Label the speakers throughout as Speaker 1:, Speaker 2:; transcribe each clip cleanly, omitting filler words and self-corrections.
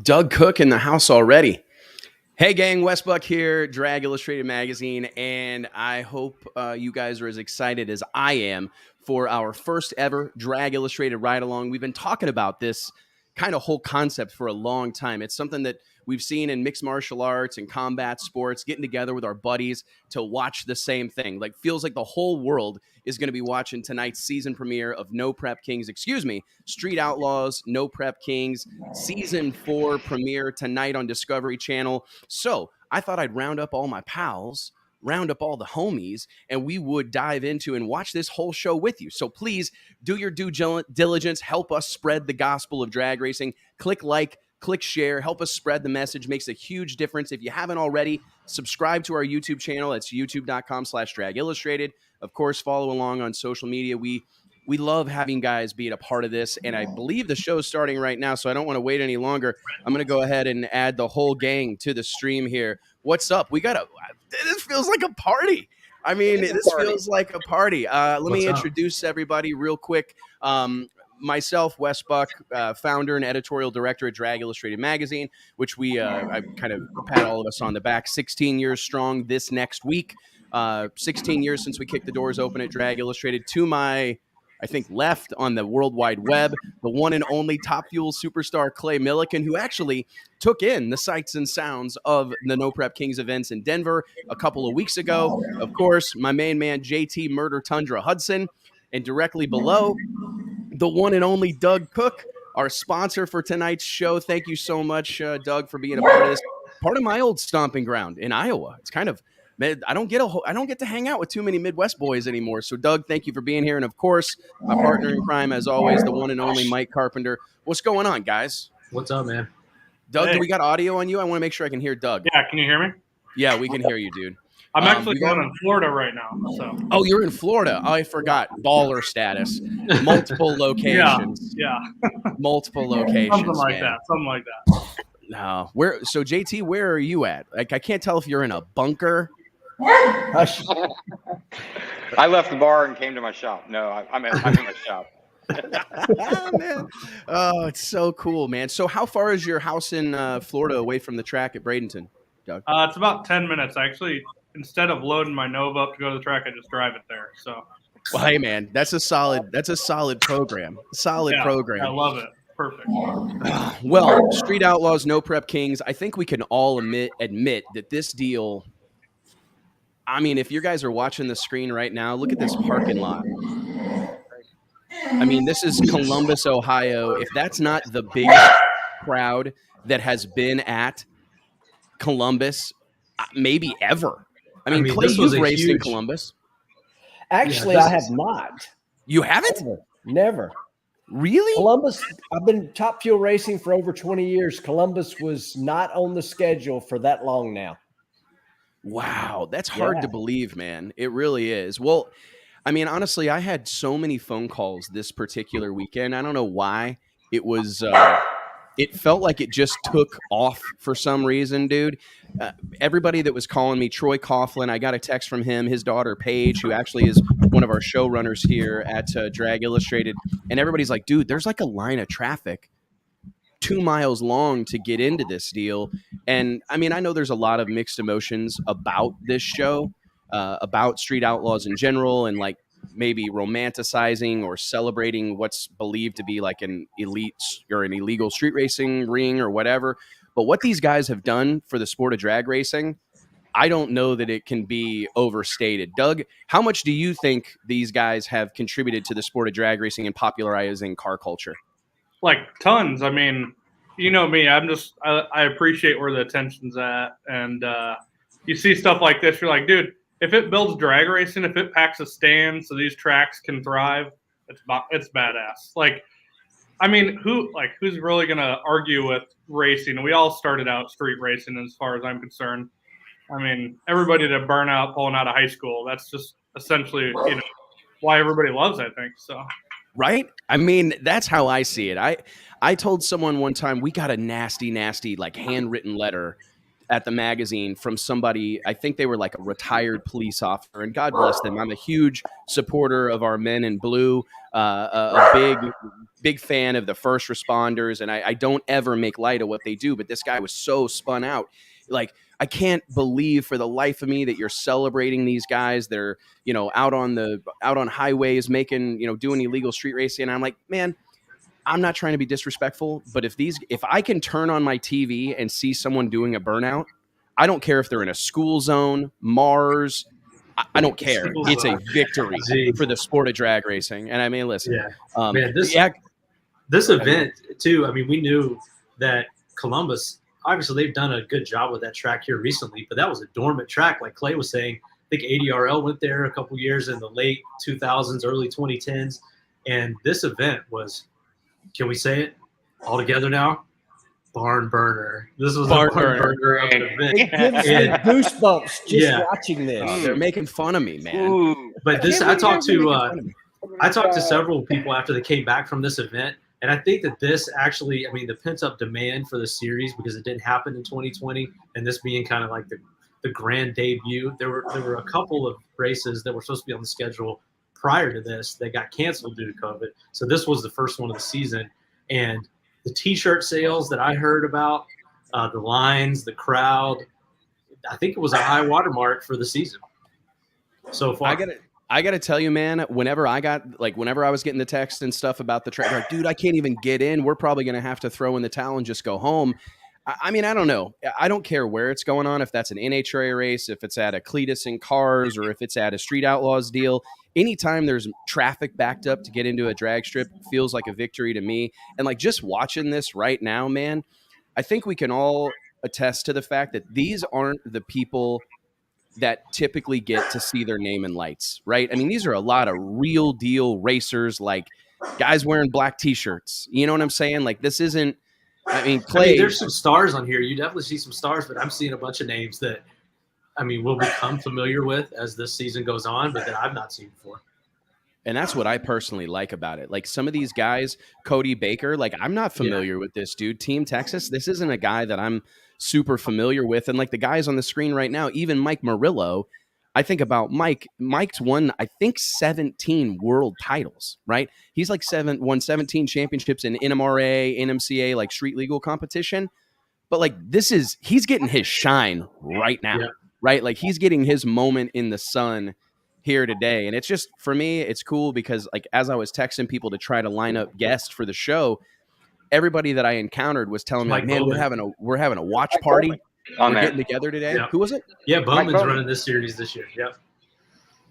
Speaker 1: Doug Cook in the house already. Hey, gang, Wes Buck here, Drag Illustrated Magazine, and I hope you guys are as excited as I am for our first ever Drag Illustrated ride-along. We've been talking about this kind of whole concept for a long time. It's something that we've seen in mixed martial arts and combat sports, getting together with our buddies to watch the same thing. Like, feels like the whole world is going to be watching tonight's season premiere of Street Outlaws, No Prep Kings, season 4 premiere tonight on Discovery Channel. So I thought I'd round up all my pals, round up all the homies, and we would dive into and watch this whole show with you. So please do your due diligence. Help us spread the gospel of drag racing. Click like, click share, help us spread the message. Makes a huge difference. If you haven't already, subscribe to our YouTube channel. It's youtube.com/Drag Illustrated. Of course, follow along on social media. We love having guys be a part of this, and I believe the show's starting right now, so I don't want to wait any longer. I'm going to go ahead and add the whole gang to the stream here. What's up? This feels like a party. I mean, this feels like a party. Let me introduce everybody real quick. Myself, Wes Buck, founder and editorial director at Drag Illustrated Magazine, which I kind of pat all of us on the back. 16 years strong this next week. 16 years since we kicked the doors open at Drag Illustrated. To my, I think, left on the World Wide Web, the one and only Top Fuel superstar Clay Millican, who actually took in the sights and sounds of the No Prep Kings events in Denver a couple of weeks ago. Of course, my main man, JT Murder Tundra Hudson, and directly below, the one and only Doug Cook, our sponsor for tonight's show. Thank you so much, Doug, for being a part of this. Part of my old stomping ground in Iowa. It's kind of, man, I don't get to hang out with too many Midwest boys anymore. So, Doug, thank you for being here. And, of course, my partner in crime, as always, the one and only Mike Carpenter. What's going on, guys?
Speaker 2: What's up, man?
Speaker 1: Doug, do we got audio on you? I want to make sure I can hear Doug.
Speaker 3: Yeah, can you hear me?
Speaker 1: Yeah, we can hear you, dude.
Speaker 3: I'm actually going in Florida right now. So.
Speaker 1: Oh, you're in Florida. Oh, I forgot. Baller status. Multiple locations.
Speaker 3: Yeah.
Speaker 1: Multiple locations.
Speaker 3: Something like that.
Speaker 1: No. So, JT, where are you at? Like, I can't tell if you're in a bunker.
Speaker 4: I left the bar and came to my shop. No, I'm in my shop.
Speaker 1: Oh, man. Oh, it's so cool, man. So how far is your house in Florida away from the track at Bradenton, Doug?
Speaker 3: It's about 10 minutes. Actually, instead of loading my Nova up to go to the track, I just drive it there. So,
Speaker 1: well, hey, man, that's a solid program. Program.
Speaker 3: I love it. Perfect.
Speaker 1: Well, Street Outlaws, No Prep Kings. I think we can all admit that this deal. I mean, if you guys are watching the screen right now, look at this parking lot. I mean, this is Columbus, Ohio. If that's not the biggest crowd that has been at Columbus, maybe ever. I mean, Clay, you've raced in Columbus.
Speaker 5: Actually, I have not.
Speaker 1: You haven't?
Speaker 5: Never.
Speaker 1: Really?
Speaker 5: Columbus, I've been Top Fuel racing for over 20 years. Columbus was not on the schedule for that long now.
Speaker 1: Wow, that's hard to believe, man. It really is. Well, I mean, honestly, I had so many phone calls this particular weekend. I don't know why. It was it felt like it just took off for some reason, dude. Everybody that was calling me, Troy Coughlin, I got a text from him, his daughter, Paige, who actually is one of our showrunners here at Drag Illustrated. And everybody's like, dude, there's like a line of traffic 2 miles long to get into this deal. And I mean, I know there's a lot of mixed emotions about this show, about Street Outlaws in general, and like maybe romanticizing or celebrating what's believed to be like an elite or an illegal street racing ring or whatever. But what these guys have done for the sport of drag racing, I don't know that it can be overstated. Doug, how much do you think these guys have contributed to the sport of drag racing and popularizing car culture?
Speaker 3: Like tons. I mean, you know me, I appreciate where the attention's at. And you see stuff like this, you're like, dude, if it builds drag racing, if it packs a stand so these tracks can thrive, it's badass. Like, I mean, who's really going to argue with racing? We all started out street racing as far as I'm concerned. I mean, everybody to burn out pulling out of high school, that's just essentially, why everybody loves it, I think. So.
Speaker 1: Right? I mean, that's how I see it. I told someone one time, we got a nasty, like handwritten letter at the magazine from somebody, I think they were like a retired police officer, and God bless them. I'm a huge supporter of our men in blue, a big fan of the first responders, and I don't ever make light of what they do, but this guy was so spun out. Like, I can't believe for the life of me that you're celebrating these guys. They're, out on highways making, doing illegal street racing. And I'm like, man, I'm not trying to be disrespectful, but if I can turn on my TV and see someone doing a burnout, I don't care if they're in a school zone, Mars, I don't care. It's a victory for the sport of drag racing. And I mean, listen,
Speaker 2: man, this event too. I mean, we knew that Columbus, obviously they've done a good job with that track here recently, but that was a dormant track. Like Clay was saying, I think ADRL went there a couple years in the late 2000s, early 2010s. And this event was, can we say it all together now? Barn burner. This was a barn burner of an event.
Speaker 5: It gives me goosebumps just watching this.
Speaker 1: They're making fun of me, man.
Speaker 4: Ooh.
Speaker 2: But I talked to several people after they came back from this event, and I think that this actually, I mean, the pent-up demand for the series, because it didn't happen in 2020, and this being kind of like the grand debut, there were a couple of races that were supposed to be on the schedule prior to this that got canceled due to COVID. So this was the first one of the season, and the T-shirt sales that I heard about, the lines, the crowd, I think it was a high watermark for the season so far.
Speaker 1: I gotta tell you, man, whenever I was getting the text and stuff about the track, like, dude, I can't even get in. We're probably gonna have to throw in the towel and just go home. I mean, I don't know. I don't care where it's going on, if that's an NHRA race, if it's at a Cletus and Cars, or if it's at a Street Outlaws deal. Anytime there's traffic backed up to get into a drag strip feels like a victory to me. And like, just watching this right now, man, I think we can all attest to the fact that these aren't the people that typically get to see their name in lights, right? I mean, these are a lot of real deal racers, like guys wearing black T-shirts. You know what I'm saying? Like, this isn't, I mean, Clay.
Speaker 2: There's some stars on here. You definitely see some stars, but I'm seeing a bunch of names that, I mean, we'll become familiar with as this season goes on, but that I've not seen before.
Speaker 1: And that's what I personally like about it. Like, some of these guys, Cody Baker, like, I'm not familiar with this dude. Team Texas, this isn't a guy that I'm super familiar with. And like the guys on the screen right now, even Mike Murillo, I think about Mike. Mike's won, I think, 17 world titles, right? He's like won 17 championships in NMRA, NMCA, like street legal competition. But like, he's getting his shine right now, right? Like, he's getting his moment in the sun here today. And it's just, for me, it's cool because like, as I was texting people to try to line up guests for the show, everybody that I encountered was telling me, like, man, we're having a watch party. We're getting together today. Who was it?
Speaker 2: Yeah, Bowman's running this series this year. Yep.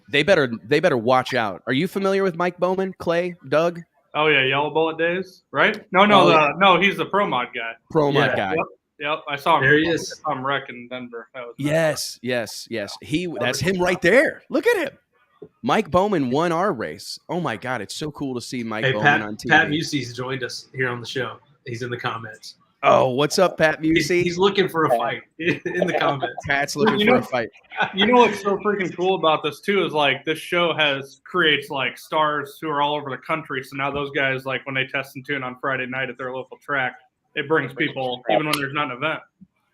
Speaker 1: They better watch out. Are you familiar with Mike Bowman, Clay, Doug?
Speaker 3: Oh yeah, Yellow Bullet Days, right? No, he's the pro mod guy.
Speaker 1: Pro mod guy.
Speaker 3: Yep. I saw him.
Speaker 2: There he is.
Speaker 3: I'm wreck in Denver.
Speaker 1: Yes. That's him right there. Look at him. Mike Bowman won our race. Oh my God, it's so cool to see Mike Bowman on TV.
Speaker 2: Pat Musey's joined us here on the show. He's in the comments.
Speaker 1: Oh, what's up, Pat Musey?
Speaker 2: He's looking for a fight in the comments.
Speaker 1: Pat's looking for a fight.
Speaker 3: You know what's so freaking cool about this too is like this show creates like stars who are all over the country. So now those guys, like when they test and tune on Friday night at their local track, it brings people even when there's not an event.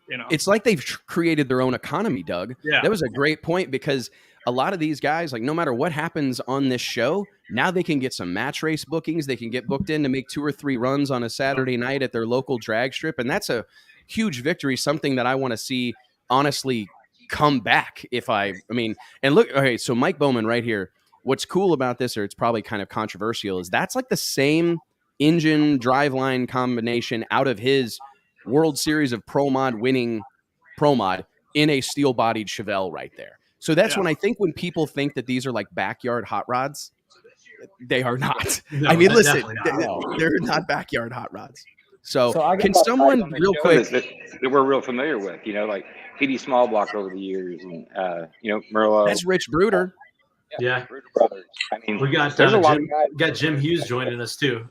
Speaker 3: You know,
Speaker 1: it's like they've created their own economy, Doug.
Speaker 3: Yeah,
Speaker 1: that was a great point because a lot of these guys, like, no matter what happens on this show, now they can get some match race bookings. They can get booked in to make 2 or 3 runs on a Saturday night at their local drag strip. And that's a huge victory, something that I want to see, honestly, come back. And look, okay, so Mike Bowman right here, what's cool about this, or it's probably kind of controversial, is that's like the same engine driveline combination out of his World Series of Pro Mod winning Pro Mod in a steel-bodied Chevelle right there. So that's when I think when people think that these are like backyard hot rods, they are not.
Speaker 2: No,
Speaker 1: I mean, listen,
Speaker 2: not.
Speaker 1: they're not backyard hot rods. So can someone real quick
Speaker 4: that we're real familiar with, like PD Small Block over the years, and Merlot.
Speaker 1: That's Rich Bruder.
Speaker 2: Yeah.
Speaker 4: Brothers. I mean,
Speaker 2: we got
Speaker 4: there's a lot of guys.
Speaker 2: got Jim Hughes joining us too.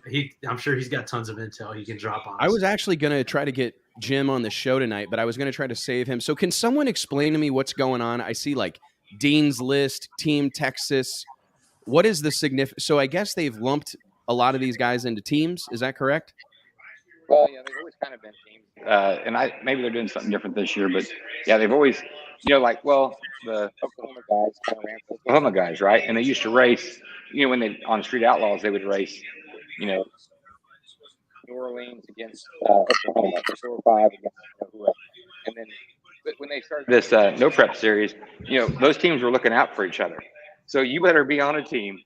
Speaker 2: I'm sure he's got tons of intel he can drop on us.
Speaker 1: I was actually going to try to get Jim on the show tonight, but I was going to try to save him. So can someone explain to me what's going on? I see like Dean's List, Team Texas. What is the significance? So I guess they've lumped a lot of these guys into teams. Is that correct?
Speaker 4: Well, yeah, they've always kind of been teams, and maybe they're doing something different this year, but yeah, they've always, the Oklahoma guys kind of ran for Oklahoma guys, right? And they used to race, when they on Street Outlaws, they would race, New Orleans against Oklahoma, the 4-5 against whoever, and then but when they started this no prep series, those teams were looking out for each other, so you better be on a team.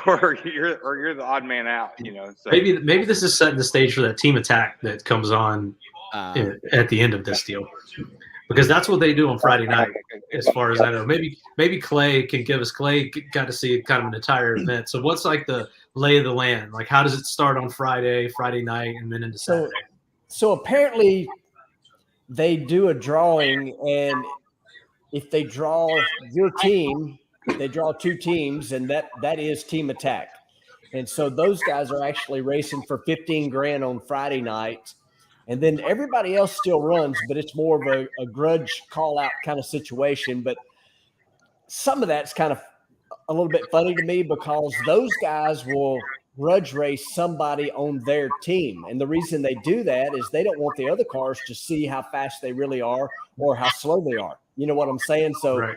Speaker 4: Or you're the odd man out, So.
Speaker 2: Maybe this is setting the stage for that team attack that comes on at the end of this deal, because that's what they do on Friday night, as far as I know. Maybe Clay can give us. Clay got to see kind of an entire event. So what's like the lay of the land? Like, how does it start on Friday night, and then into Saturday?
Speaker 5: So apparently they do a drawing, and if they draw your team. They draw two teams, and that is team attack. And so those guys are actually racing for $15,000 on Friday night. And then everybody else still runs, but it's more of a grudge call out kind of situation. But some of that's kind of a little bit funny to me, because those guys will grudge race somebody on their team. And the reason they do that is they don't want the other cars to see how fast they really are or how slow they are. You know what I'm saying? So
Speaker 2: Right.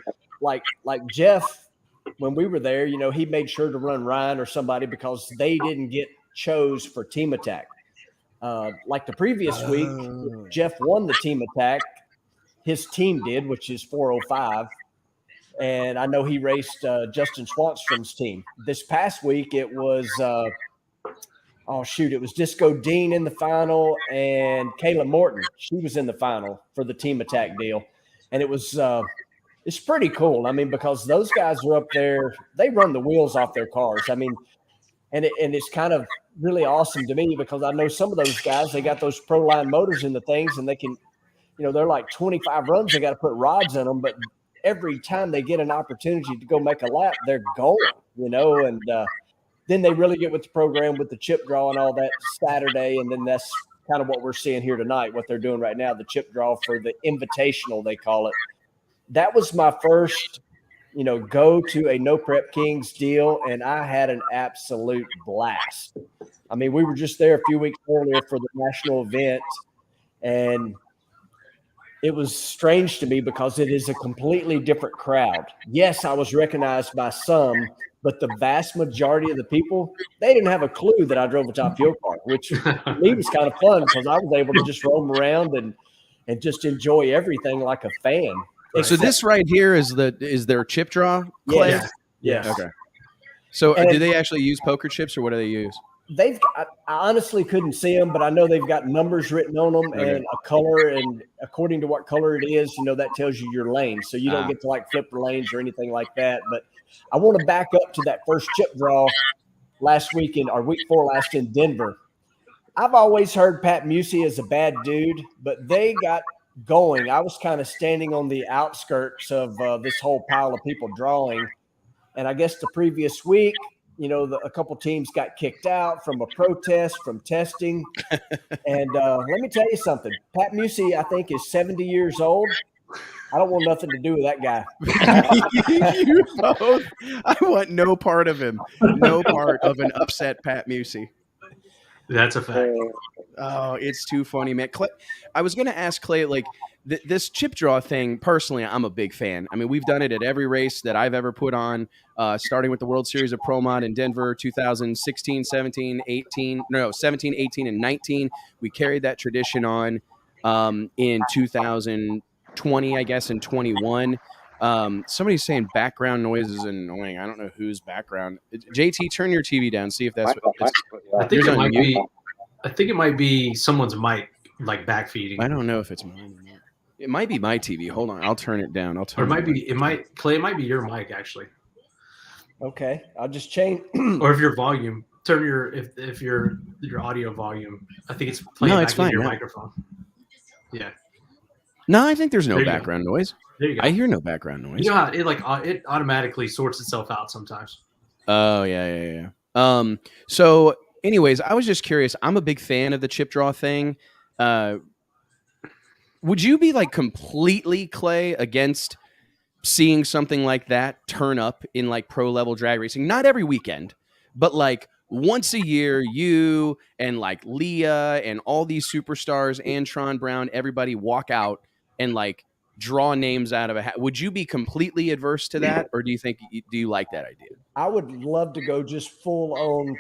Speaker 5: Like Jeff, when we were there, he made sure to run Ryan or somebody because they didn't get chose for team attack. Like the previous week, Jeff won the team attack. His team did, which is 405. And I know he raced Justin Swanstrom's team. This past week, it was, it was Disco Dean in the final and Kayla Morton. She was in the final for the team attack deal. And it was it's pretty cool. I mean, because those guys are up there, they run the wheels off their cars. I mean, and it's kind of really awesome to me, because I know some of those guys, they got those Pro Line motors in the things, and they can, they're like 25 runs, they got to put rods in them, but every time they get an opportunity to go make a lap, they're going, and then they really get with the program with the chip draw and all that Saturday. And then that's kind of what we're seeing here tonight, what they're doing right now, the chip draw for the Invitational, they call it. That was my first, go to a No Prep Kings deal, and I had an absolute blast. I mean, we were just there a few weeks earlier for the national event, and it was strange to me because it is a completely different crowd. Yes, I was recognized by some, but the vast majority of the people, they didn't have a clue that I drove a Top Fuel car, which to me was kind of fun because I was able to just roam around and just enjoy everything like a fan.
Speaker 1: So this right here is their chip draw, Clay?
Speaker 5: Yes.
Speaker 1: Okay. So do they actually use poker chips, or what do they use?
Speaker 5: I honestly couldn't see them, but I know they've got numbers written on them and a color, and according to what color it is, that tells you your lane. So you don't get to like flip the lanes or anything like that. But I want to back up to that first chip draw week 4 last in Denver. I've always heard Pat Musey is a bad dude, but they got going. I was kind of standing on the outskirts of this whole pile of people drawing. And I guess the previous week, a couple teams got kicked out from a protest, from testing. And let me tell you something. Pat Musey, I think, is 70 years old. I don't want nothing to do with that guy.
Speaker 1: You both. I want no part of him. No part of an upset Pat Musey.
Speaker 2: That's a fact.
Speaker 1: Oh, it's too funny, man. Clay, I was going to ask Clay, like, this chip draw thing, personally, I'm a big fan. I mean, we've done it at every race that I've ever put on, starting with the World Series of Pro Mod in Denver, 2016, 17, 18, and 19. We carried that tradition on in 2020, I guess, and 21. Somebody's saying background noise is annoying. I don't know whose background. JT, turn your TV down. See if that's what
Speaker 2: I think it might be. I think it might be someone's mic, like backfeeding.
Speaker 1: I don't know if it's mine or not. It might be my TV. Hold on, I'll turn it down.
Speaker 2: Or it might be. It might. Clay, it might be your mic actually.
Speaker 5: Okay, I'll just change.
Speaker 2: Or if your volume, turn your if your audio volume. I think it's playing back into your microphone. Yeah.
Speaker 1: No, I think there's no background noise.
Speaker 2: There you go.
Speaker 1: I hear no background noise.
Speaker 2: You know how it automatically sorts itself out sometimes.
Speaker 1: Oh yeah. So, anyways, I was just curious. I'm a big fan of the chip draw thing. Would you be like completely, Clay, against seeing something like that turn up in like pro level drag racing? Not every weekend, but like once a year, you and like Leah and all these superstars and Tron Brown, everybody walk out and like draw names out of a hat. Would you be completely adverse to that, or do you like that idea?
Speaker 5: I would love to go just full on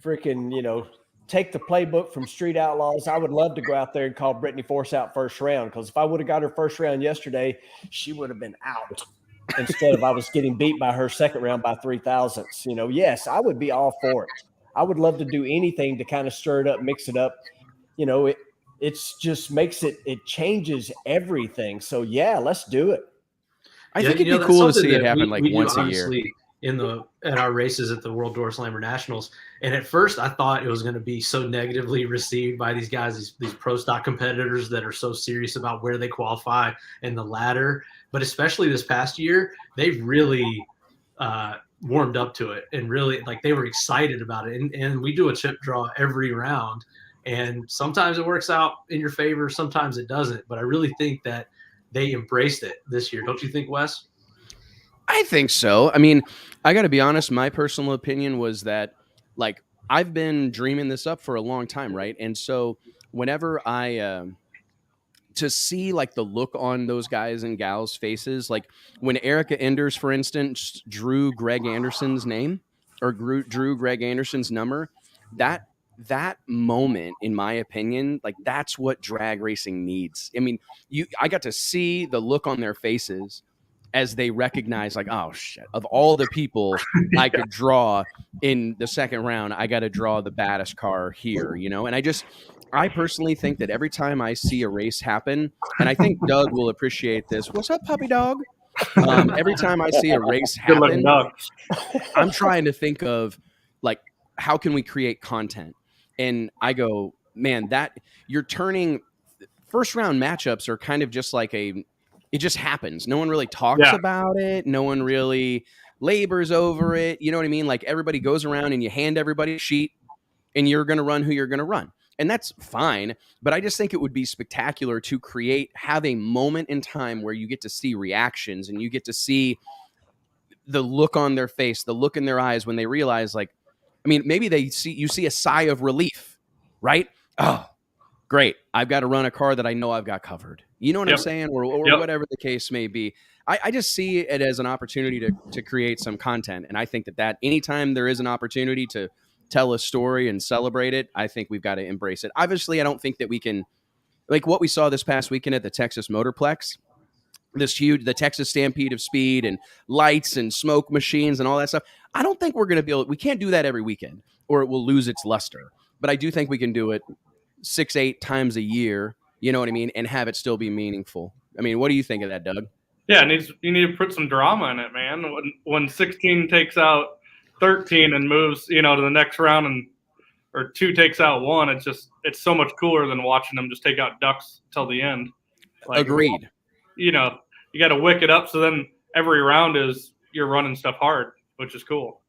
Speaker 5: freaking, take the playbook from Street Outlaws. I would love to go out there and call Brittany Force out first round, because if I would have got her first round yesterday, she would have been out instead of I was getting beat by her second round by 3 thousandths. Yes, I would be all for it. I would love to do anything to kind of stir it up, mix it up. It's just makes it changes everything. So yeah, let's do it.
Speaker 1: I think it'd be cool to see it happen like once a year.
Speaker 2: At our races at the World Door Slammer Nationals. And at first I thought it was going to be so negatively received by these guys, these pro stock competitors that are so serious about where they qualify in the ladder. But especially this past year, they've really warmed up to it and really like they were excited about it. And we do a chip draw every round. And sometimes it works out in your favor, sometimes it doesn't. But I really think that they embraced it this year. Don't you think, Wes?
Speaker 1: I think so. I mean, I got to be honest. My personal opinion was that, like, I've been dreaming this up for a long time, right? And so whenever to see like the look on those guys and gals' faces, like when Erica Enders, for instance, drew Greg Anderson's name or drew Greg Anderson's number, that moment, in my opinion, like that's what drag racing needs. I mean, I got to see the look on their faces as they recognize, like, oh shit, of all the people I could draw in the second round, I got to draw the baddest car here, And I personally think that every time I see a race happen, and I think Doug will appreciate this. What's up, puppy dog? Every time I see a race happen, I'm trying to think of like, how can we create content? And I go, man, that you're turning first round matchups are kind of just like it just happens. No one really talks about it. No one really labors over it. You know what I mean? Like everybody goes around and you hand everybody a sheet and you're going to run who you're going to run. And that's fine. But I just think it would be spectacular to have a moment in time where you get to see reactions and you get to see the look on their face, the look in their eyes when they realize, like, I mean, maybe you see a sigh of relief, right? Oh, great. I've got to run a car that I know I've got covered. You know what I'm saying? Or whatever the case may be. I just see it as an opportunity to create some content. And I think that anytime there is an opportunity to tell a story and celebrate it, I think we've got to embrace it. Obviously, I don't think that we can, like what we saw this past weekend at the Texas Motorplex, the Texas Stampede of Speed and lights and smoke machines and all that stuff. I don't think we're going to we can't do that every weekend or it will lose its luster. But I do think we can do it 6-8 times a year, you know what I mean, and have it still be meaningful. I mean, what do you think of that, Doug?
Speaker 3: Yeah, you need to put some drama in it, man. When 16 takes out 13 and moves, to the next round, or 2 takes out 1, it's so much cooler than watching them just take out ducks till the end. Like,
Speaker 1: agreed.
Speaker 3: You got to wick it up so then every round you're running stuff hard, which is cool.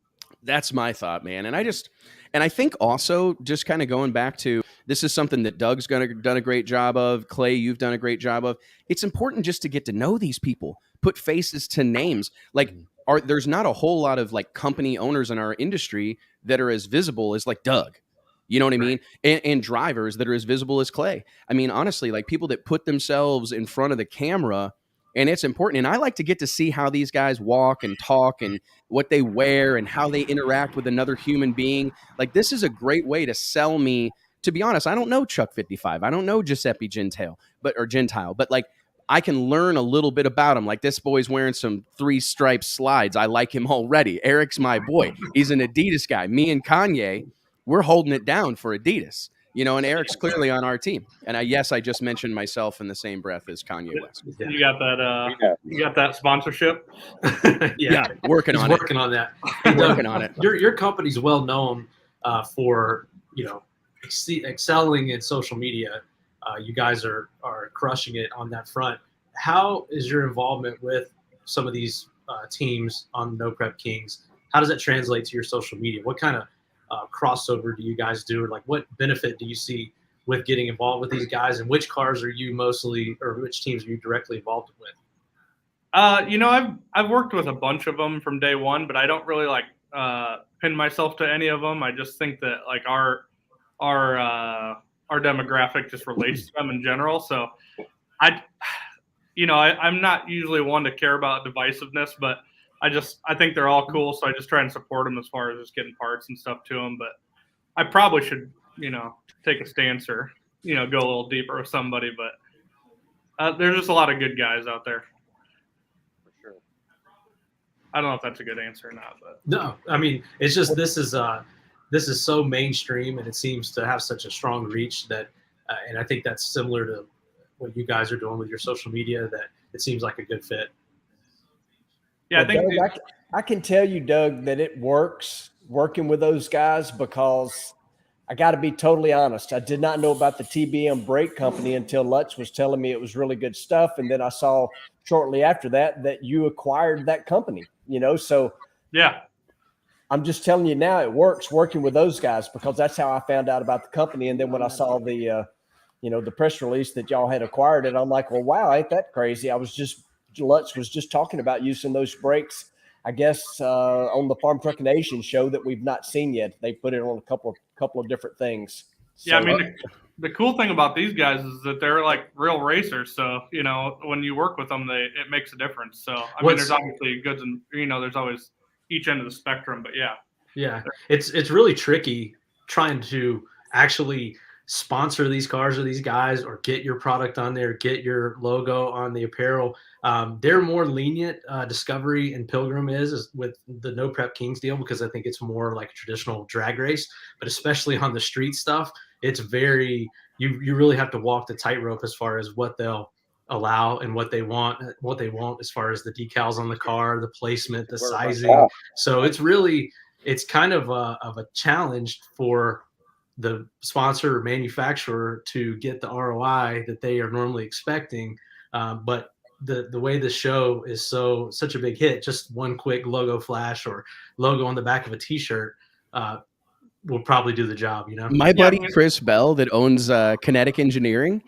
Speaker 1: That's my thought, man. And I think also just kind of going back to, this is something that Doug's done a great job of. Clay, you've done a great job of. It's important just to get to know these people, put faces to names. Like, there's not a whole lot of like company owners in our industry that are as visible as like Doug. You know what I mean? And drivers that are as visible as Clay. I mean, honestly, like people that put themselves in front of the camera, and it's important. And I like to get to see how these guys walk and talk and what they wear and how they interact with another human being. Like, this is a great way to sell me. To be honest, I don't know Chuck 55. I don't know Giuseppe Gentile, but like I can learn a little bit about him. Like, this boy's wearing some 3-stripe slides. I like him already. Eric's my boy. He's an Adidas guy. Me and Kanye, we're holding it down for Adidas, and Eric's clearly on our team. And I just mentioned myself in the same breath as Kanye West.
Speaker 3: You got that, you got that sponsorship?
Speaker 1: Yeah, working on
Speaker 2: that.
Speaker 1: Working on it.
Speaker 2: Your company's well known for, excelling in social media. You guys are crushing it on that front. How is your involvement with some of these teams on No Prep Kings? How does that translate to your social media? What kind of crossover do you guys do? Or like, what benefit do you see with getting involved with these guys? And which cars are you mostly, or which teams are you directly involved with?
Speaker 3: I've worked with a bunch of them from day one, but I don't really like pin myself to any of them. I just think that like our demographic just relates to them in general. So I'm not usually one to care about divisiveness, but I think they're all cool. So I just try and support them as far as just getting parts and stuff to them. But I probably should, take a stance or, go a little deeper with somebody, but there's just a lot of good guys out there.
Speaker 4: For sure.
Speaker 3: I don't know if that's a good answer or not, but
Speaker 2: no, I mean, it's just, this is so mainstream and it seems to have such a strong reach that, and I think that's similar to what you guys are doing with your social media, that it seems like a good fit.
Speaker 3: Yeah, I think
Speaker 5: Doug, I can tell you, Doug, that it works working with those guys, because I got to be totally honest. I did not know about the TBM brake company until Lutz was telling me it was really good stuff. And then I saw shortly after that you acquired that company, so
Speaker 3: yeah,
Speaker 5: I'm just telling you now, it works working with those guys, because that's how I found out about the company. And then when I saw the, the press release that y'all had acquired it, I'm like, well, wow, ain't that crazy? Lutz was just talking about using those brakes, I guess, on the Farm Truck Nation show that we've not seen yet. They put it on a couple of different things.
Speaker 3: Yeah, I mean, the cool thing about these guys is that they're like real racers. So, when you work with them, it makes a difference. So, I mean, there's obviously goods and, there's always each end of the spectrum, but yeah.
Speaker 2: Yeah, it's really tricky trying to actually sponsor these cars or these guys, or get your product on there, get your logo on the apparel. They're more lenient, Discovery and Pilgrim is with the No Prep Kings deal, because I think it's more like a traditional drag race, but especially on the street stuff, it's very, you really have to walk the tightrope as far as what they'll allow and what they want as far as the decals on the car, the placement, the sizing. So it's kind of a challenge for the sponsor or manufacturer to get the ROI that they are normally expecting. But the way the show is such a big hit, just one quick logo flash or logo on the back of a t-shirt will probably do the job,
Speaker 1: My buddy Chris Bell that owns Kinetic Engineering,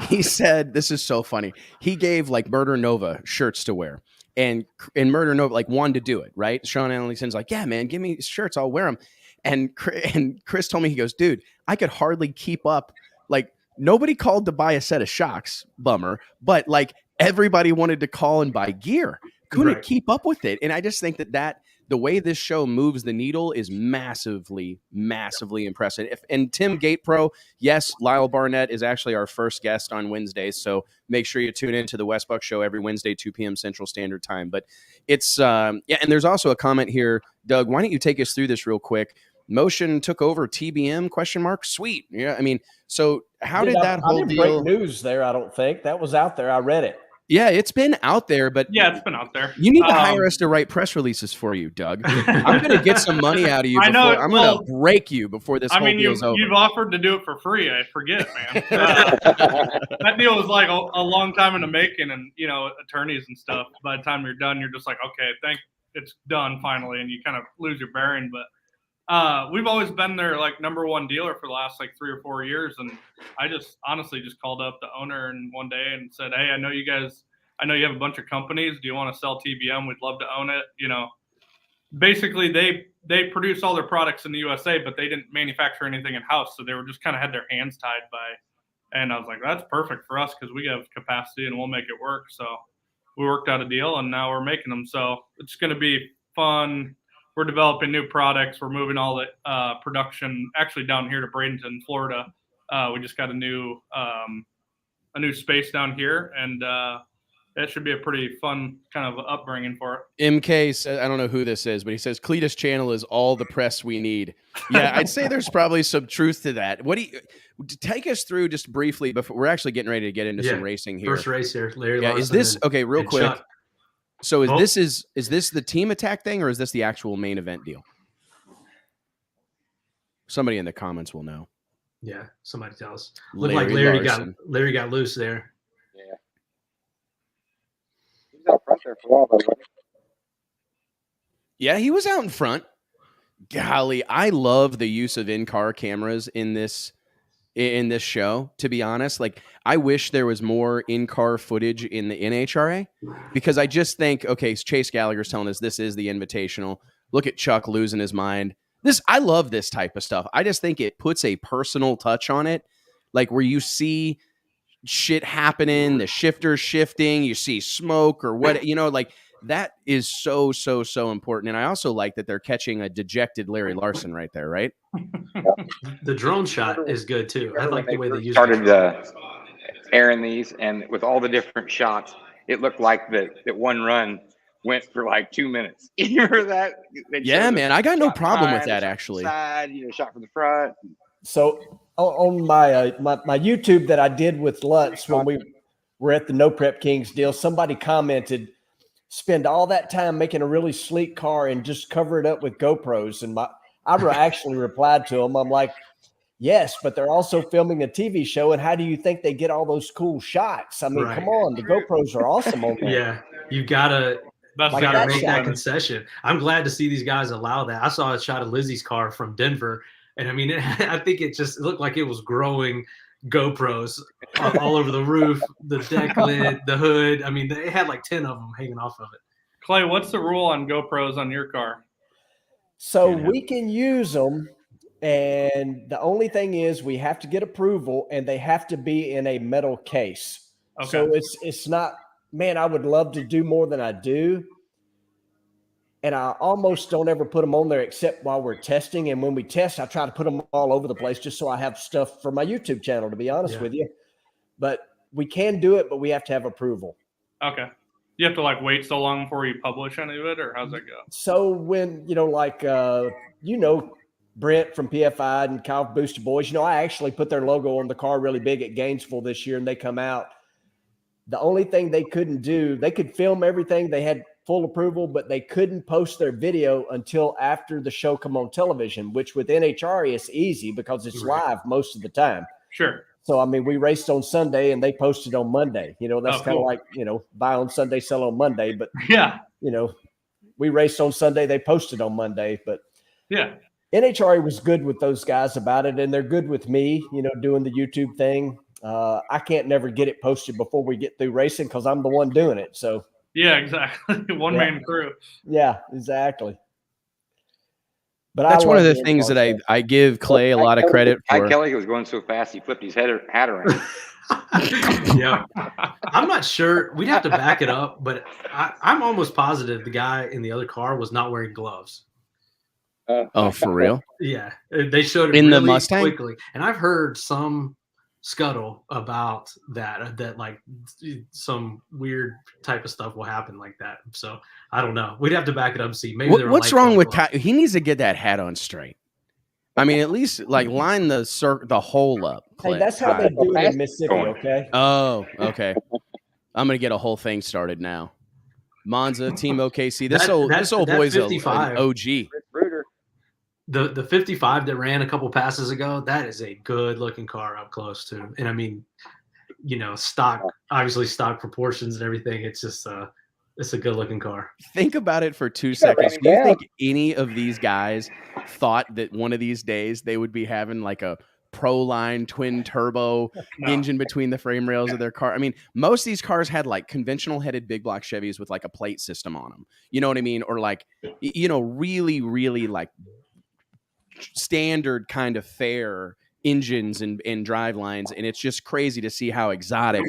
Speaker 1: he said, this is so funny. He gave like Murder Nova shirts to wear, and Murder Nova like wanted to do it, right? Sean Ellington's like, yeah, man, give me shirts, I'll wear them. And Chris told me, he goes, dude, I could hardly keep up. Like, nobody called to buy a set of shocks, bummer, but like everybody wanted to call and buy gear. Couldn't keep up with it. And I just think that the way this show moves the needle is massively, massively impressive. And Tim Gatepro, yes, Lyle Barnett is actually our first guest on Wednesdays. So make sure you tune into the Wes Buck Show every Wednesday, 2 p.m. Central Standard Time. But it's, and there's also a comment here. Doug, why don't you take us through this real quick? Motion took over TBM ? Sweet. Yeah. I mean, so how did that whole deal?
Speaker 5: Break news there. I don't think that was out there. I read it.
Speaker 1: Yeah, it's been out there, but
Speaker 3: yeah, it's been out there.
Speaker 1: You need to hire us to write press releases for you, Doug. I'm going to get some money out of you. I'm going to break you before this whole deal's over.
Speaker 3: You've offered to do it for free. I forget, man. That deal was like a long time in the making, and attorneys and stuff. By the time you're done, you're just like, okay, it's done finally, and you kind of lose your bearing. But we've always been their like number one dealer for the last like 3 or 4 years, and I just honestly just called up the owner and one day and said, hey, I know you have a bunch of companies. Do you want to sell TBM? We'd love to own it. Basically they produce all their products in the USA, but they didn't manufacture anything in house, so they were just kind of had their hands tied by. And I was like, that's perfect for us because we have capacity and we'll make it work. So we worked out a deal, and now we're making them. So it's going to be fun. We're developing new products. We're moving all the production actually down here to Bradenton, Florida. We just got a new space down here, and that should be a pretty fun kind of upbringing for it.
Speaker 1: MK says, I don't know who this is, but he says Cletus Channel is all the press we need. Yeah, I'd say there's probably some truth to that. What do you take us through just briefly before we're actually getting ready to get into some racing here?
Speaker 2: First race here, Larry.
Speaker 1: Yeah, is this okay? Real quick. Chuck. So is this the team attack thing, or is this the actual main event deal? Somebody in the comments will know.
Speaker 2: Yeah, somebody tell us. Looked like Larry got loose there.
Speaker 4: Yeah. He was out front there for a while, by the way.
Speaker 1: Yeah, he was out in front. Golly, I love the use of in-car cameras in this show, to be honest. Like, I wish there was more in-car footage in the NHRA, because I just think, okay, Chase Gallagher's telling us this is the Invitational. Look at Chuck losing his mind. I love this type of stuff. I just think it puts a personal touch on it, like where you see shit happening, the shifter shifting, you see smoke or what, like that is so important. And I also like that they're catching a dejected Larry Larson right there, right?
Speaker 2: The drone shot is good too. I like the way they used
Speaker 4: started airing these, and with all the different shots, it looked like that one run went for like 2 minutes. You remember that?
Speaker 1: Yeah, man, I got no problem with that actually.
Speaker 4: Side, shot from the front.
Speaker 5: So on my my YouTube that I did with Lutz when we were at the No Prep Kings deal, somebody commented, spend all that time making a really sleek car and just cover it up with GoPros. And I actually replied to him. I'm like, yes, but they're also filming a TV show. And how do you think they get all those cool shots? I mean, come on, the GoPros are awesome on there.
Speaker 2: Yeah, you gotta make that concession. I'm glad to see these guys allow that. I saw a shot of Lizzie's car from Denver. And I mean, I think it looked like it was growing GoPros all over the roof, the deck lid, the hood. I mean, they had like 10 of them hanging off of it.
Speaker 3: Clay, what's the rule on GoPros on your car?
Speaker 5: So we can use them. And the only thing is we have to get approval and they have to be in a metal case. Okay. So it's not, man, I would love to do more than I do. And I almost don't ever put them on there except while we're testing. And when we test, I try to put them all over the place just so I have stuff for my YouTube channel, to be honest with you. But we can do it, but we have to have approval.
Speaker 3: Okay. You have to like wait so long before you publish any of it, or how's that go?
Speaker 5: So when, Brent from PFI and Kyle Booster Boys, I actually put their logo on the car really big at Gainesville this year and they come out. The only thing they couldn't do, they could film everything. They had full approval, but they couldn't post their video until after the show come on television, which with NHRA is easy because it's live most of the time.
Speaker 3: Sure.
Speaker 5: So, I mean, we raced on Sunday and they posted on Monday. That's kind of like, buy on Sunday, sell on Monday. But, we raced on Sunday, they posted on Monday. But, NHRA was good with those guys about it, and they're good with me, doing the YouTube thing. I can't never get it posted before we get through racing because I'm the one doing it. So,
Speaker 3: yeah, exactly. One man crew.
Speaker 5: Yeah, exactly. But
Speaker 1: that's one of the things that I give Clay a lot of credit for.
Speaker 4: Kelly was going so fast he flipped his hat around.
Speaker 2: Yeah, I'm not sure. We'd have to back it up, but I'm almost positive the guy in the other car was not wearing gloves.
Speaker 1: Oh, for real?
Speaker 2: Yeah, they showed it
Speaker 1: in
Speaker 2: really
Speaker 1: the Mustang
Speaker 2: quickly, and I've heard some scuttle about that like some weird type of stuff will happen like that. So I don't know. We'd have to back it up and see. Maybe
Speaker 1: what's wrong with he needs to get that hat on straight. I mean, at least like line the hole up.
Speaker 5: Hey, that's how they do it in Mississippi. Okay.
Speaker 1: Oh, okay. I'm gonna get a whole thing started now. Monza, Team OKC. This old boy's an OG.
Speaker 2: The 55 that ran a couple passes ago, that is a good looking car up close too. And I mean, stock proportions and everything. It's just it's a good looking car.
Speaker 1: Think about it for 2 seconds. Do you think any of these guys thought that one of these days they would be having like a Proline twin turbo engine between the frame rails of their car? I mean, most of these cars had like conventional headed big block Chevys with like a plate system on them. You know what I mean? Or like, really, really like standard kind of fair engines and drive lines. And it's just crazy to see how exotic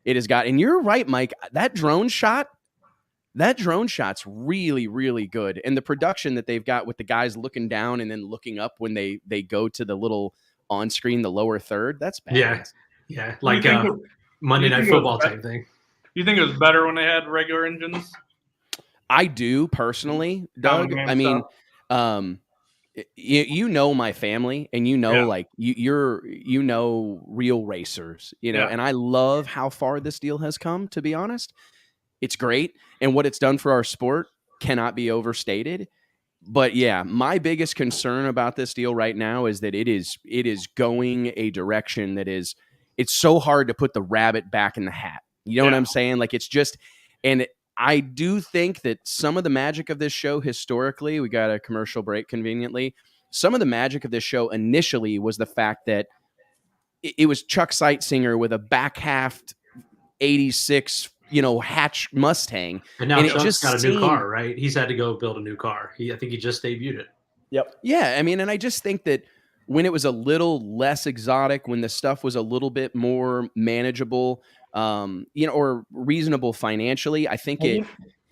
Speaker 1: it has got. And you're right, Mike, that drone shot's really, really good. And the production that they've got with the guys looking down and then looking up when they go to the little on screen, the lower third, that's bad.
Speaker 2: Yeah. Like Monday Night Football type thing.
Speaker 3: You think it was better when they had regular engines?
Speaker 1: I do personally, Doug. I mean, my family, and like you're real racers, and I love how far this deal has come, to be honest. It's great, and what it's done for our sport cannot be overstated. But yeah, my biggest concern about this deal right now is that it is going a direction that it's so hard to put the rabbit back in the hat. You know what I'm saying? Like it's just, and I do think that some of the magic of this show historically, we got a commercial break conveniently. Some of the magic of this show initially was the fact that it was Chuck Sightsinger with a back half 86 hatch Mustang.
Speaker 2: And now
Speaker 1: it
Speaker 2: Chuck's
Speaker 1: just
Speaker 2: got a new car, right? He's had to go build a new car. I think he just debuted it.
Speaker 5: Yep.
Speaker 1: Yeah, I mean, and I just think that when it was a little less exotic, when the stuff was a little bit more manageable, or reasonable financially, I think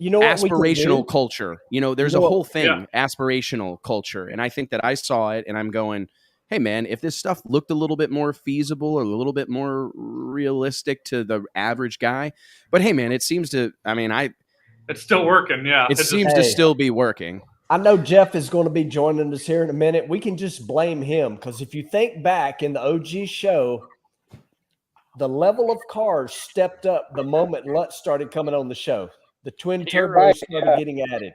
Speaker 1: aspirational culture. There's a whole thing, aspirational culture, and I think that I saw it, and I'm going, hey man, if this stuff looked a little bit more feasible or a little bit more realistic to the average guy, but hey man, it seems to. I mean,
Speaker 3: it's still working. Yeah,
Speaker 1: it seems to still be working.
Speaker 5: I know Jeff is going to be joining us here in a minute. We can just blame him because if you think back in the OG show, the level of cars stepped up the moment Lutz started coming on the show. The twin turbos started getting added.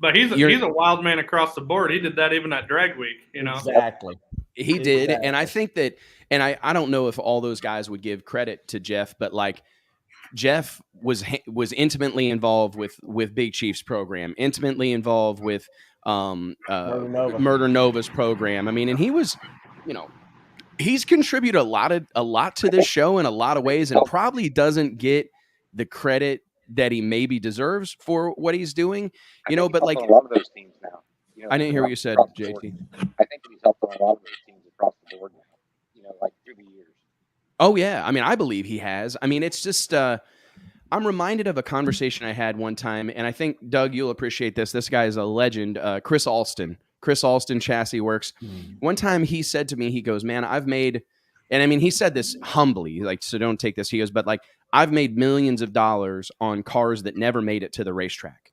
Speaker 3: But he's a wild man across the board. He did that even at Drag Week,
Speaker 5: Exactly.
Speaker 1: He did, and I think that, and I don't know if all those guys would give credit to Jeff, but like Jeff was intimately involved with Big Chief's program, intimately involved with Murder Nova's program. I mean, and he was, he's contributed a lot to this show in a lot of ways, and probably doesn't get the credit that he maybe deserves for what he's doing. But like
Speaker 4: a lot of those teams now.
Speaker 1: I didn't hear what you said, JT.
Speaker 4: I think he's helped on a lot of those teams across the board now. Like through the years.
Speaker 1: Oh yeah, I mean, I believe he has. I mean, it's just I'm reminded of a conversation I had one time, and I think Doug, you'll appreciate this. This guy is a legend, Chris Alston, Chassis Works. One time he said to me, he goes, "Man, I've made," and I mean, he said this humbly, like, so don't take this. He goes, "But like, I've made millions of dollars on cars that never made it to the racetrack."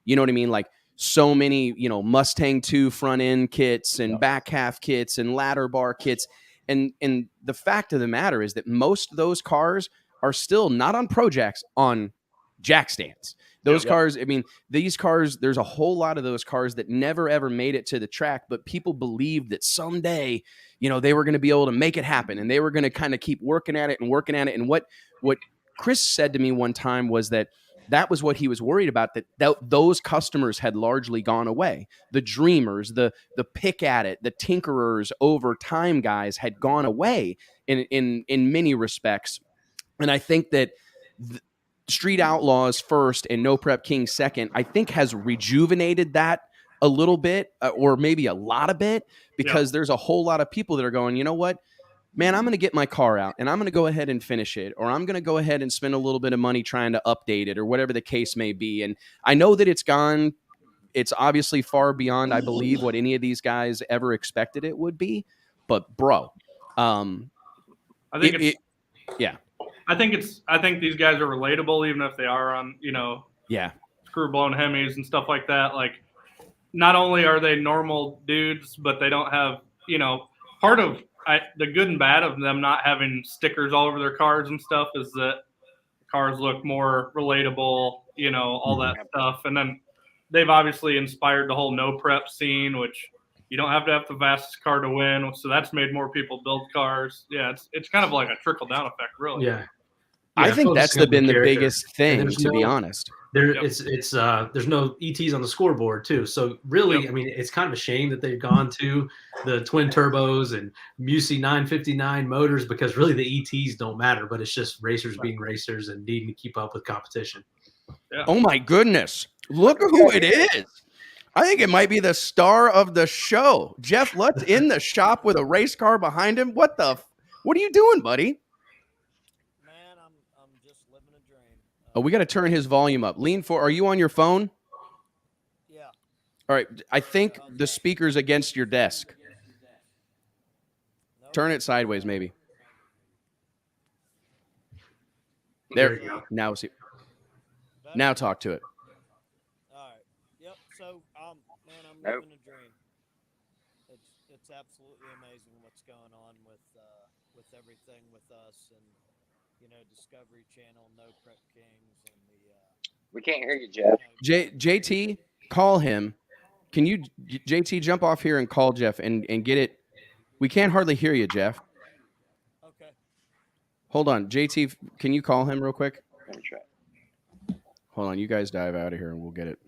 Speaker 1: You know what I mean? Like so many, Mustang 2 front end kits and back half kits and ladder bar kits. And the fact of the matter is that most of those cars are still not on Pro Jacks, on jack stands. Those cars, I mean, these cars, there's a whole lot of those cars that never ever made it to the track, but people believed that someday, they were going to be able to make it happen, and they were going to kind of keep working at it. And what Chris said to me one time was that was what he was worried about, that those customers had largely gone away. The dreamers, the pick at it, the tinkerers over time guys had gone away in many respects. And I think that Street Outlaws first and No Prep King second, I think has rejuvenated that a little bit, or maybe a lot of bit, because there's a whole lot of people that are going, you know what, man, I'm going to get my car out and I'm going to go ahead and finish it, or I'm going to go ahead and spend a little bit of money trying to update it, or whatever the case may be. And I know that it's obviously far beyond, I believe, what any of these guys ever expected it would be. But bro, I think
Speaker 3: these guys are relatable, even if they are on, screw blown Hemis and stuff like that. Like, not only are they normal dudes, but they don't have, part of the good and bad of them not having stickers all over their cars and stuff is that cars look more relatable, all that stuff. And then they've obviously inspired the whole no prep scene, which you don't have to have the fastest car to win. So that's made more people build cars. Yeah, it's kind of like a trickle down effect, really.
Speaker 2: Yeah.
Speaker 1: I think that's been the biggest thing, to be honest.
Speaker 2: There's no ETs on the scoreboard too. So really, I mean, it's kind of a shame that they've gone to the twin turbos and Musi 959 motors, because really the ETs don't matter, but it's just racers being racers and needing to keep up with competition.
Speaker 1: Yeah. Oh my goodness. Look at who it is. I think it might be the star of the show. Jeff Lutz in the shop with a race car behind him. What are you doing, buddy?
Speaker 6: Man, I'm just living a dream.
Speaker 1: Oh, we got to turn his volume up. Lean forward. Are you on your phone?
Speaker 6: Yeah.
Speaker 1: All right. I think the speaker's against your desk.
Speaker 6: Nope.
Speaker 1: Turn it sideways, maybe.
Speaker 2: There you go.
Speaker 1: Now see. Now talk to it.
Speaker 6: All right. Yep. So, man, I'm
Speaker 4: Nope.
Speaker 6: living a dream. It's absolutely amazing what's going on with everything with us and Discovery Channel, No Prep Kings, and
Speaker 4: We can't hear you, Jeff.
Speaker 1: JT, call him. Can you, JT, jump off here and call Jeff and get it? We can't hardly hear you, Jeff.
Speaker 6: Okay.
Speaker 1: Hold on. JT, can you call him real quick?
Speaker 4: Let me try.
Speaker 1: Hold on. You guys dive out of here and we'll get it.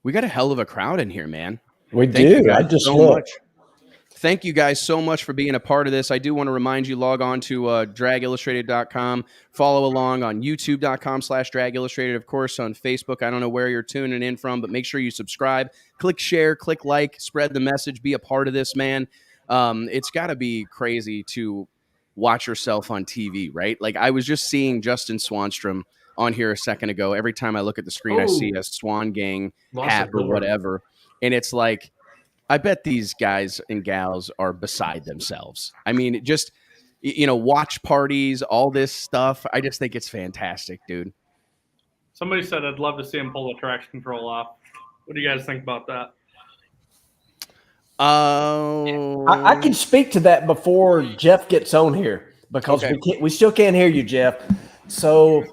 Speaker 1: We got a hell of a crowd in here, man.
Speaker 5: We
Speaker 1: Thank you
Speaker 5: do.
Speaker 1: guys
Speaker 5: I just
Speaker 1: so
Speaker 5: looked.
Speaker 1: much. thank you guys so much for being a part of this. I do want to remind you, log on to dragillustrated.com, follow along on youtube.com/dragillustrated, of course, on Facebook. I don't know where you're tuning in from, but make sure you subscribe, click share, click like, spread the message, be a part of this, man. It's got to be crazy to watch yourself on TV, right? Like I was just seeing Justin Swanstrom on here a second ago. Every time I look at the screen, I see a Swan Gang hat or whatever. And it's like, I bet these guys and gals are beside themselves. I mean, just, watch parties, all this stuff. I just think it's fantastic, dude.
Speaker 3: Somebody said I'd love to see him pull the traction control off. What do you guys think about that?
Speaker 5: I can speak to that before Jeff gets on here because we still can't hear you, Jeff. So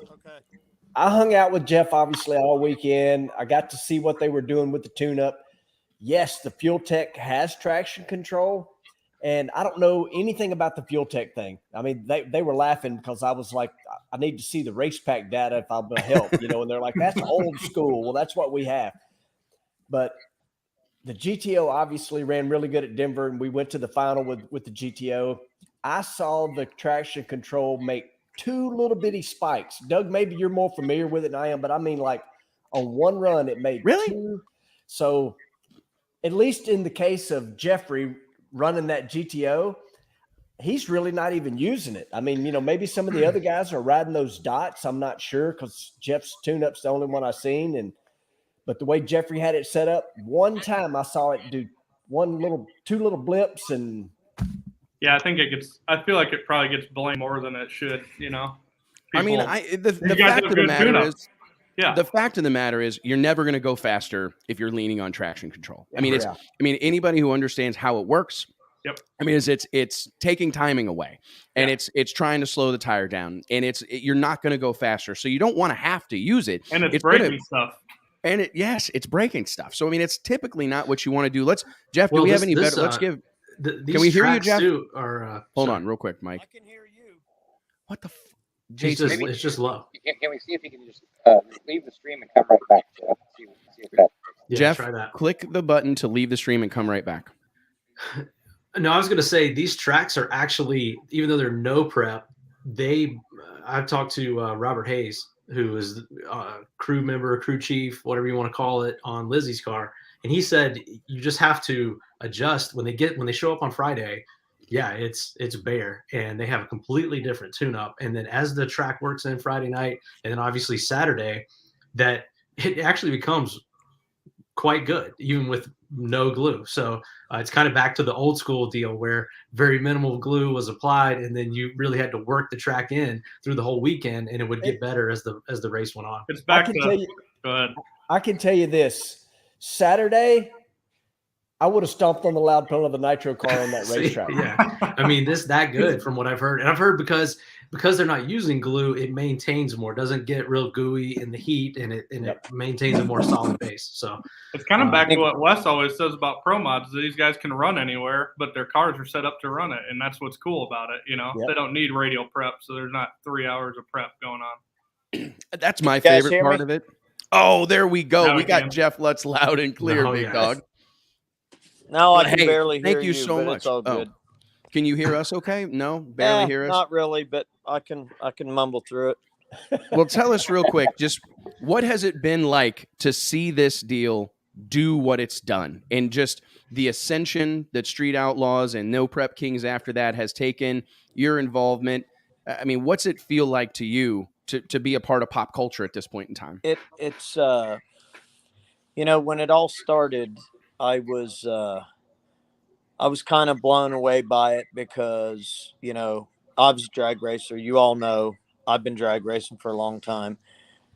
Speaker 5: I hung out with Jeff obviously all weekend. I got to see what they were doing with the tune-up. Yes, the Fuel Tech has traction control, and I don't know anything about the Fuel Tech thing. I mean, they were laughing because I was like, I need to see the race pack data if I'm going to help, and they're like, that's old school. Well, that's what we have. But the GTO obviously ran really good at Denver, and we went to the final with the GTO. I saw the traction control make two little bitty spikes. Doug, maybe you're more familiar with it than I am, but I mean, like on one run, it made two. So at least in the case of Jeffrey running that GTO, he's really not even using it. I mean, maybe some of the other guys are riding those dots. I'm not sure because Jeff's tune-up's the only one I've seen. But the way Jeffrey had it set up, one time I saw it do two little blips and.
Speaker 3: Yeah, I feel like it probably gets blamed more than it should, People,
Speaker 1: I mean, the fact of the matter is, the fact of the matter is you're never going to go faster if you're leaning on traction control. I mean, anybody who understands how it works.
Speaker 3: Yep.
Speaker 1: I mean, it's taking timing away, and it's trying to slow the tire down, and you're not going to go faster. So you don't want to have to use it.
Speaker 3: And it's breaking stuff.
Speaker 1: And it's breaking stuff. So I mean, it's typically not what you want to do. Jeff, do we have any better? Let's give. Can we hear you, Jeff? Hold on, real quick, Mike.
Speaker 6: I can hear you.
Speaker 1: What the?
Speaker 2: Jason, it's just low.
Speaker 4: Can we see if you can just leave the stream and come right back? See if that.
Speaker 1: Jeff, try that. Click the button to leave the stream and come right back.
Speaker 2: No, I was going to say these tracks are actually, even though they're no prep, I've talked to Robert Hayes, who is a crew member, crew chief, whatever you want to call it, on Lizzie's car. And he said you just have to adjust when they show up on Friday. Yeah, it's bare, and they have a completely different tune-up. And then as the track works in Friday night, and then obviously Saturday, that it actually becomes quite good, even with no glue. So it's kind of back to the old school deal where very minimal glue was applied, and then you really had to work the track in through the whole weekend, and it would get better as the race went on.
Speaker 3: It's back go ahead.
Speaker 5: I can tell you this: Saturday, I would have stomped on the loud pedal of the nitro car on that racetrack.
Speaker 2: Yeah, I mean, that good from what I've heard, and I've heard because they're not using glue, it maintains more, doesn't get real gooey in the heat, and it maintains a more solid base. So
Speaker 3: it's kind of back to what Wes always says about pro mods. These guys can run anywhere, but their cars are set up to run it, and that's what's cool about it. They don't need radial prep, so there's not 3 hours of prep going on.
Speaker 1: That's my favorite part of it. Oh, there we go.
Speaker 3: Now
Speaker 1: we got Jeff Lutz loud and clear, big dog.
Speaker 7: No, I can barely hear you.
Speaker 1: Thank you so much.
Speaker 7: It's all good.
Speaker 1: Can you hear us okay? No, barely hear us?
Speaker 7: Not really, but I can mumble through it.
Speaker 1: Well, tell us real quick, just what has it been like to see this deal do what it's done, and just the ascension that Street Outlaws and No Prep Kings after that has taken, your involvement. I mean, what's it feel like to you to be a part of pop culture at this point in time?
Speaker 7: It's when it all started, I was kind of blown away by it because, I was a drag racer. You all know I've been drag racing for a long time.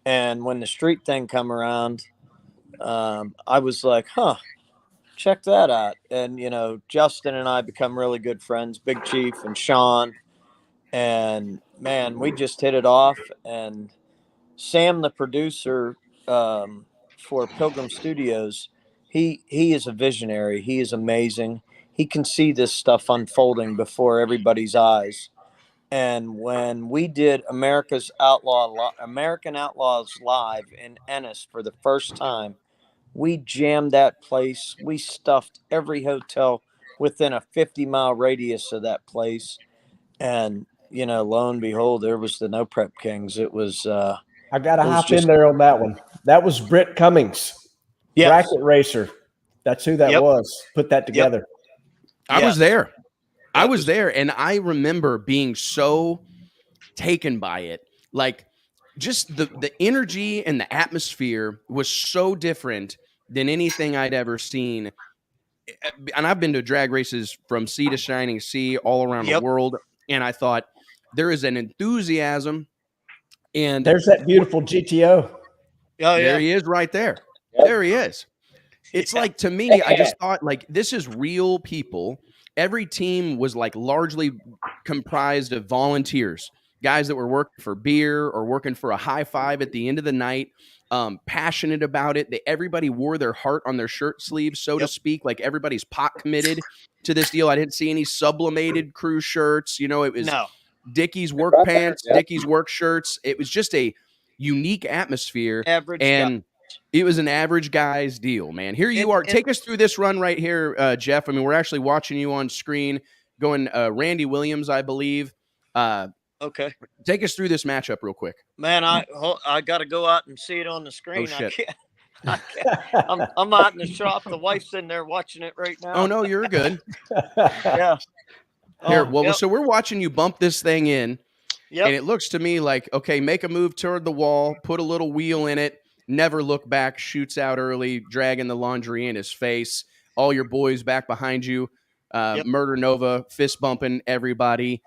Speaker 7: And when the street thing come around, I was like, check that out. And, Justin and I become really good friends, Big Chief and Sean. And, man, we just hit it off. And Sam, the producer for Pilgrim Studios, he is a visionary. He is amazing. He can see this stuff unfolding before everybody's eyes. And when we did American Outlaws Live in Ennis for the first time, we jammed that place. We stuffed every hotel within a 50-mile radius of that place. And, you know, lo and behold, there was the No Prep Kings. It was
Speaker 5: I got to hop in there on that one. That was Britt Cummings,
Speaker 7: yes.
Speaker 5: bracket racer. That's who that was. Put that together.
Speaker 7: Yep.
Speaker 1: I was there. I was
Speaker 7: was
Speaker 1: there, and I remember being so taken by it. Like, just the energy and the atmosphere was so different than anything I'd ever seen. And I've been to drag races from sea to shining sea all around the world, and I thought there is an enthusiasm. And
Speaker 5: there's that beautiful GTO.
Speaker 7: Oh, yeah.
Speaker 1: There he is right there. There he is. It's like, to me, I just thought, like, this is real people. Every team was like largely comprised of volunteers, guys that were working for beer or working for a high five at the end of the night, passionate about it. Everybody wore their heart on their shirt sleeves, so to speak. Like, everybody's pot committed to this deal. I didn't see any sublimated crew shirts. You know, it was Dickies work pants, Dickies work shirts. It was just a unique atmosphere. It was an average guy's deal, man. Here you are. Take us through this run right here, Jeff. I mean, we're actually watching you on screen going Randy Williams, I believe.
Speaker 7: Okay.
Speaker 1: Take us through this matchup real quick.
Speaker 7: Man, I got to go out and see it on the screen.
Speaker 1: Oh, shit.
Speaker 7: I can't. I'm out in the shop. The wife's in there watching it right now.
Speaker 1: Oh, no, you're good.
Speaker 7: Yeah.
Speaker 1: Here, well, so we're watching you bump this thing in,
Speaker 7: and
Speaker 1: it looks to me like, okay, make a move toward the wall, put a little wheel in it, never look back, shoots out early, dragging the laundry in his face. All your boys back behind you, Murder Nova, fist bumping everybody.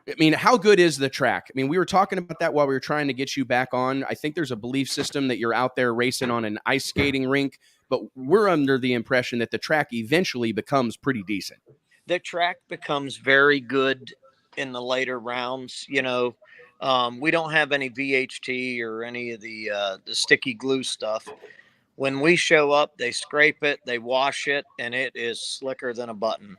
Speaker 1: I mean, how good is the track? I mean, we were talking about that while we were trying to get you back on. I think there's a belief system that you're out there racing on an ice skating rink, but we're under the impression that the track eventually becomes pretty decent.
Speaker 7: The track becomes very good in the later rounds. You know, we don't have any VHT or any of the sticky glue stuff. When we show up, they scrape it, they wash it, and it is slicker than a button.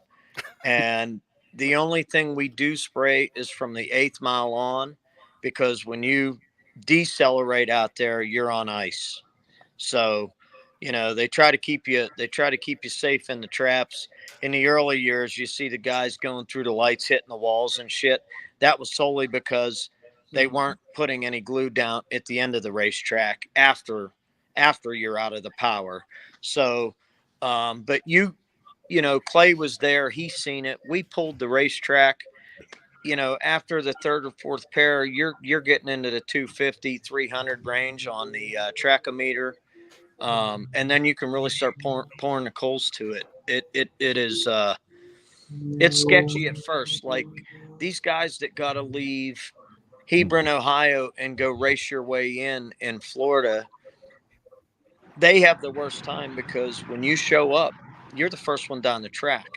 Speaker 7: And the only thing we do spray is from the 8th mile on, because when you decelerate out there, you're on ice. So, you know, they try to keep you safe in the traps. In the early years, you see the guys going through the lights, hitting the walls and shit. That was solely because they weren't putting any glue down at the end of the racetrack after you're out of the power. So, but you know, Clay was there. He's seen it. We pulled the racetrack. You know, after the 3rd or 4th pair, you're getting into the 250, 300 range on the trachometer. And then you can really start pouring the coals to it. It is it's sketchy at first. Like, these guys that got to leave Hebron, Ohio, and go race your way in Florida, they have the worst time, because when you show up, you're the first one down the track,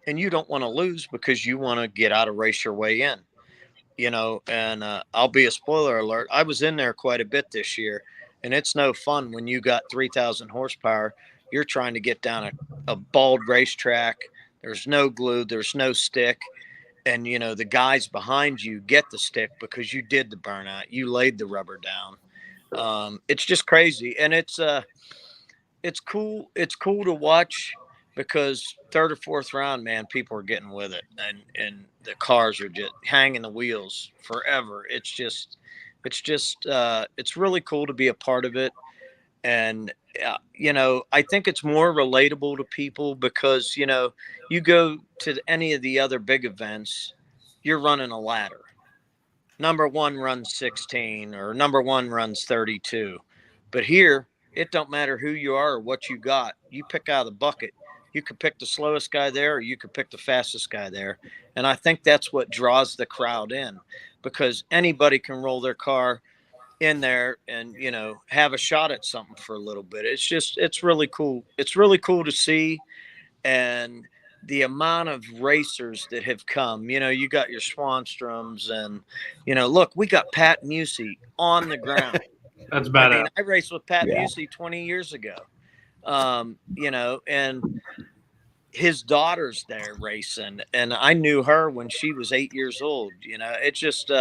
Speaker 7: and you don't want to lose because you want to get out of race your way in, you know. And I'll be a spoiler alert. I was in there quite a bit this year, and it's no fun when you got 3,000 horsepower. You're trying to get down a bald racetrack. There's no glue. There's no stick. And, you know, the guys behind you get the stick because you did the burnout. You laid the rubber down. It's just crazy. And it's cool. It's cool to watch, because 3rd or 4th round, man, people are getting with it, and the cars are just hanging the wheels forever. It's really cool to be a part of it. And, you know, I think it's more relatable to people because, you know, you go to any of the other big events, you're running a ladder. Number 1 runs 16, or number 1 runs 32. But here, it don't matter who you are or what you got. You pick out of the bucket. You could pick the slowest guy there, or you could pick the fastest guy there. And I think that's what draws the crowd in, because anybody can roll their car in there and, you know, have a shot at something for a little bit. It's really cool. It's really cool to see. And the amount of racers that have come, you know, you got your Swanstroms, and, you know, look, we got Pat Musey on the ground.
Speaker 3: That's badass.
Speaker 7: I mean, I raced with Pat Musey 20 years ago. You know, and his daughter's there racing, and I knew her when she was 8 years old. You know, it's just,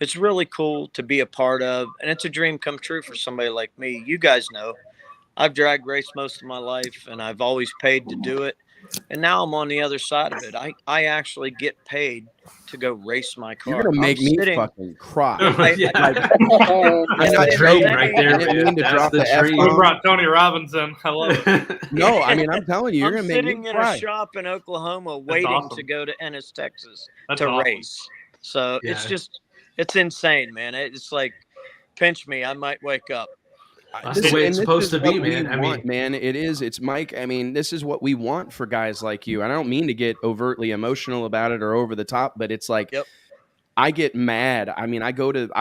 Speaker 7: it's really cool to be a part of, and it's a dream come true for somebody like me. You guys know, I've drag raced most of my life, and I've always paid to do it. And now I'm on the other side of it. I actually get paid to go race my car.
Speaker 1: You're gonna make me fucking cry.
Speaker 2: Yeah.
Speaker 7: That's
Speaker 2: the dream right there,
Speaker 1: I didn't mean
Speaker 2: man.
Speaker 1: to
Speaker 2: That's
Speaker 1: drop
Speaker 2: the
Speaker 1: the
Speaker 2: dream.
Speaker 3: We brought Tony Robinson. I love it.
Speaker 1: No, I mean, I'm telling you, you're
Speaker 7: I'm
Speaker 1: gonna make me
Speaker 7: sitting in
Speaker 1: cry.
Speaker 7: a shop in Oklahoma waiting
Speaker 3: awesome.
Speaker 7: to go to Ennis, Texas
Speaker 3: That's
Speaker 7: to
Speaker 3: awesome.
Speaker 7: race. So
Speaker 2: Yeah.
Speaker 7: it's insane, man. It's like, pinch me, I might wake up.
Speaker 2: That's the way it's supposed to be, man. I mean,
Speaker 1: It's Mike. I mean, this is what we want for guys like you. And I don't mean to get overtly emotional about it or over the top, but it's like,
Speaker 7: Yep.
Speaker 1: I get mad. I mean, I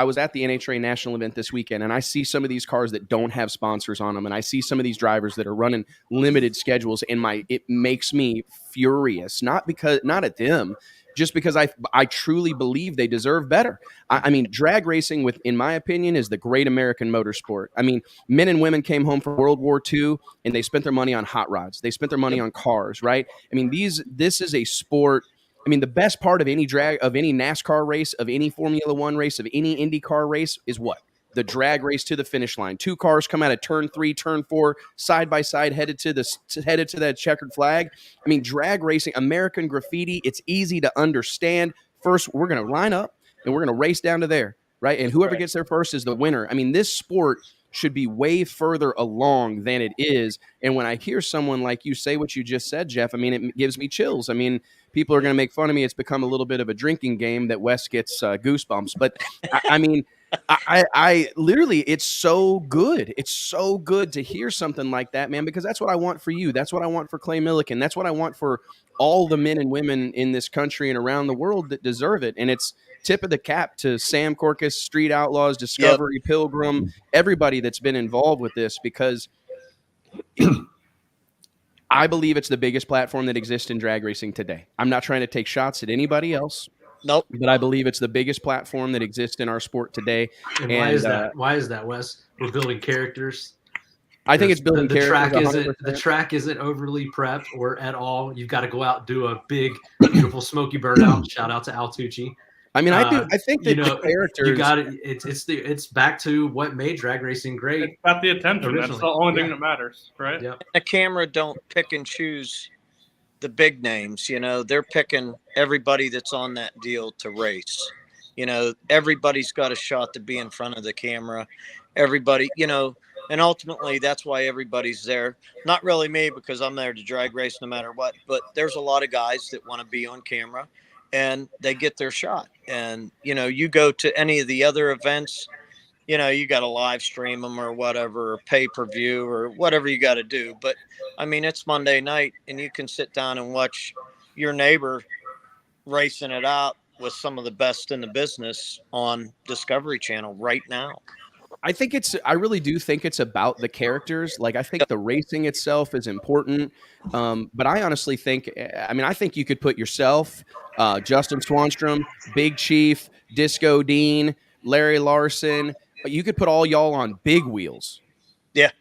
Speaker 1: was at the NHRA national event this weekend, and I see some of these cars that don't have sponsors on them, and I see some of these drivers that are running limited schedules, and it makes me furious. Not at them, just because I truly believe they deserve better. I mean, drag racing, in my opinion, is the great American motorsport. I mean, men and women came home from World War II, and they spent their money on hot rods. They spent their money on cars, right? I mean, this is a sport. I mean, the best part of any NASCAR race, of any Formula One race, of any IndyCar race is what? The drag race to the finish line. Two cars come out of turn 3, turn 4, side by side, headed to that checkered flag. I mean, drag racing, American graffiti, it's easy to understand. First, we're going to line up and we're going to race down to there, right? And whoever gets there first is the winner. I mean, this sport should be way further along than it is. And when I hear someone like you say what you just said, Jeff, I mean, it gives me chills. I mean, people are going to make fun of me. It's become a little bit of a drinking game that Wes gets goosebumps. But I mean, I literally, it's so good. It's so good to hear something like that, man, because that's what I want for you. That's what I want for Clay Millican. That's what I want for all the men and women in this country and around the world that deserve it. And it's tip of the cap to Sam Corcus, Street Outlaws, Discovery, Pilgrim, everybody that's been involved with this, because I believe it's the biggest platform that exists in drag racing today. I'm not trying to take shots at anybody else.
Speaker 7: Nope.
Speaker 1: But I believe it's the biggest platform that exists in our sport today.
Speaker 2: And why is that? Why is that, Wes? We're building characters.
Speaker 1: I think it's building
Speaker 2: the
Speaker 1: characters.
Speaker 2: The track isn't overly prepped or at all. You've got to go out and do a big, beautiful smoky burnout. Shout out to Altucci.
Speaker 1: I mean, I do. I think that the characters.
Speaker 2: You got it. It's back to what made drag racing great.
Speaker 3: It's about the attention.
Speaker 2: Originally.
Speaker 3: That's the only thing that matters, right?
Speaker 2: Yep.
Speaker 7: The camera don't pick and choose the big names. They're picking everybody that's on that deal to race. Everybody's got a shot to be in front of the camera. Everybody, and ultimately that's why everybody's there. Not really me, because I'm there to drag race no matter what, but there's a lot of guys that want to be on camera and they get their shot. And, you go to any of the other events, you got to live stream them or whatever, or pay-per-view or whatever you got to do. But I mean, it's Monday night and you can sit down and watch your neighbor racing it out with some of the best in the business on Discovery Channel right now.
Speaker 1: I really do think it's about the characters. Like, I think the racing itself is important. But I honestly think, I think you could put yourself, Justin Swanstrom, Big Chief, Disco Dean, Larry Larson. You could put all y'all on big wheels.
Speaker 7: Yeah.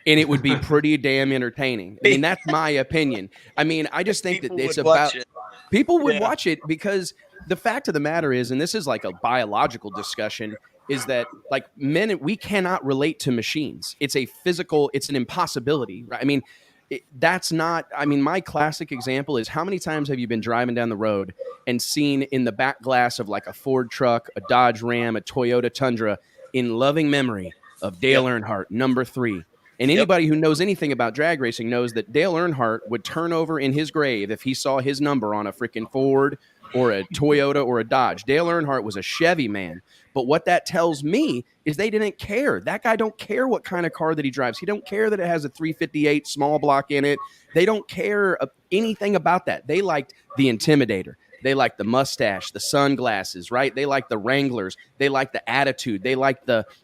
Speaker 1: And it would be pretty damn entertaining. I mean, that's my opinion. I mean, I just think
Speaker 7: People
Speaker 1: that it's
Speaker 7: would
Speaker 1: about
Speaker 7: watch it.
Speaker 1: people would watch it, because the fact of the matter is, and this is like a biological discussion, is that like men, we cannot relate to machines. It's an impossibility, right? I mean, my classic example is, how many times have you been driving down the road and seen in the back glass of like a Ford truck, a Dodge Ram, a Toyota Tundra, in loving memory of Dale Earnhardt, number 3. And anybody who knows anything about drag racing knows that Dale Earnhardt would turn over in his grave if he saw his number on a freaking Ford or a Toyota or a Dodge. Dale Earnhardt was a Chevy man. But what that tells me is they didn't care. That guy don't care what kind of car that he drives. He don't care that it has a 358 small block in it. They don't care anything about that. They liked the Intimidator. They like the mustache, the sunglasses, right? They like the Wranglers. They like the attitude. They like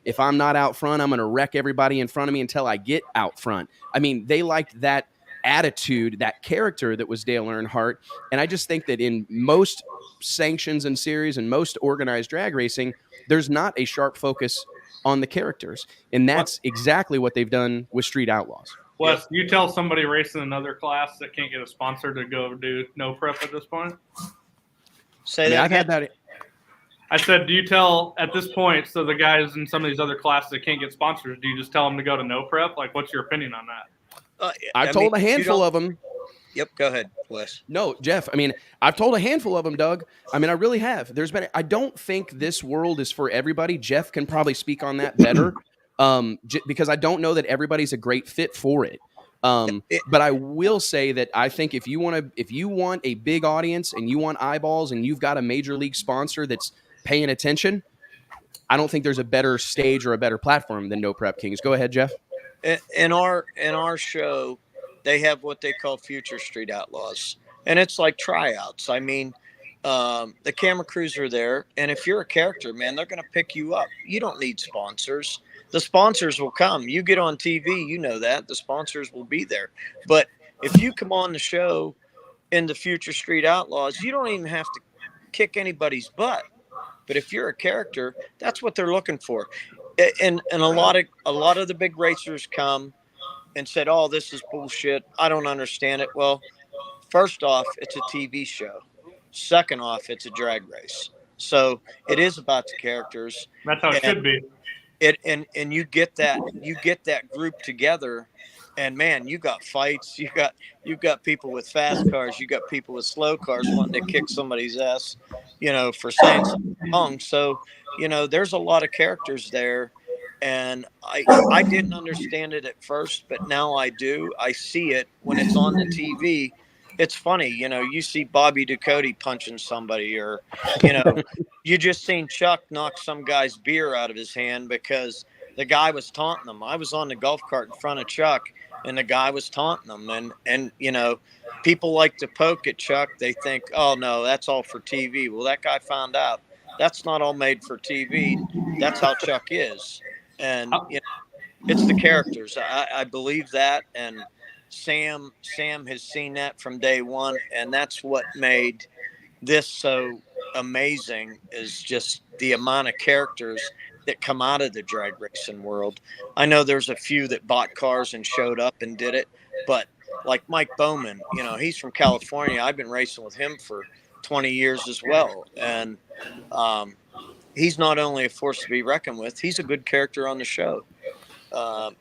Speaker 1: if I'm not out front, I'm going to wreck everybody in front of me until I get out front. I mean, they liked that attitude, that character that was Dale Earnhardt. And I just think that in most sanctions and series and most organized drag racing, there's not a sharp focus on the characters. And that's exactly what they've done with Street Outlaws.
Speaker 3: Wes, you tell somebody racing another class that can't get a sponsor to go do no prep at this point?
Speaker 1: I've had that.
Speaker 3: I said, do you tell at this point, so the guys in some of these other classes that can't get sponsors, do you just tell them to go to no prep? Like, what's your opinion on that?
Speaker 1: I've told a handful of them.
Speaker 7: Yep. Go ahead, Wes.
Speaker 1: No, Jeff. I mean, I've told a handful of them, Doug. I mean, I really have. I don't think this world is for everybody. Jeff can probably speak on that better, because I don't know that everybody's a great fit for it. But I will say that I think if you want a big audience and you want eyeballs and you've got a major league sponsor that's paying attention, I don't think there's a better stage or a better platform than No Prep Kings. Go ahead, Jeff.
Speaker 7: In our show, they have what they call Future Street Outlaws, and it's like tryouts. I mean, the camera crews are there, and if you're a character, man, they're going to pick you up. You don't need sponsors. The sponsors will come. You get on TV, you know that. The sponsors will be there. But if you come on the show in the Future Street Outlaws, you don't even have to kick anybody's butt. But if you're a character, that's what they're looking for. And a lot of the big racers come and said, "Oh, this is bullshit. I don't understand it." Well, first off, it's a TV show. Second off, it's a drag race. So it is about the characters.
Speaker 3: That's how it should be.
Speaker 7: And you get that group together, and man, you got fights. You got people with fast cars. You got people with slow cars wanting to kick somebody's ass, for saying something wrong. So, there's a lot of characters there. And I didn't understand it at first, but now I do. I see it when it's on the TV. It's funny, you see Bobby Ducote punching somebody, or, you just seen Chuck knock some guy's beer out of his hand because the guy was taunting him. I was on the golf cart in front of Chuck, and the guy was taunting him. And people like to poke at Chuck. They think, oh, no, that's all for TV. Well, that guy found out that's not all made for TV. That's how Chuck is. And it's the characters. I believe that, and Sam has seen that from day one, and that's what made this so amazing, is just the amount of characters that come out of the drag racing world. I know there's a few that bought cars and showed up and did it, but like Mike Bowman, he's from California. I've been racing with him for 20 years as well, and he's not only a force to be reckoned with, he's a good character on the show. And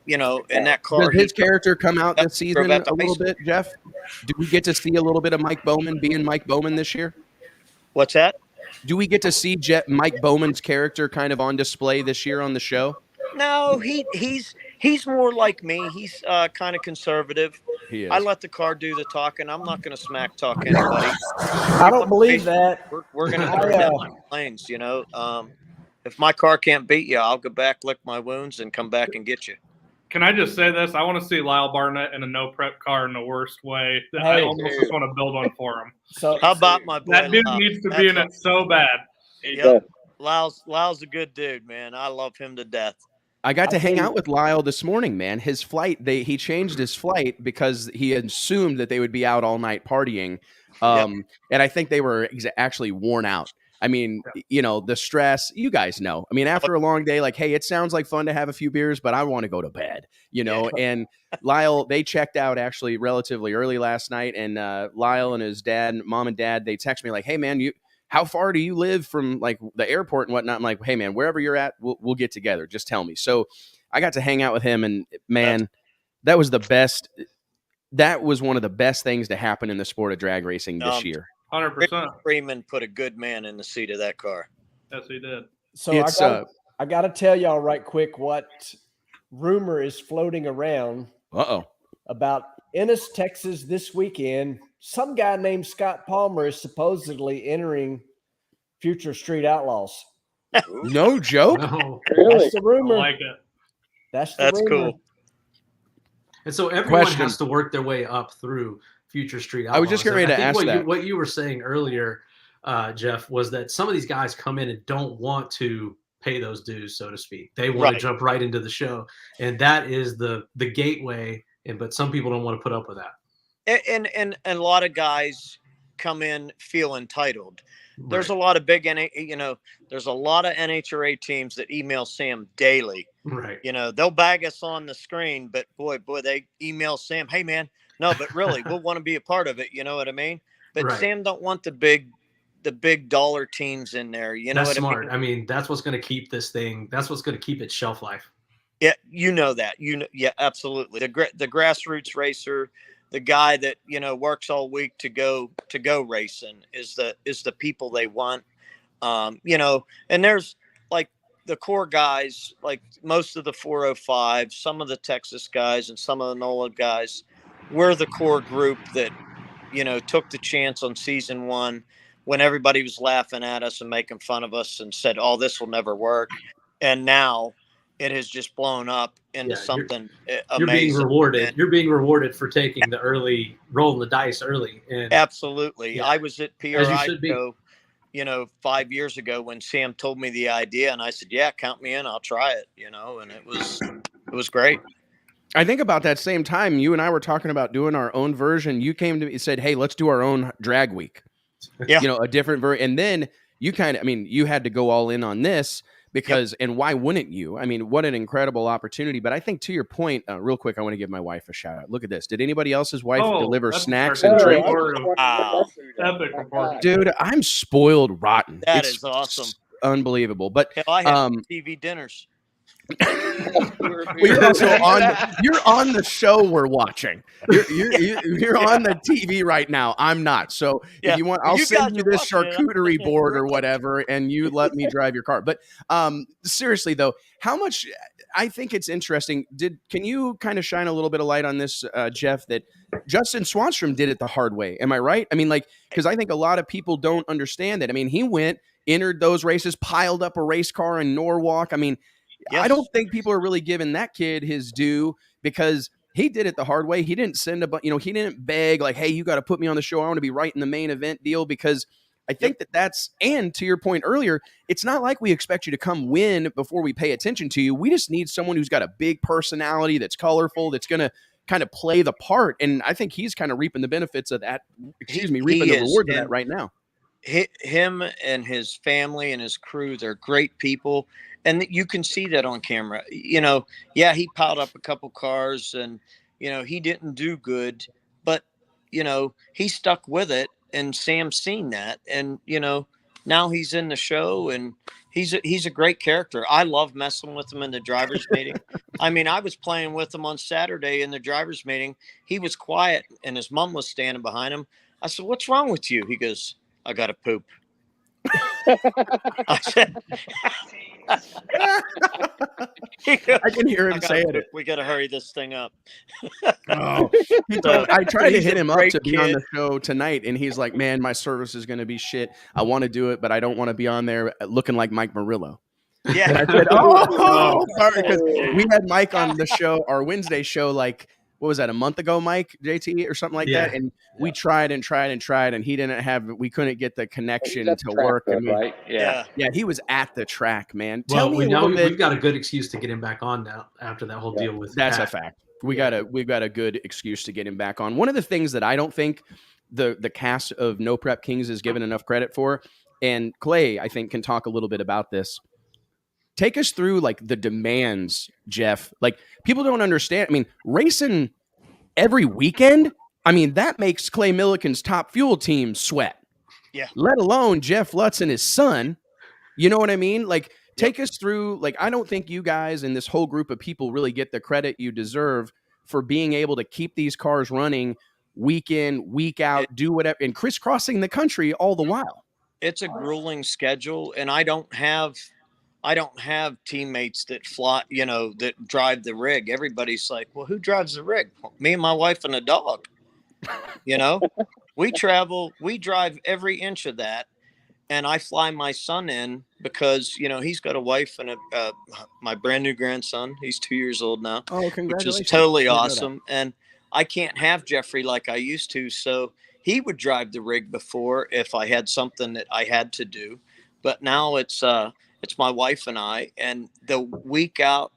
Speaker 7: that car.
Speaker 1: Does his character come out this season a little bit, Jeff? Do we get to see a little bit of Mike Bowman being Mike Bowman this year?
Speaker 7: What's that?
Speaker 1: Do we get to see Mike Bowman's character kind of on display this year on the show?
Speaker 7: No, he's more like me. He's kind of conservative.
Speaker 1: He is.
Speaker 7: I let the car do the talking. I'm not going to smack talk anybody.
Speaker 5: I don't believe that.
Speaker 7: We're going to turn down lanes, If my car can't beat you, I'll go back, lick my wounds, and come back and get you.
Speaker 3: Can I just say this? I want to see Lyle Barnett in a no prep car in the worst way. I almost just want to build one for him.
Speaker 5: So
Speaker 7: how about my boy?
Speaker 3: That dude needs to be in it so bad.
Speaker 7: Yep. Lyle's a good dude, man. I love him to death.
Speaker 1: I got to hang out with Lyle this morning, man. His flight, he changed his flight because he assumed that they would be out all night partying. And I think they were actually worn out. I mean, the stress, you guys know. I mean, after a long day, like, hey, it sounds like fun to have a few beers, but I want to go to bed, And Lyle, they checked out actually relatively early last night. And Lyle and his mom and dad, they text me like, hey, man, how far do you live from like the airport and whatnot? I'm like, hey, man, wherever you're at, we'll get together. Just tell me. So I got to hang out with him, and man, that was the best. That was one of the best things to happen in the sport of drag racing this year.
Speaker 3: 100%.
Speaker 7: Freeman put a good man in the seat of that car.
Speaker 3: Yes, he did.
Speaker 5: So I got to tell y'all right quick what rumor is floating around about Ennis, Texas this weekend. Some guy named Scott Palmer is supposedly entering Future Street Outlaws.
Speaker 1: No joke?
Speaker 2: No.
Speaker 5: Really? That's the rumor.
Speaker 3: I like it.
Speaker 5: That's
Speaker 7: rumor.
Speaker 5: Cool.
Speaker 2: And so everyone has to work their way up through Future Street Outlaws.
Speaker 1: I was just getting ready to ask that.
Speaker 2: What you were saying earlier, Jeff, was that some of these guys come in and don't want to pay those dues, so to speak. They want to jump right into the show, and that is the gateway. But some people don't want to put up with that.
Speaker 7: And a lot of guys come in feel entitled. There's a lot of there's a lot of NHRA teams that email Sam daily.
Speaker 2: Right.
Speaker 7: They'll bag us on the screen, but boy, they email Sam, hey man, no, but really, we'll want to be a part of it. You know what I mean? But Sam don't want the big dollar teams in there.
Speaker 2: That's smart. I mean, that's what's going to keep this thing. That's what's going to keep its shelf life.
Speaker 7: Yeah, that. Yeah, absolutely. The grassroots racer, the guy that, works all week to go racing is the people they want. And there's like the core guys, like most of the 405, some of the Texas guys and some of the NOLA guys, we're the core group that, took the chance on season 1 when everybody was laughing at us and making fun of us and said, oh, this will never work. And now it has just blown up into something amazing.
Speaker 2: You're being rewarded. You're being rewarded for taking the early, rolling the dice early. And
Speaker 7: absolutely.
Speaker 2: Yeah.
Speaker 7: I was at PRI show, 5 years ago when Sam told me the idea, and I said, yeah, count me in. I'll try it, and it was great.
Speaker 1: I think about that same time, you and I were talking about doing our own version. You came to me and said, hey, let's do our own drag week.
Speaker 7: Yeah.
Speaker 1: A different version. And then you you had to go all in on this because, and why wouldn't you? I mean, what an incredible opportunity. But I think to your point, real quick, I want to give my wife a shout out. Look at this. Did anybody else's wife deliver snacks and drinks?
Speaker 7: Wow.
Speaker 1: Dude, I'm spoiled rotten.
Speaker 7: That is awesome.
Speaker 1: Unbelievable. But
Speaker 7: hell, I had TV dinners.
Speaker 1: You're also on the show we're watching. You're on the TV right now. I'm not. So if you want, I'll send you this charcuterie board or whatever, and you let me drive your car. But seriously though, how much? I think it's interesting. Can you kind of shine a little bit of light on this, Jeff? That Justin Swanstrom did it the hard way. Am I right? I mean, because I think a lot of people don't understand that. I mean, he entered those races, piled up a race car in Norwalk. I mean. Yes. I don't think people are really giving that kid his due because he did it the hard way. He didn't he didn't beg like, hey, you got to put me on the show. I want to be right in the main event deal because I think that's, and to your point earlier, it's not like we expect you to come win before we pay attention to you. We just need someone who's got a big personality that's colorful, that's going to kind of play the part. And I think he's kind of reaping the benefits of that. Reaping the rewards of that right now.
Speaker 7: Him and his family and his crew, they're great people. And you can see that on camera, he piled up a couple cars and, he didn't do good, but, he stuck with it and Sam's seen that. And, now he's in the show and he's a great character. I love messing with him in the driver's meeting. I mean, I was playing with him on Saturday in the driver's meeting. He was quiet and his mom was standing behind him. I said, what's wrong with you? He goes, I got to poop. I said,
Speaker 1: I can hear him saying it.
Speaker 7: We got to hurry this thing up.
Speaker 1: I tried to hit him up to be on the show tonight, and he's like, man, my service is going to be shit. I want to do it, but I don't want to be on there looking like Mike Murillo.
Speaker 7: Yeah.
Speaker 1: And I said, sorry, because we had Mike on the show, our Wednesday show, what was that, a month ago, Mike, JT, or something like that? And we tried, and he we couldn't get the connection to work.
Speaker 4: Right? Yeah,
Speaker 1: he was at the track, man.
Speaker 2: Well, we've got a good excuse to get him back on now after that whole deal with
Speaker 1: That's
Speaker 2: Pat.
Speaker 1: a fact. We've got a good excuse to get him back on. One of the things that I don't think the cast of No Prep Kings is given enough credit for, and Clay, I think, can talk a little bit about this. Take us through the demands, Jeff. People don't understand. I mean, racing every weekend, that makes Clay Millican's Top Fuel team sweat.
Speaker 7: Yeah.
Speaker 1: Let alone Jeff Lutz and his son. You know what I mean? Take us through, I don't think you guys and this whole group of people really get the credit you deserve for being able to keep these cars running week in, week out, do whatever, and crisscrossing the country all the while.
Speaker 7: It's a grueling schedule, and I don't have teammates that fly, that drive the rig. Everybody's like, well, who drives the rig? Me and my wife and a dog. We drive every inch of that. And I fly my son in because, he's got a wife and my brand new grandson. He's 2 years old now.
Speaker 1: Oh, congratulations.
Speaker 7: Which is totally awesome. And I can't have Jeffrey like I used to. So he would drive the rig before if I had something that I had to do. But now it's my wife and I, and the week out,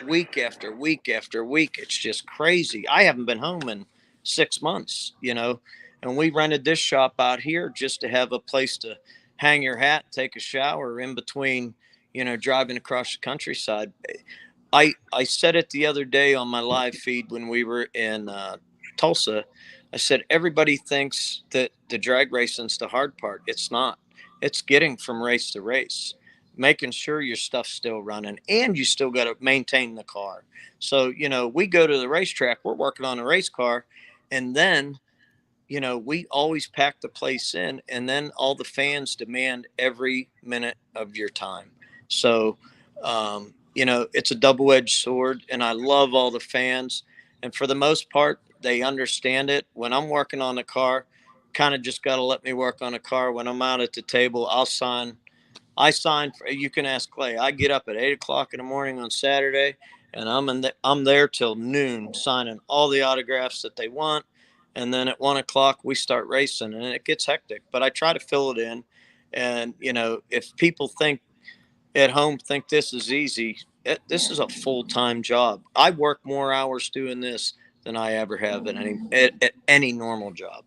Speaker 7: week after week after week, it's just crazy. I haven't been home in 6 months, and we rented this shop out here just to have a place to hang your hat, take a shower in between, driving across the countryside. I said it the other day on my live feed when we were in Tulsa. I said, everybody thinks that the drag racing's the hard part. It's not. It's getting from race to race, making sure your stuff's still running, and you still got to maintain the car. So, we go to the racetrack, we're working on a race car, And then, you know, we always pack the place in, and then all the fans demand every minute of your time. So, you know, it's a double-edged sword, and I love all the fans. And for the most part, they understand it. When I'm working on the car, kind of just got to let me work on a car. When I'm out at the table, I sign for, you can ask Clay. I get up at 8:00 in the morning on Saturday, and I'm there till noon signing all the autographs that they want. And then at 1:00 we start racing, and it gets hectic, but I try to fill it in. And, you know, if people think this is easy, this is a full-time job. I work more hours doing this than I ever have at any normal job.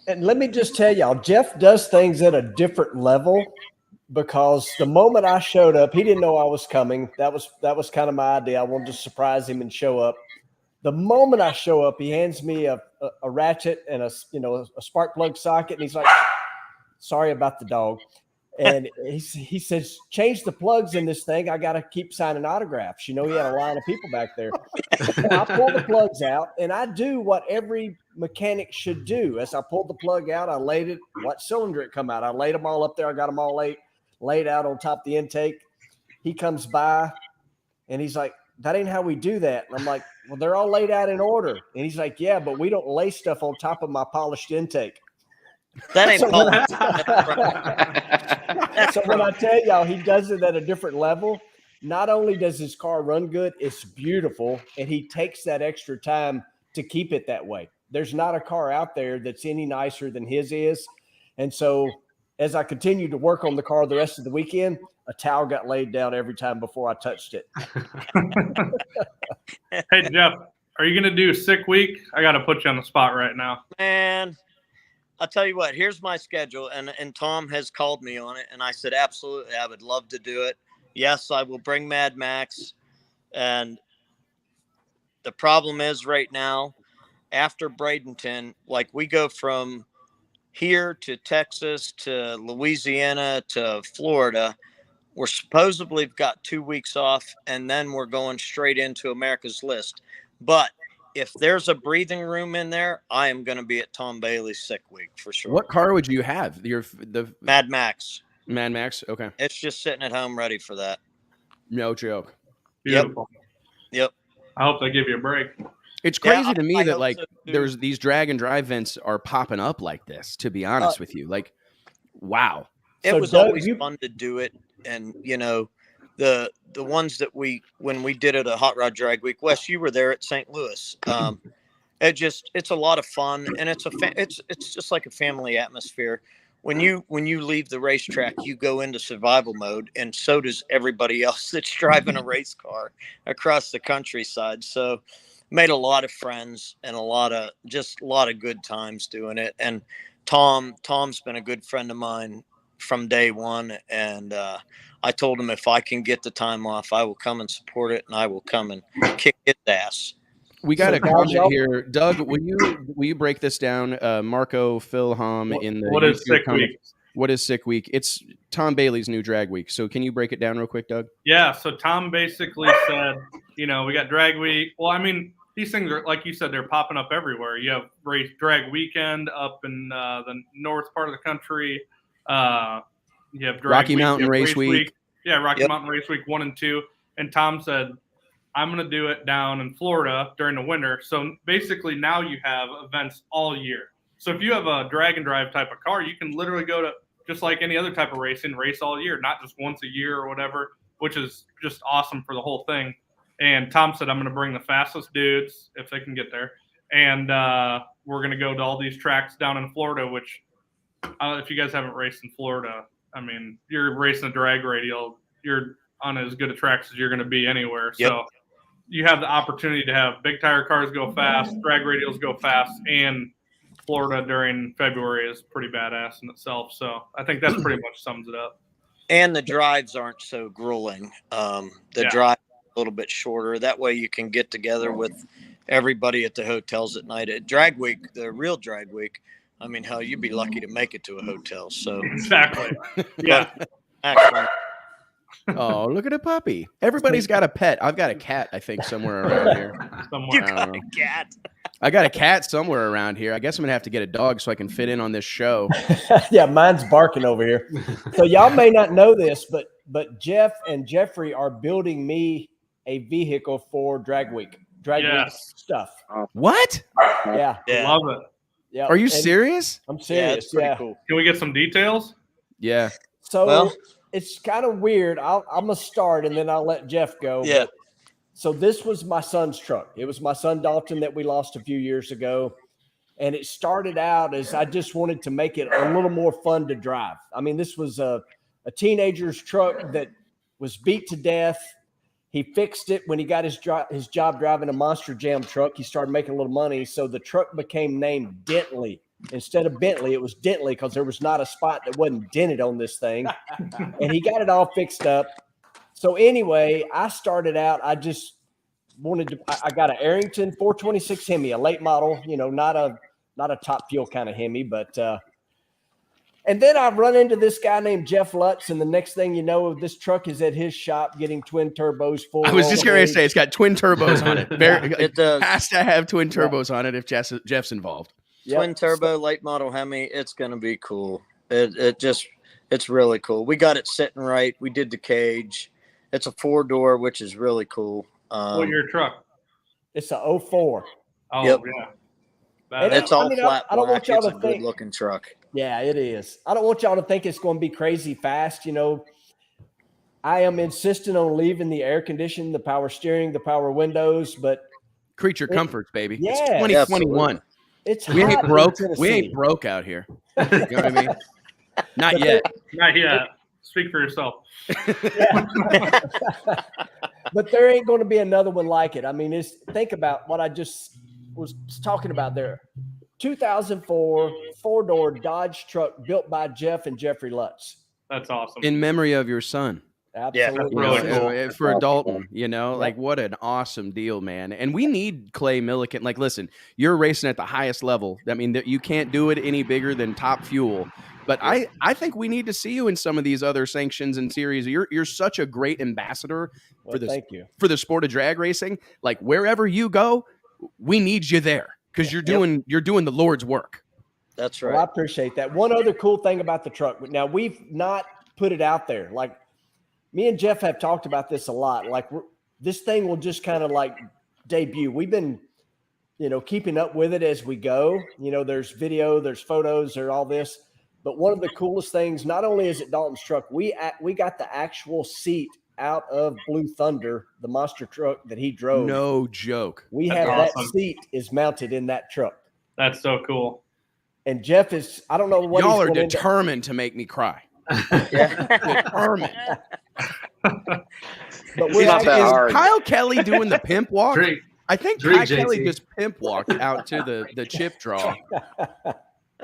Speaker 5: And let me just tell y'all, Jeff does things at a different level, because the moment I showed up, he didn't know I was coming. That was kind of my idea. I wanted to surprise him and show up. The moment I show up, he hands me a ratchet and a spark plug socket, and he's like, "Sorry about the dog." And he says, "Change the plugs in this thing. I got to keep signing autographs." You know, he had a line of people back there. So I pull the plugs out, and I do what every mechanic should do. As I pulled the plug out, I laid it, what cylinder it come out. I laid them all up there. I got them all laid out on top of the intake. He comes by, and he's like, "That ain't how we do that." And I'm like, "Well, they're all laid out in order." And he's like, "Yeah, but we don't lay stuff on top of my polished intake."
Speaker 7: That ain't
Speaker 5: So when I tell y'all he does it at a different level, not only does his car run good, it's beautiful, and he takes that extra time to keep it that way. There's not a car out there that's any nicer than his is. And so as I continued to work on the car the rest of the weekend, a towel got laid down every time before I touched it.
Speaker 3: Hey, Jeff, are you going to do sick week? I got to put you on the spot right now.
Speaker 7: Man, I'll tell you what, here's my schedule. And Tom has called me on it. And I said, absolutely, I would love to do it. Yes, I will bring Mad Max. And the problem is right now, after Bradenton, like we go from here to Texas to Louisiana to Florida. We're supposedly got 2 weeks off, and then we're going straight into America's List. But if there's a breathing room in there, I am going to be at Tom Bailey's sick week for sure.
Speaker 1: What car would you have? The
Speaker 7: Mad Max.
Speaker 1: Mad Max? Okay.
Speaker 7: It's just sitting at home ready for that.
Speaker 1: No joke.
Speaker 3: Beautiful.
Speaker 7: Yep.
Speaker 3: I hope they give you a break.
Speaker 1: It's crazy to me that like
Speaker 7: so,
Speaker 1: there's these drag and drive events are popping up like this, to be honest with you. Like, wow.
Speaker 7: It was always fun to do it. And, you know, the ones that when we did it at Hot Rod Drag Week, Wes, you were there at St. Louis. It's a lot of fun, and it's just like a family atmosphere. When you leave the racetrack, you go into survival mode, and so does everybody else that's driving a race car across the countryside. So made a lot of friends and a lot of good times doing it. And Tom's been a good friend of mine from day one. And I told him if I can get the time off, I will come and support it, and I will come and kick his ass.
Speaker 1: We got a comment here. Doug, will you break this down? Marco Philham in the
Speaker 3: what is sick week?
Speaker 1: What is sick week? It's Tom Bailey's new drag week. So can you break it down real quick, Doug?
Speaker 3: Yeah. So Tom basically said, you know, we got drag week. Well, I mean, these things are, like you said, they're popping up everywhere. You have drag weekend up in the north part of the country. You have drag
Speaker 1: Rocky
Speaker 3: week,
Speaker 1: Mountain Race Week.
Speaker 3: Yeah, Rocky Mountain Race Week 1 and 2. And Tom said, I'm going to do it down in Florida during the winter. So basically now you have events all year. So if you have a drag and drive type of car, you can literally go to, just like any other type of racing, race all year, not just once a year or whatever, which is just awesome for the whole thing. And Tom said, I'm going to bring the fastest dudes if they can get there. And we're going to go to all these tracks down in Florida, which if you guys haven't raced in Florida, I mean, you're racing a drag radial, you're on as good a tracks as you're going to be anywhere.
Speaker 7: Yep.
Speaker 3: So you have the opportunity to have big tire cars go fast, drag radials go fast, and Florida during February is pretty badass in itself. So I think that pretty much sums it up.
Speaker 7: And the drives aren't so grueling. The drive a little bit shorter. That way you can get together with everybody at the hotels at night. At drag week, the real drag week, I mean, hell, you'd be lucky to make it to a hotel. So
Speaker 3: exactly. Yeah.
Speaker 7: Excellent.
Speaker 1: Oh, look at a puppy. Everybody's got a pet. I've got a cat, I think, somewhere around here.
Speaker 7: You got a cat.
Speaker 1: I got a cat somewhere around here. I guess I'm gonna have to get a dog so I can fit in on this show.
Speaker 5: Yeah, mine's barking over here. So y'all may not know this, but Jeff and Jeffrey are building me a vehicle for Drag Week. Week stuff.
Speaker 1: What?
Speaker 5: Yeah.
Speaker 3: Love it.
Speaker 5: Yeah.
Speaker 1: Are you serious?
Speaker 5: I'm serious.
Speaker 7: It's pretty cool.
Speaker 3: Can we get some details?
Speaker 1: Yeah.
Speaker 5: So it's kind of weird. I'm gonna start and then I'll let Jeff go.
Speaker 7: Yeah.
Speaker 5: So this was my son's truck. It was my son Dalton that we lost a few years ago. And it started out as I just wanted to make it a little more fun to drive. I mean, this was a teenager's truck that was beat to death. He fixed it when he got his job driving a Monster Jam truck. He started making a little money. So the truck became named Dentley. Instead of Bentley, it was Dentley because there was not a spot that wasn't dented on this thing. And he got it all fixed up. So anyway, I started out, I just wanted to, I got an Arrington 426 Hemi, a late model, not a top fuel kind of Hemi, but, and then I run into this guy named Jeff Lutz, and the next thing you know, this truck is at his shop getting twin turbos full.
Speaker 1: I was just going to say, it's got twin turbos on it.
Speaker 7: It does.
Speaker 1: Has to have twin turbos on it if Jeff's involved.
Speaker 7: Twin turbo late model Hemi. It's going to be cool. It's really cool. We got it sitting right. We did the cage. It's a 4-door, which is really cool.
Speaker 3: What your truck?
Speaker 5: It's a 04.
Speaker 3: Oh,
Speaker 7: Yep.
Speaker 3: yeah.
Speaker 7: And it's all flat
Speaker 5: I don't want
Speaker 7: black.
Speaker 5: y'all
Speaker 7: It's
Speaker 5: to
Speaker 7: a
Speaker 5: think.
Speaker 7: good-looking truck.
Speaker 5: Yeah, it is. I don't want y'all to think it's going to be crazy fast. I am insisting on leaving the air conditioning, the power steering, the power windows, but
Speaker 1: Creature comforts, baby.
Speaker 5: Yeah.
Speaker 1: It's 2021.
Speaker 5: it's
Speaker 1: We
Speaker 5: hot
Speaker 1: ain't
Speaker 5: in
Speaker 1: broke.
Speaker 5: Tennessee.
Speaker 1: We ain't broke out here. You know what I mean? Not
Speaker 5: But
Speaker 1: yet.
Speaker 3: Not yet. Speak for yourself.
Speaker 5: But there ain't going to be another one like it. I mean, think about what I just was talking about there. 2004 4-door Dodge truck built by Jeff and Jeffrey Lutz.
Speaker 3: That's awesome.
Speaker 1: In memory of your son.
Speaker 5: Absolutely.
Speaker 3: really
Speaker 1: So,
Speaker 3: cool.
Speaker 1: for a Dalton, like what an awesome deal, man. And we need Clay Millican. Like, listen, you're racing at the highest level. I mean, you can't do it any bigger than Top Fuel. But I think we need to see you in some of these other sanctions and series. You're such a great ambassador for this.
Speaker 5: Thank you.
Speaker 1: For the sport of drag racing. Like wherever you go, we need you there because you're doing the Lord's work.
Speaker 7: That's right.
Speaker 5: Well, I appreciate that. One other cool thing about the truck. Now, we've not put it out there. Like, me and Jeff have talked about this a lot. Like, this thing will just kind of like debut. We've been, keeping up with it as we go. There's video, there's photos, there's all this. But one of the coolest things, not only is it Dalton's truck, we got the actual seat out of Blue Thunder, the monster truck that he drove.
Speaker 1: No joke.
Speaker 5: We
Speaker 3: That's
Speaker 5: have
Speaker 3: awesome.
Speaker 5: that seat is mounted in that truck.
Speaker 3: That's so cool.
Speaker 5: And Jeff is, I don't know what
Speaker 1: Y'all
Speaker 5: he's
Speaker 1: are
Speaker 5: going into.
Speaker 1: determined to make me cry.
Speaker 7: Yeah.
Speaker 1: Determined.
Speaker 5: But
Speaker 4: It's
Speaker 5: we're
Speaker 4: not that
Speaker 1: Is
Speaker 4: hard.
Speaker 1: Kyle Kelly doing the pimp walk?
Speaker 2: Drink.
Speaker 1: I think
Speaker 2: Drink,
Speaker 1: Kyle Kelly
Speaker 2: JT.
Speaker 1: just pimp walked out to the chip draw.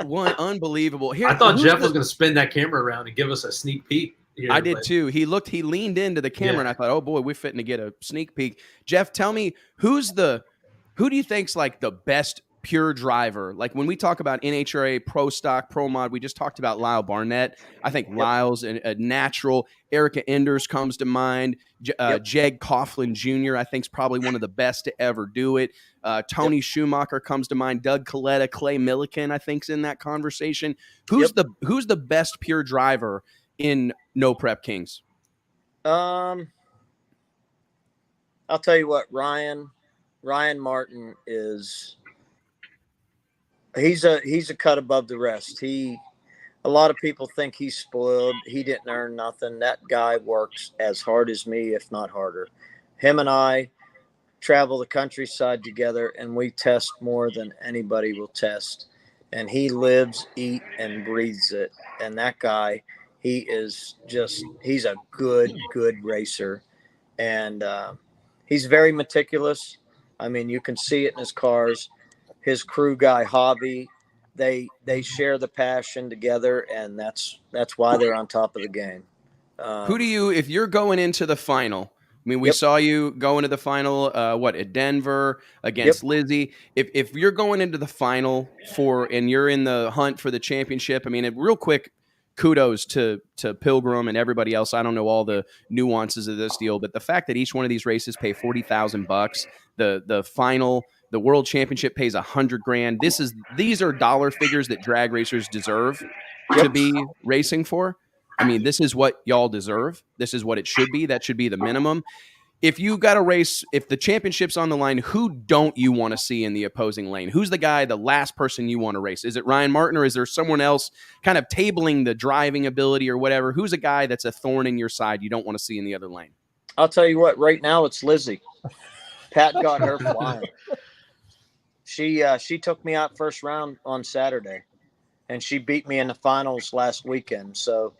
Speaker 1: One unbelievable. Here,
Speaker 2: I thought
Speaker 1: who's
Speaker 2: Jeff
Speaker 1: the-
Speaker 2: was going to spin that camera around and give us a sneak peek. Here,
Speaker 1: I did
Speaker 2: but
Speaker 1: too. He leaned into the camera,
Speaker 2: Yeah.
Speaker 1: and I thought, oh boy, we're fitting to get a sneak peek. Jeff, tell me who do you think's like the best pure driver? Like when we talk about NHRA, Pro Stock, Pro Mod, we just talked about Lyle Barnett. I think Lyle's a natural. Erica Enders comes to mind. Jeg Coughlin Jr. I think is probably one of the best to ever do it. Tony Schumacher comes to mind. Doug Coletta, Clay Millican, I think's in that conversation. Who's the best pure driver in No Prep Kings?
Speaker 7: I'll tell you what, Ryan Martin is. He's a cut above the rest. A lot of people think he's spoiled. He didn't earn nothing. That guy works as hard as me, if not harder. Him and I travel the countryside together, and we test more than anybody will test. And he lives, eat, and breathes it. And that guy, he's a good racer. And he's very meticulous. I mean, you can see it in his cars. His crew guy, Javi, they share the passion together, and that's why they're on top of the game.
Speaker 1: Who do you, if you're going into the final, I mean, we saw you go into the final, at Denver against Lizzie. If you're going into the final and you're in the hunt for the championship, I mean, real quick, kudos to Pilgrim and everybody else. I don't know all the nuances of this deal, but the fact that each one of these races pay $40,000, the final The World Championship pays $100,000. These are dollar figures that drag racers deserve to be racing for. I mean, this is what y'all deserve. This is what it should be. That should be the minimum. If you got a race, if the championship's on the line, who don't you want to see in the opposing lane? Who's the last person you want to race? Is it Ryan Martin, or is there someone else kind of tabling the driving ability or whatever? Who's a guy that's a thorn in your side you don't want to see in the other lane?
Speaker 7: I'll tell you what, right now it's Lizzie. Pat got her flying. She took me out first round on Saturday, and she beat me in the finals last weekend. So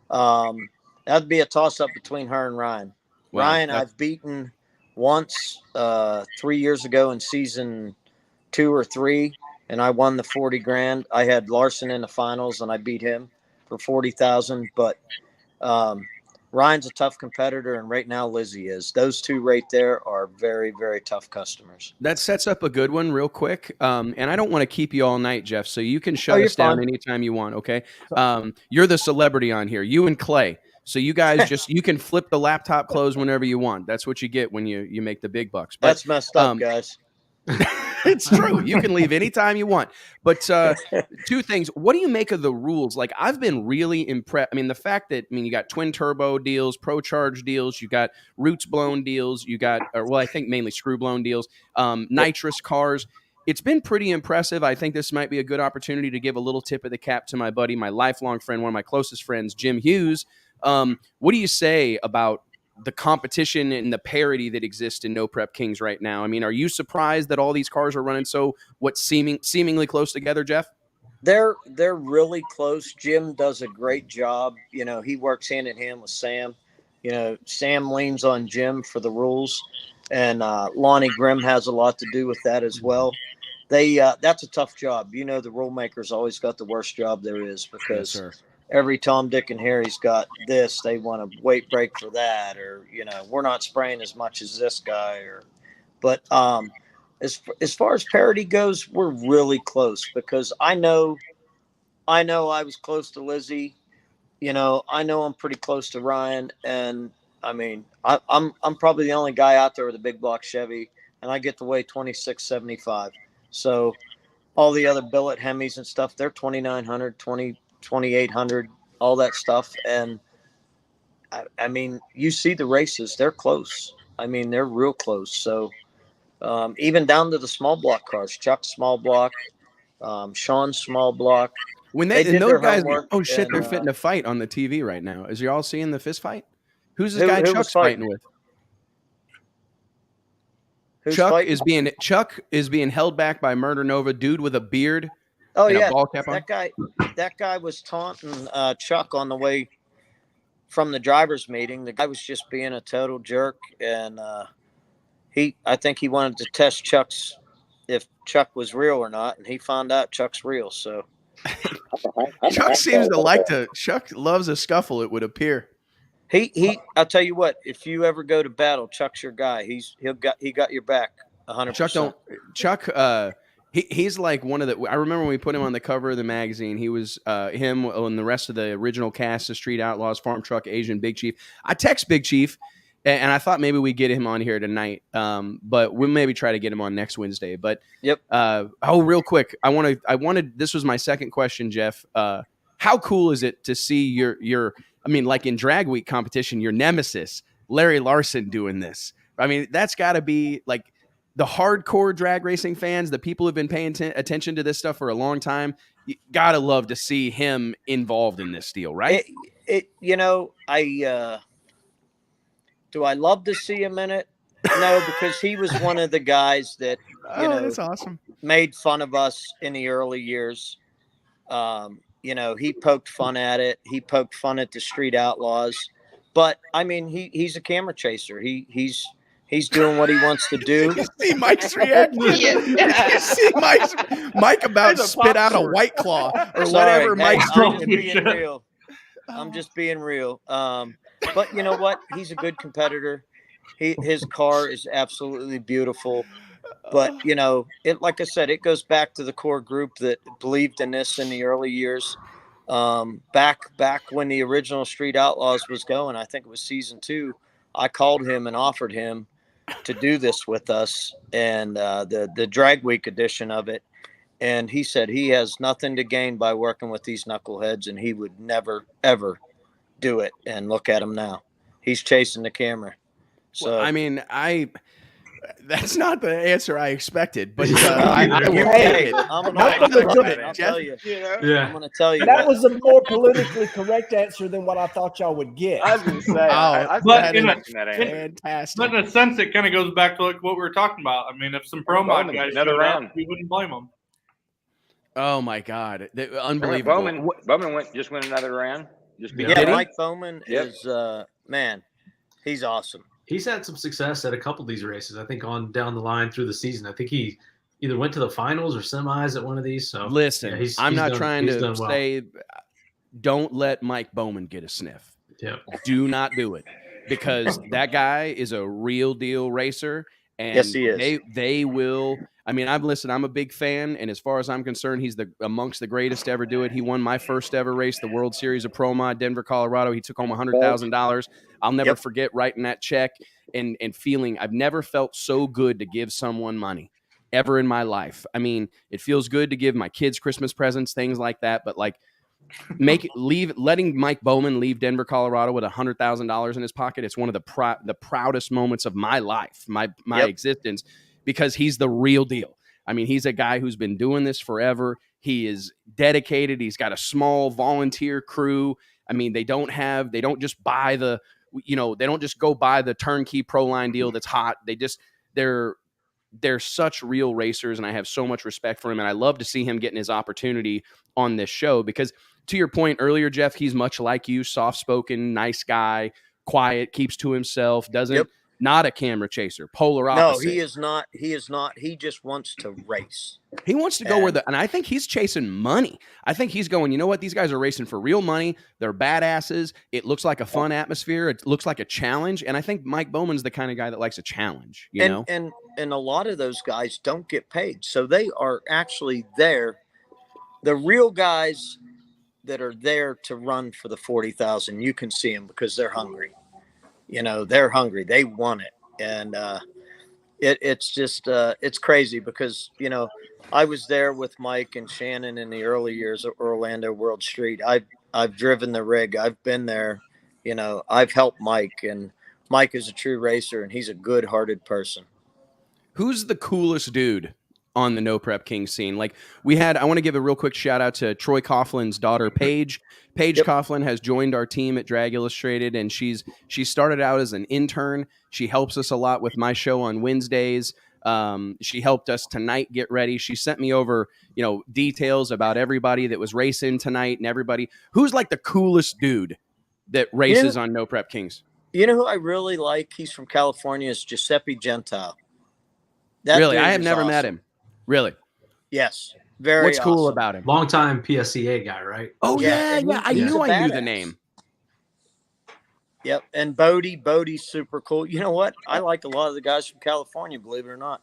Speaker 7: that'd be a toss-up between her and Ryan. Wow, Ryan, I've beaten once 3 years ago in season 2 or 3, and I won the $40,000. I had Larson in the finals, and I beat him for $40,000. But Ryan's a tough competitor, and right now Lizzie is. Those two right there are very, very tough customers.
Speaker 1: That sets up a good one real quick. And I don't want to keep you all night, Jeff, so you can shut us down anytime you want, okay? You're the celebrity on here, you and Clay. So you guys you can flip the laptop close whenever you want. That's what you get when you make the big bucks. But,
Speaker 7: that's messed up, guys.
Speaker 1: It's true. You can leave anytime you want. But two things. What do you make of the rules? Like, I've been really impressed. I mean, the fact that, you got twin turbo deals, pro charge deals, you got roots blown deals, you got, I think mainly screw blown deals, nitrous cars. It's been pretty impressive. I think this might be a good opportunity to give a little tip of the cap to my buddy, my lifelong friend, one of my closest friends, Jim Hughes. What do you say about the competition and the parity that exists in No Prep Kings right now? I mean, are you surprised that all these cars are running seemingly close together, Jeff?
Speaker 7: They're really close. Jim does a great job. He works hand in hand with Sam. Sam leans on Jim for the rules, and Lonnie Grimm has a lot to do with that as well. That's a tough job. The rule maker's always got the worst job there is, because
Speaker 1: yes,
Speaker 7: every Tom, Dick, and Harry's got this. They want a weight break for that, or we're not spraying as much as this guy. But as far as parity goes, we're really close, because I know I was close to Lizzie. I know I'm pretty close to Ryan, and I mean I'm probably the only guy out there with a big block Chevy, and I get to weigh 2675. So all the other billet Hemis and stuff, they're 2900, 2800, all that stuff. And I mean, you see the races, they're close. I mean, they're real close. So even down to the small block cars, Chuck's small block, Sean's small block.
Speaker 1: When those guys, they're fitting a fight on the TV right now. Is you all seeing the fist fight? Who's this guy Chuck's fighting with? Chuck is being held back by Murder Nova, dude with a beard.
Speaker 7: Oh yeah, that guy was taunting Chuck on the way from the drivers' meeting. The guy was just being a total jerk, and I think he wanted to test if Chuck was real or not, and he found out Chuck's real. So
Speaker 1: Chuck loves a scuffle, it would appear.
Speaker 7: I'll tell you what, if you ever go to battle, Chuck's your guy. He got your back 100%.
Speaker 1: He's like one of the. I remember when we put him on the cover of the magazine. He was him and the rest of the original cast of Street Outlaws, Farm Truck, Asian, Big Chief. I text Big Chief, and I thought maybe we'd get him on here tonight, but we'll maybe try to get him on next Wednesday. But
Speaker 7: yep.
Speaker 1: Real quick, I wanted. This was my second question, Jeff. How cool is it to see your? I mean, like in drag week competition, your nemesis, Larry Larson, doing this? I mean, that's got to be like the hardcore drag racing fans, the people who've been paying attention to this stuff for a long time. You gotta love to see him involved in this deal, right?
Speaker 7: Do I love to see him in it? No, because he was one of the guys that
Speaker 1: that's awesome.
Speaker 7: Made fun of us in the early years. He poked fun at it. He poked fun at the Street Outlaws. But I mean, he's a camera chaser. He's doing what he wants to do.
Speaker 1: You see Mike's reaction? You see Mike about to spit out a White Claw or whatever Mike's drinking.
Speaker 7: I'm just being real. But you know what? He's a good competitor. His car is absolutely beautiful. But, like I said, it goes back to the core group that believed in this in the early years. Back when the original Street Outlaws was going, I think it was season 2, I called him and offered him to do this with us, and the drag week edition of it. And he said he has nothing to gain by working with these knuckleheads, and he would never, ever do it. And look at him now. He's chasing the camera. So,
Speaker 1: well, I mean, that's not the answer I expected, but
Speaker 7: I'm
Speaker 1: I'm
Speaker 7: going to tell you.
Speaker 2: Yeah.
Speaker 7: I'm going to tell you.
Speaker 5: That was a more politically correct answer than what I thought y'all would get.
Speaker 4: I was going to say. I
Speaker 3: But in
Speaker 1: fantastic.
Speaker 3: But in a sense, it kind of goes back to like what we were talking about. I mean, if some pro mod guys
Speaker 4: another
Speaker 3: showed
Speaker 4: round.
Speaker 3: up, we wouldn't blame them.
Speaker 1: Oh my God, unbelievable!
Speaker 4: Bowman just went another round.
Speaker 7: Mike Bowman is man, he's awesome.
Speaker 2: He's had some success at a couple of these races. I think on down the line through the season. I think he either went to the finals or semis at one of these. So
Speaker 1: listen,
Speaker 2: yeah,
Speaker 1: I'm not
Speaker 2: done,
Speaker 1: trying to
Speaker 2: well.
Speaker 1: say don't let Mike Bowman get a sniff.
Speaker 2: Yep.
Speaker 1: Do not do it, because that guy is a real deal racer. And
Speaker 7: yes, he is.
Speaker 1: They will. I mean, I'm a big fan, and as far as I'm concerned, he's amongst the greatest to ever do it. He won my first ever race, the World Series of Pro Mod, Denver, Colorado. He took home $100,000. I'll never forget writing that check and feeling I've never felt so good to give someone money ever in my life. I mean, it feels good to give my kids Christmas presents, things like that, but like letting Mike Bowman leave Denver, Colorado with $100,000 in his pocket. It's one of the proudest moments of my life, my existence, because he's the real deal. I mean, he's a guy who's been doing this forever. He is dedicated. He's got a small volunteer crew. I mean, they don't just go buy the turnkey pro line deal that's hot. They're such real racers, and I have so much respect for him. And I love to see him getting his opportunity on this show, because to your point earlier, Jeff, he's much like you, soft-spoken, nice guy, quiet, keeps to himself, not a camera chaser, polar opposite.
Speaker 7: No, he is not. He is not. He just wants to race.
Speaker 1: He wants to go and I think he's chasing money. I think he's going, you know what? These guys are racing for real money. They're badasses. It looks like a fun atmosphere. It looks like a challenge. And I think Mike Bowman's the kind of guy that likes a challenge, you know?
Speaker 7: And a lot of those guys don't get paid. So they are actually there. The real guys that are there to run for the 40,000, you can see them because they're hungry. You know, they're hungry. They want it. And it's just it's crazy because, you know, I was there with Mike and Shannon in the early years of Orlando World Street. I've driven the rig. I've been there. You know, I've helped Mike, and Mike is a true racer, and he's a good-hearted person.
Speaker 1: Who's the coolest dude on the No Prep King scene? Like I want to give a real quick shout out to Troy Coughlin's daughter, Paige. Paige Coughlin has joined our team at Drag Illustrated, and she started out as an intern. She helps us a lot with my show on Wednesdays. She helped us tonight get ready. She sent me over, you know, details about everybody that was racing tonight and everybody. Who's like the coolest dude that races on No Prep Kings?
Speaker 7: You know who I really like? He's from California. Is Giuseppe Gentile.
Speaker 1: Really? I have never met him. Really?
Speaker 7: Yes.
Speaker 1: What's cool about him?
Speaker 2: Long-time PSCA guy, right?
Speaker 1: Oh, yeah. I knew the name.
Speaker 7: Yep. And Bodie's super cool. You know what? I like a lot of the guys from California, believe it or not.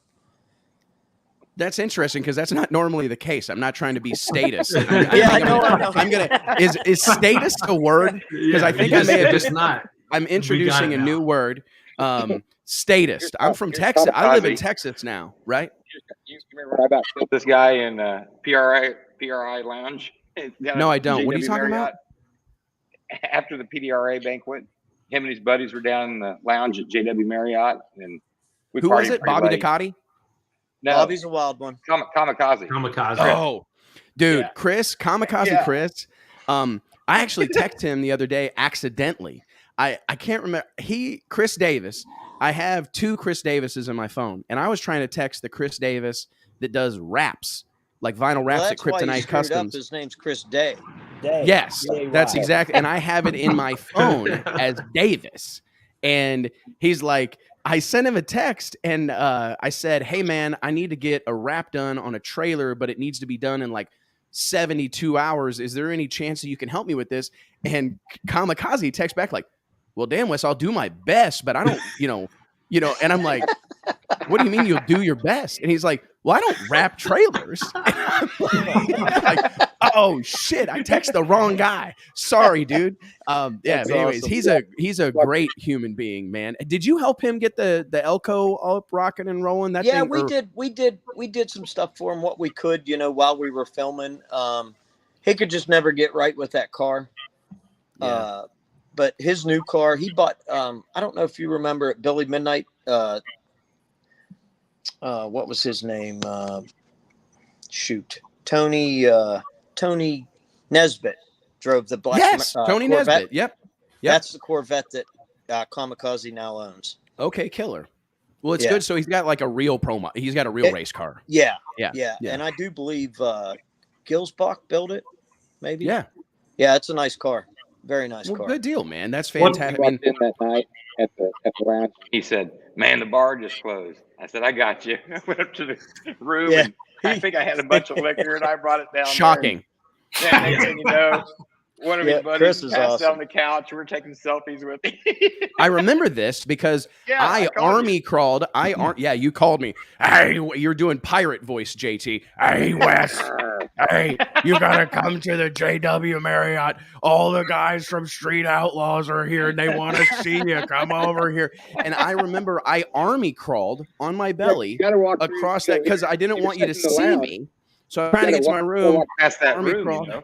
Speaker 1: That's interesting because that's not normally the case. I'm not trying to be statist.
Speaker 7: I know.
Speaker 1: I'm gonna. Is statist a word? Because I think I may have just not. I'm introducing a new word. Statist. I'm from Texas. I live in Texas now, right?
Speaker 4: You remember about this guy in PRI Lounge?
Speaker 1: No, I don't. What are you talking about?
Speaker 4: After the PDRA banquet, him and his buddies were down in the lounge at JW Marriott, and
Speaker 1: who was it? Bobby Ducati?
Speaker 4: No,
Speaker 7: Bobby's a wild one.
Speaker 4: Kamikaze.
Speaker 1: Oh, dude,
Speaker 4: Yeah.
Speaker 1: Chris, Chris. I actually texted him the other day accidentally. I can't remember. Chris Davis. I have two Chris Davises in my phone, and I was trying to text the Chris Davis that does wraps, like vinyl wraps at Kryptonite Customs.
Speaker 7: His name's Chris Day.
Speaker 1: Yes, that's exactly. And I have it in my phone as Davis. And he's like, I sent him a text, and I said, hey, man, I need to get a wrap done on a trailer, but it needs to be done in like 72 hours. Is there any chance that you can help me with this? And Kamikaze texts back like, well, damn, Wes, I'll do my best, but I don't, you know, and I'm like, What do you mean you'll do your best? And he's like, well, I don't wrap trailers. Like, oh shit, I texted the wrong guy. Sorry, dude. Yeah,
Speaker 5: That's
Speaker 1: but anyways,
Speaker 5: awesome.
Speaker 1: he's a great human being, man. Did you help him get the Elko up rocking and rolling? That
Speaker 7: Yeah,
Speaker 1: thing,
Speaker 7: we did some stuff for him, what we could, while we were filming. He could just never get right with that car.
Speaker 1: Yeah.
Speaker 7: But his new car, he bought, I don't know if you remember at Billy Midnight, what was his name? Tony Nesbitt drove the black.
Speaker 1: Yes, Tony
Speaker 7: Corvette.
Speaker 1: Nesbitt. Yep.
Speaker 7: That's the Corvette that Kamikaze now owns.
Speaker 1: Okay, killer. Well, it's
Speaker 7: Yeah.
Speaker 1: good. So he's got like a real promo. He's got a real race car.
Speaker 7: Yeah.
Speaker 1: Yeah.
Speaker 7: And I do believe Gilsbach built it, maybe.
Speaker 1: Yeah.
Speaker 7: Yeah, it's a nice car. Very nice
Speaker 1: Well,
Speaker 7: car.
Speaker 1: good deal, man. That's
Speaker 4: He
Speaker 1: fantastic.
Speaker 4: walked in that night at the lounge. He said, "Man, the bar just closed." I said, "I got you." I went up to the room
Speaker 7: Yeah.
Speaker 4: and I think I had a bunch of liquor and I brought it down.
Speaker 1: Shocking.
Speaker 4: There. Yeah, next thing you know, one of
Speaker 7: Yeah,
Speaker 4: his buddies
Speaker 7: Chris is
Speaker 4: passed
Speaker 7: awesome.
Speaker 4: out on the couch. We were taking selfies with him.
Speaker 1: I remember this because
Speaker 4: Yeah,
Speaker 1: I
Speaker 4: called
Speaker 1: army
Speaker 4: you.
Speaker 1: crawled. Yeah, you called me. Hey, you're doing pirate voice, JT. Hey, Wes. Hey, you gotta come to the JW Marriott. All the guys from Street Outlaws are here and they want to see you. Come over here. And I remember I army crawled on my belly
Speaker 4: You gotta walk through-
Speaker 1: across that because I didn't
Speaker 4: you're
Speaker 1: want you to
Speaker 4: sitting in the
Speaker 1: see
Speaker 4: lounge.
Speaker 1: me. So I'm trying to get to my room.
Speaker 4: Walk past that
Speaker 1: army
Speaker 4: room,
Speaker 1: crawl.
Speaker 4: you know?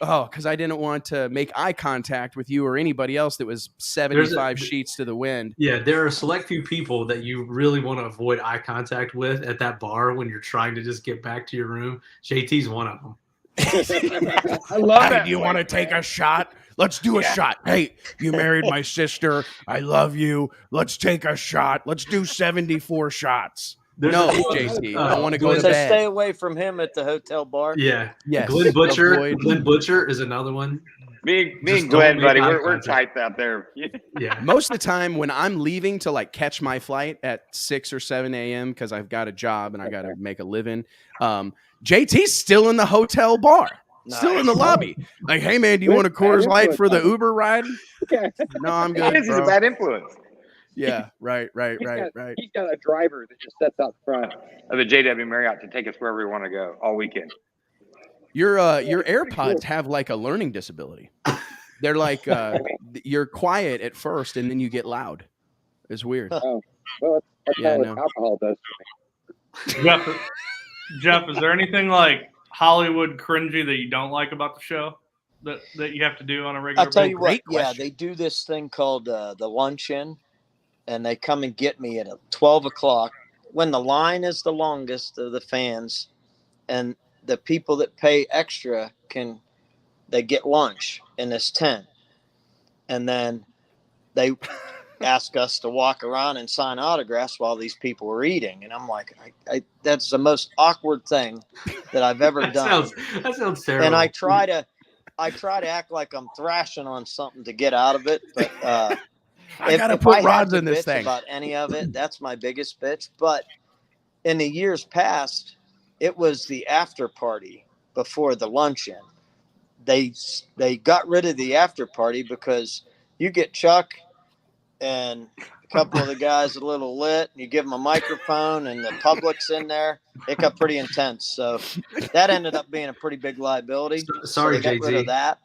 Speaker 1: Oh, because I didn't want to make eye contact with you or anybody else that was 75 sheets to the wind.
Speaker 2: Yeah, there are a select few people that you really want to avoid eye contact with at that bar when you're trying to just get back to your room. JT's one of them.
Speaker 4: I love
Speaker 1: Hey,
Speaker 4: that.
Speaker 1: do you want to take a shot? Let's do a shot. Hey, you married my sister. I love you. Let's take a shot. Let's do 74 shots. No, JT, I want to go to
Speaker 7: So
Speaker 1: bed.
Speaker 7: stay away from him at the hotel bar.
Speaker 2: Yeah.
Speaker 1: Yes.
Speaker 2: Glenn Butcher.
Speaker 1: Avoid-
Speaker 2: Glenn Butcher is another one.
Speaker 4: Me
Speaker 2: Just
Speaker 4: and Glenn,
Speaker 2: don't make
Speaker 4: buddy,
Speaker 2: eye
Speaker 4: we're
Speaker 2: contact.
Speaker 4: tight out there.
Speaker 2: Yeah.
Speaker 1: Most of the time when I'm leaving to like catch my flight at 6 or 7 a.m. because I've got a job and I got to make a living, JT's still in the hotel bar. Still in the lobby. Like, hey, man, do you want a Coors Light for the Uber ride? No, I'm good,
Speaker 4: He's a
Speaker 1: bro.
Speaker 4: bad influence.
Speaker 1: Yeah, right.
Speaker 4: He's got a driver that just sets out front of the JW Marriott to take us wherever we want to go all weekend.
Speaker 1: Your AirPods have like a learning disability. They're like you're quiet at first and then you get loud. It's weird.
Speaker 4: Oh, well, that's
Speaker 1: Yeah,
Speaker 4: how
Speaker 1: no.
Speaker 4: alcohol does.
Speaker 3: Jeff, is there anything like Hollywood cringy that you don't like about the show that you have to do on a regular
Speaker 7: I'll tell
Speaker 3: basis?
Speaker 7: you what. Yeah, they do this thing called the luncheon, and they come and get me at 12 o'clock when the line is the longest of the fans, and the people that pay extra they get lunch in this tent, and then they ask us to walk around and sign autographs while these people are eating, and I'm like, that's the most awkward thing that I've ever done.
Speaker 2: That sounds terrible.
Speaker 7: And I try to act like I'm thrashing on something to get out of it, but
Speaker 1: I gotta
Speaker 7: if
Speaker 1: put
Speaker 7: I had
Speaker 1: rods
Speaker 7: to
Speaker 1: in this
Speaker 7: bitch
Speaker 1: thing.
Speaker 7: about any of it, that's my biggest bitch. But in the years past, it was the after party before the luncheon. They got rid of the after party because you get Chuck and a couple of the guys a little lit, and you give them a microphone, and the public's in there. It got pretty intense. So that ended up being a pretty big liability.
Speaker 2: Sorry,
Speaker 7: so they got rid
Speaker 2: JT.
Speaker 7: of that.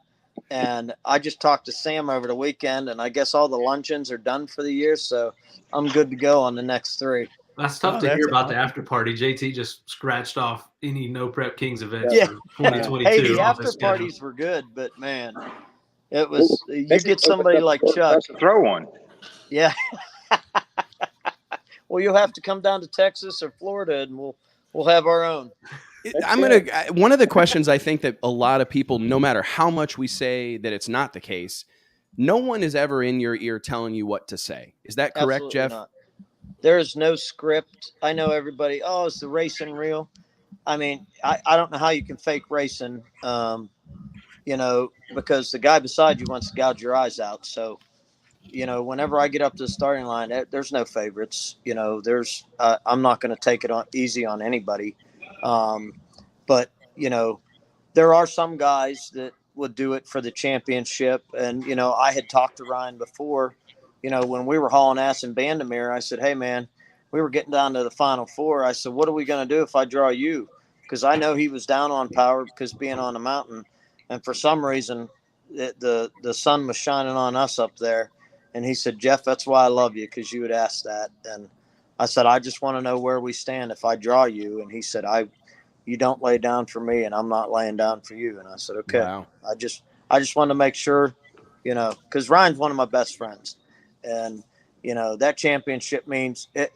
Speaker 7: And I just talked to Sam over the weekend, and I guess all the luncheons are done for the year, so I'm good to go on the next 3.
Speaker 2: That's tough
Speaker 1: Oh,
Speaker 2: to
Speaker 1: that's
Speaker 2: hear about the
Speaker 1: awesome.
Speaker 2: after party. JT just scratched off any No Prep Kings events
Speaker 7: Yeah.
Speaker 2: for 2022.
Speaker 7: Hey, the
Speaker 2: off his
Speaker 7: after
Speaker 2: schedule.
Speaker 7: parties were good, but man, it was you get somebody like Chuck.
Speaker 4: Throw one.
Speaker 7: Yeah. Well, you'll have to come down to Texas or Florida, and we'll have our own.
Speaker 1: One of the questions I think that a lot of people, no matter how much we say that it's not the case, no one is ever in your ear telling you what to say. Is that correct,
Speaker 7: Absolutely
Speaker 1: Jeff?
Speaker 7: not. There is no script. I know everybody. Oh, is the racing real? I mean, I don't know how you can fake racing, because the guy beside you wants to gouge your eyes out. So, whenever I get up to the starting line, there's no favorites. I'm not going to take it easy on anybody. But there are some guys that would do it for the championship. And, I had talked to Ryan before, when we were hauling ass in Bandamere. I said, hey man, we were getting down to the final four. I said, what are we going to do if I draw you? Because I know he was down on power because being on the mountain. And for some reason, the sun was shining on us up there. And he said, Jeff, that's why I love you, because you would ask that. And I said, I just want to know where we stand if I draw you. And he said, you don't lay down for me, and I'm not laying down for you. And I said, okay.
Speaker 1: Wow.
Speaker 7: I just wanted to make sure, you know, because Ryan's one of my best friends. And, you know, that championship means it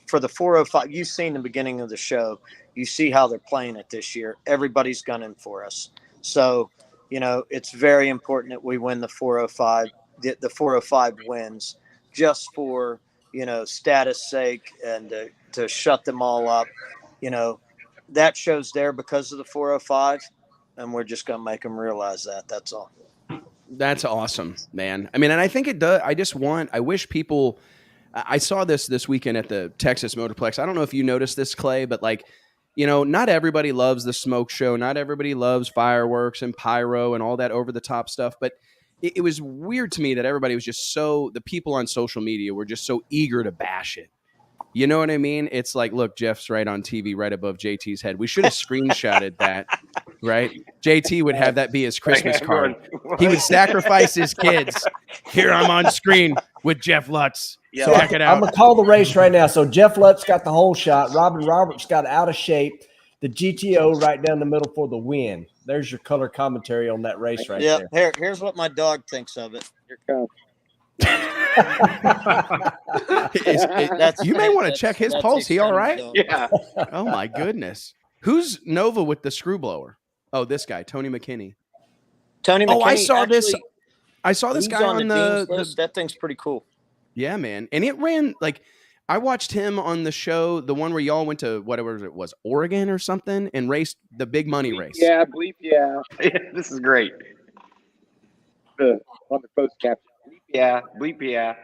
Speaker 7: for the 405. You've seen the beginning of the show. You see how they're playing it this year. Everybody's gunning for us. So, you know, it's very important that we win the 405. The 405 wins just for, you know, status sake and to shut them all up. You know, that show's there because of the 405, and we're just going to make them realize that. That's all.
Speaker 1: That's awesome, man. I mean, and I think it does. I wish people, I saw this weekend at the Texas Motorplex. I don't know if you noticed this, Clay, but like, you know, not everybody loves the smoke show. Not everybody loves fireworks and pyro and all that over the top stuff. But it was weird to me that everybody was just the people on social media were just so eager to bash it. You know what I mean? It's like, look, Jeff's right on TV, right above JT's head. We should have screenshotted that, right? JT would have that be his Christmas card. He would sacrifice his kids. Here I'm on screen with Jeff Lutz.
Speaker 5: Yeah,
Speaker 1: so check it out.
Speaker 5: I'm going to call the race right now. So Jeff Lutz got the whole shot. Robin Roberts got out of shape. The GTO right down the middle for the win. There's your color commentary on that race right there.
Speaker 7: Here's what my dog thinks of it. Here comes.
Speaker 1: You may want to check his pulse. He all right?
Speaker 4: Yeah.
Speaker 1: Oh my goodness. Who's Nova with the screw blower? Oh, this guy, Tony McKinney.
Speaker 7: Tony McKinney.
Speaker 1: Oh, I saw this. I saw this guy on the
Speaker 7: list. That thing's pretty cool.
Speaker 1: Yeah, man. And it ran like I watched him on the show, the one where y'all went to whatever it was, Oregon or something, and raced the big money race.
Speaker 4: Yeah, bleep, yeah. This is great. On the post caption. Bleep, yeah.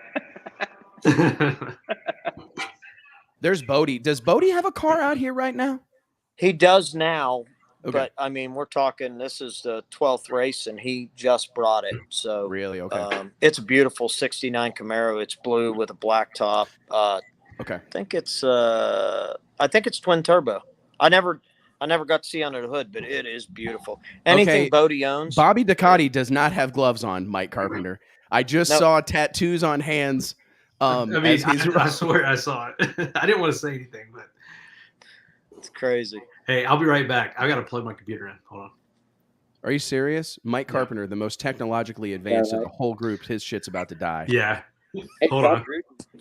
Speaker 1: There's Bodie. Does Bodie have a car out here right now?
Speaker 7: He does now.
Speaker 1: Okay.
Speaker 7: But, I mean, we're talking this is the 12th race, and he just brought it. So
Speaker 1: really? Okay.
Speaker 7: It's a beautiful 69 Camaro. It's blue with a black top.
Speaker 1: Okay.
Speaker 7: I think it's twin turbo. I never got to see under the hood, but it is beautiful. Anything Bodie owns.
Speaker 1: Bobby Ducati does not have gloves on, Mike Carpenter. I just saw tattoos on hands.
Speaker 2: I swear I saw it. I didn't want to say anything, but
Speaker 7: it's crazy.
Speaker 2: Hey, I'll be right back. I got to plug my computer in. Hold on.
Speaker 1: Are you serious? Mike Carpenter, the most technologically advanced of the whole group, his shit's about to die.
Speaker 2: Yeah.
Speaker 4: Hey,
Speaker 2: Hold on.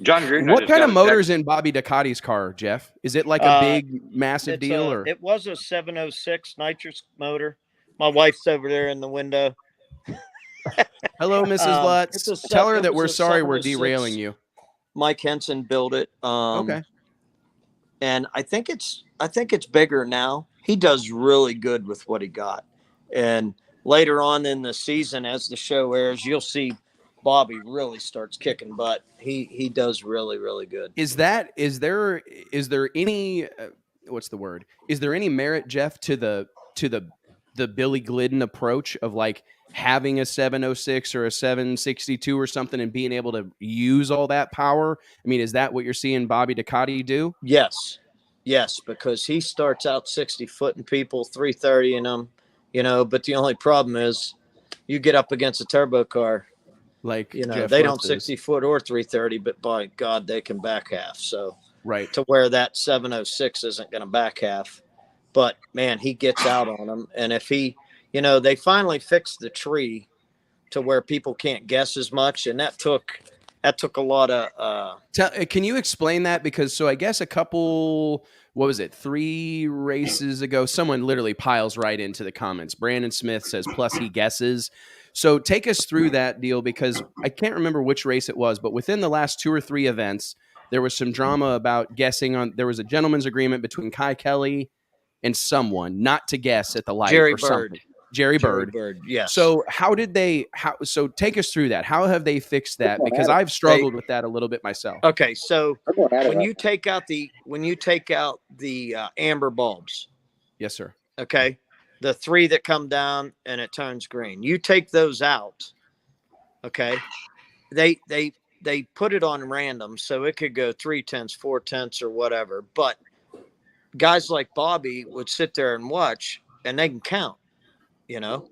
Speaker 4: John Gruden.
Speaker 1: What kind of motor's in Bobby Ducati's car, Jeff? Is it like a big, massive deal? Or
Speaker 7: it was a 706 nitrous motor. My wife's over there in the window.
Speaker 1: Hello, Mrs. Lutz. Tell her that we're sorry we're derailing you.
Speaker 7: Mike Henson built it.
Speaker 1: Okay.
Speaker 7: And I think it's bigger now. He does really good with what he got. And later on in the season, as the show airs, you'll see Bobby really starts kicking butt. He does really, really good.
Speaker 1: Is there any what's the word? Is there any merit, Jeff, to the Billy Glidden approach of like having a 706 or a 762 or something and being able to use all that power? I mean, is that what you're seeing Bobby Ducati do?
Speaker 7: Yes, because he starts out 60-footing people, 330 in them, you know, but the only problem is you get up against a turbo car.
Speaker 1: Like,
Speaker 7: you know,
Speaker 1: Jeff
Speaker 7: they
Speaker 1: Lutz
Speaker 7: don't 60-foot or 330, but by God, they can back half. So
Speaker 1: right
Speaker 7: to where that 706 isn't going to back half. But man, he gets out on them. And if he, you know, they finally fixed the tree to where people can't guess as much. And that took a lot of,
Speaker 1: can you explain that? Because so I guess a couple, 3 races ago, someone literally piles right into the comments. Brandon Smith says, plus he guesses. So take us through that deal, because I can't remember which race it was, but within the last 2 or 3 events, there was some drama about guessing on, there was a gentleman's agreement between Kai Kelly and someone not to guess at the light
Speaker 7: Jerry
Speaker 1: or
Speaker 7: Bird.
Speaker 1: something. Jerry Bird.
Speaker 7: Yes.
Speaker 1: So so take us through that. How have they fixed that? Because I've struggled with that a little bit myself.
Speaker 7: Okay. So when you take out the amber bulbs.
Speaker 1: Yes, sir.
Speaker 7: Okay. The 3 that come down and it turns green. You take those out. Okay. They they put it on random, so it could go 3/10, 4/10, or whatever. But guys like Bobby would sit there and watch, and they can count. You know,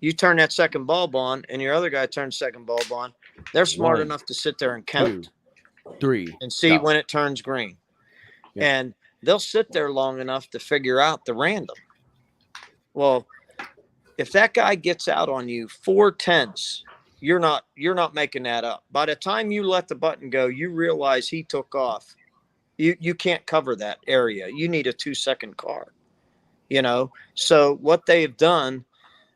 Speaker 7: you turn that second bulb on, and your other guy turns second bulb on. They're smart
Speaker 1: 1,
Speaker 7: enough to sit there and count
Speaker 1: 2, 3,
Speaker 7: and see
Speaker 1: stop.
Speaker 7: when it turns green.
Speaker 1: Yeah.
Speaker 7: And they'll sit there long enough to figure out the random. Well, if that guy gets out on you 4/10, you're not making that up. By the time you let the button go, you realize he took off. You can't cover that area. You need a 2-second car. You know, so what they have done,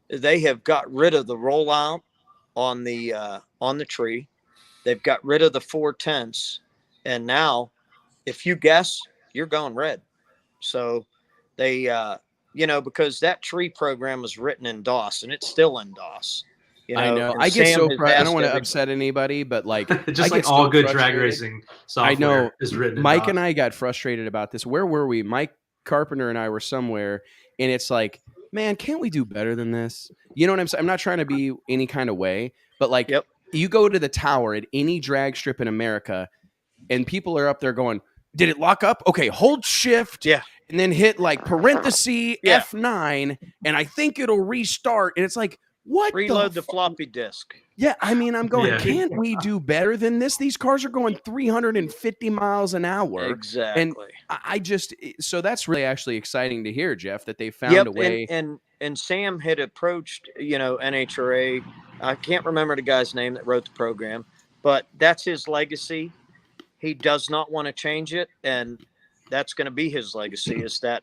Speaker 7: they have got rid of the rollout on the tree. They've got rid of the 4/10, and now if you guess, you're going red. So they, you know, because that tree program was written in DOS, and it's still in DOS. You know,
Speaker 1: I know.
Speaker 7: and
Speaker 1: I get
Speaker 7: Sam
Speaker 1: so
Speaker 7: has
Speaker 1: I don't
Speaker 7: asked
Speaker 1: want to
Speaker 7: everybody-
Speaker 1: upset anybody, but like
Speaker 2: Just
Speaker 1: I
Speaker 2: like
Speaker 1: get
Speaker 2: all
Speaker 1: so
Speaker 2: good drag
Speaker 1: frustrated.
Speaker 2: racing software
Speaker 1: I know.
Speaker 2: is written in
Speaker 1: Mike
Speaker 2: DOS.
Speaker 1: and I got frustrated about this. Where were we? Mike Carpenter and I were somewhere, and it's like, man, can't we do better than this? You know what I'm saying? I'm not trying to be any kind of way, but like,
Speaker 7: Yep.
Speaker 1: you go to the tower at any drag strip in America, and people are up there going, "Did it lock up? Okay, hold shift."
Speaker 7: Yeah.
Speaker 1: And then hit like parenthesis
Speaker 7: Yeah.
Speaker 1: F9, and I think it'll restart. And it's like, what?
Speaker 7: reload the floppy disk.
Speaker 1: Yeah, I mean, I'm going,
Speaker 2: Yeah.
Speaker 1: can't we do better than this? These cars are going 350 miles an hour.
Speaker 7: Exactly.
Speaker 1: I just, so that's really actually exciting to hear, Jeff, that they found a way.
Speaker 7: And Sam had approached, you know, NHRA. I can't remember the guy's name that wrote the program, but that's his legacy. He does not want to change it, and that's going to be his legacy, is that